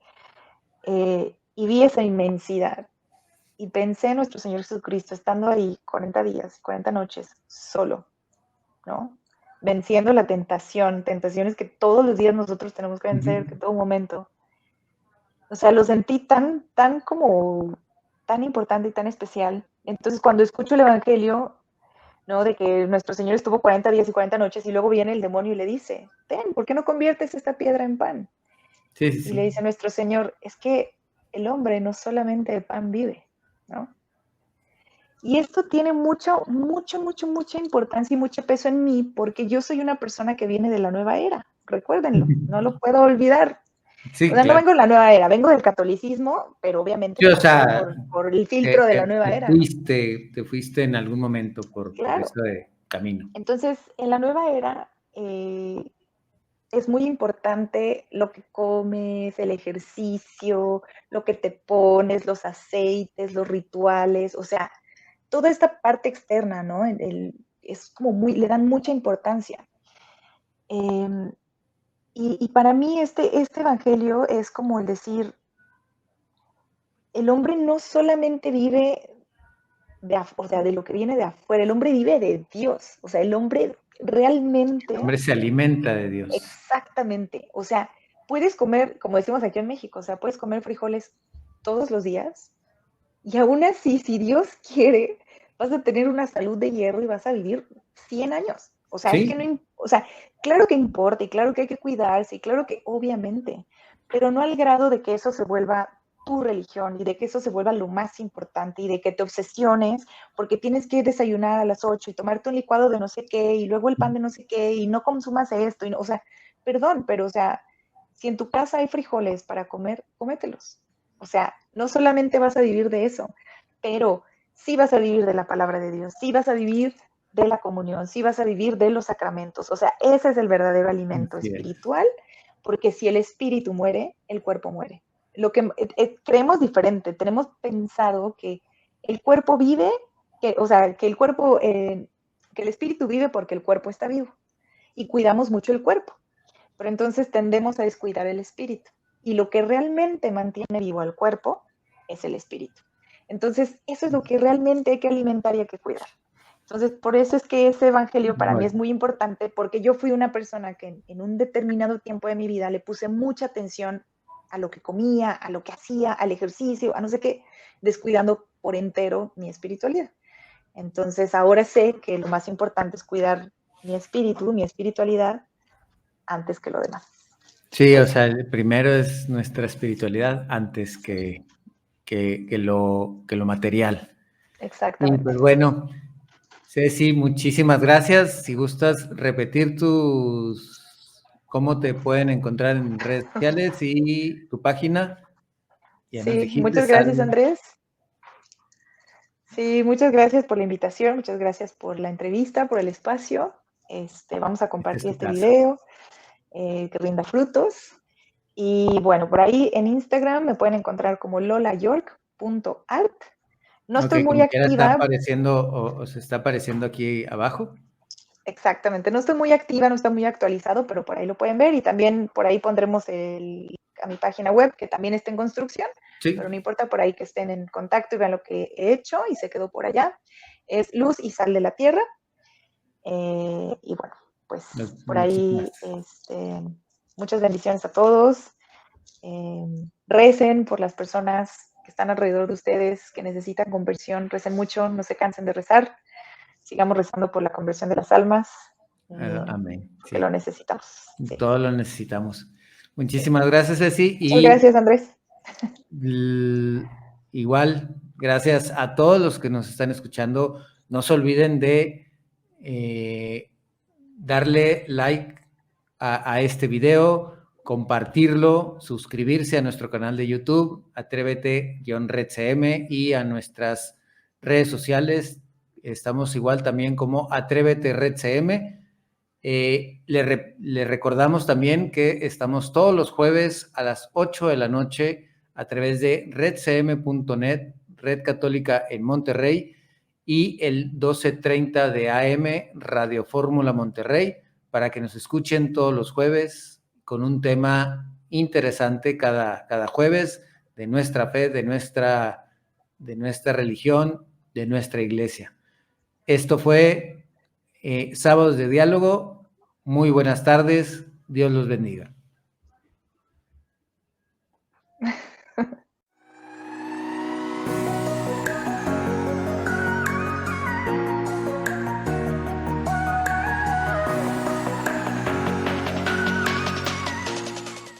y vi esa inmensidad y pensé en nuestro Señor Jesucristo estando ahí 40 días, 40 noches, solo, ¿no? Venciendo la tentación, tentaciones que todos los días nosotros tenemos que Ujú. vencer, que todo momento. O sea, lo sentí tan como, tan importante y tan especial. Entonces, cuando escucho el Evangelio, ¿no? De que nuestro Señor estuvo 40 días y 40 noches y luego viene el demonio y le dice, ¿por qué no conviertes esta piedra en pan? Sí, sí, Y le sí. dice a nuestro Señor, es que el hombre no solamente de pan vive, ¿no? Y esto tiene mucha importancia y mucho peso en mí porque yo soy una persona que viene de la nueva era, recuérdenlo, no lo puedo olvidar. O Sí, sea, no claro. vengo de la nueva era, vengo del catolicismo, pero obviamente Sí, o pasé sea, por el filtro de la nueva era, ¿no? te fuiste en algún momento por Claro. ese camino. Entonces, en la nueva era es muy importante lo que comes, el ejercicio, lo que te pones, los aceites, los rituales, o sea, toda esta parte externa, ¿no? Es como le dan mucha importancia. Eh, y para mí este evangelio es como el decir, el hombre no solamente vive o sea, de lo que viene de afuera, el hombre vive de Dios, o sea, el hombre El realmente, hombre se alimenta de Dios. exactamente, o sea, puedes comer, como decimos aquí en México, o sea, puedes comer frijoles todos los días y aún así, si Dios quiere, vas a tener una salud de hierro y vas a vivir 100 años. O sea, es que Sí, no, o sea, claro que importa y claro que hay que cuidarse y claro que obviamente, pero no al grado de que eso se vuelva tu religión y de que eso se vuelva lo más importante y de que te obsesiones porque tienes que desayunar a las 8 y tomarte un licuado de no sé qué y luego el pan de no sé qué y no consumas esto. Y no, o sea, perdón, pero o sea, si en tu casa hay frijoles para comer, cómetelos. O sea, no solamente vas a vivir de eso, pero sí vas a vivir de la palabra de Dios, sí vas a vivir de la comunión, sí vas a vivir de los sacramentos. O sea, ese es el verdadero alimento así es. espiritual, porque si el espíritu muere, el cuerpo muere. Lo que creemos diferente, tenemos pensado que el cuerpo vive, o sea, que el cuerpo, que el espíritu vive porque el cuerpo está vivo y cuidamos mucho el cuerpo, pero entonces tendemos a descuidar el espíritu. Y lo que realmente mantiene vivo al cuerpo es el espíritu. Entonces, eso es lo que realmente hay que alimentar y hay que cuidar. Entonces, por eso es que ese evangelio para mí es Bueno, muy importante, porque yo fui una persona que en un determinado tiempo de mi vida le puse mucha atención a lo que comía, a lo que hacía, al ejercicio, a no sé qué, descuidando por entero mi espiritualidad. Entonces, ahora sé que lo más importante es cuidar mi espíritu, mi espiritualidad, antes que lo demás. sí, o Eso. sea, el primero es nuestra espiritualidad antes que lo material. Y pues Exactamente. bueno, Ceci, muchísimas gracias. Si gustas repetir cómo te pueden encontrar en redes sociales y tu página, ya nos Sí, dijiste, muchas gracias, Andrés. Sí, muchas gracias por la invitación, muchas gracias por la entrevista, por el espacio. Vamos a esta es compartir tu este casa. video, que rinda frutos. Y bueno, por ahí en Instagram me pueden encontrar como lolayork.art. No Ok, estoy muy como quiera está activa, apareciendo o se está apareciendo aquí abajo. exactamente, no estoy muy activa, no está muy actualizado, pero por ahí lo pueden ver y también por ahí pondremos a mi página web, que también está en construcción, pero no Sí, importa por ahí que estén en contacto y vean lo que he hecho y se quedó por allá. Es Luz y Sal de la Tierra. Y bueno, pues por ahí muchísimas. muchas bendiciones a todos. Eh, Recen por las personas que están alrededor de ustedes, que necesitan conversión, recen mucho, no se cansen de rezar, sigamos rezando por la conversión de las almas, Amén. porque lo Sí, necesitamos. Sí. todo lo necesitamos. Sí. Muchísimas gracias, Ceci. Muchas Y gracias, Andrés. igual, gracias a todos los que nos están escuchando. No se olviden de eh, darle like a este video, compartirlo, suscribirse a nuestro canal de YouTube, Atrévete-RedCM y a nuestras redes sociales. Estamos igual también como Atrévete RedCM. Le recordamos también que estamos todos los jueves a las 8 de la noche a través de redcm.net, Red Católica en Monterrey, y el 12:30 de AM, Radio Fórmula Monterrey, para que nos escuchen todos los jueves con un tema interesante cada jueves de nuestra fe, de nuestra religión, de nuestra iglesia. Esto fue Sábados de Diálogo. Muy buenas tardes. Dios los bendiga.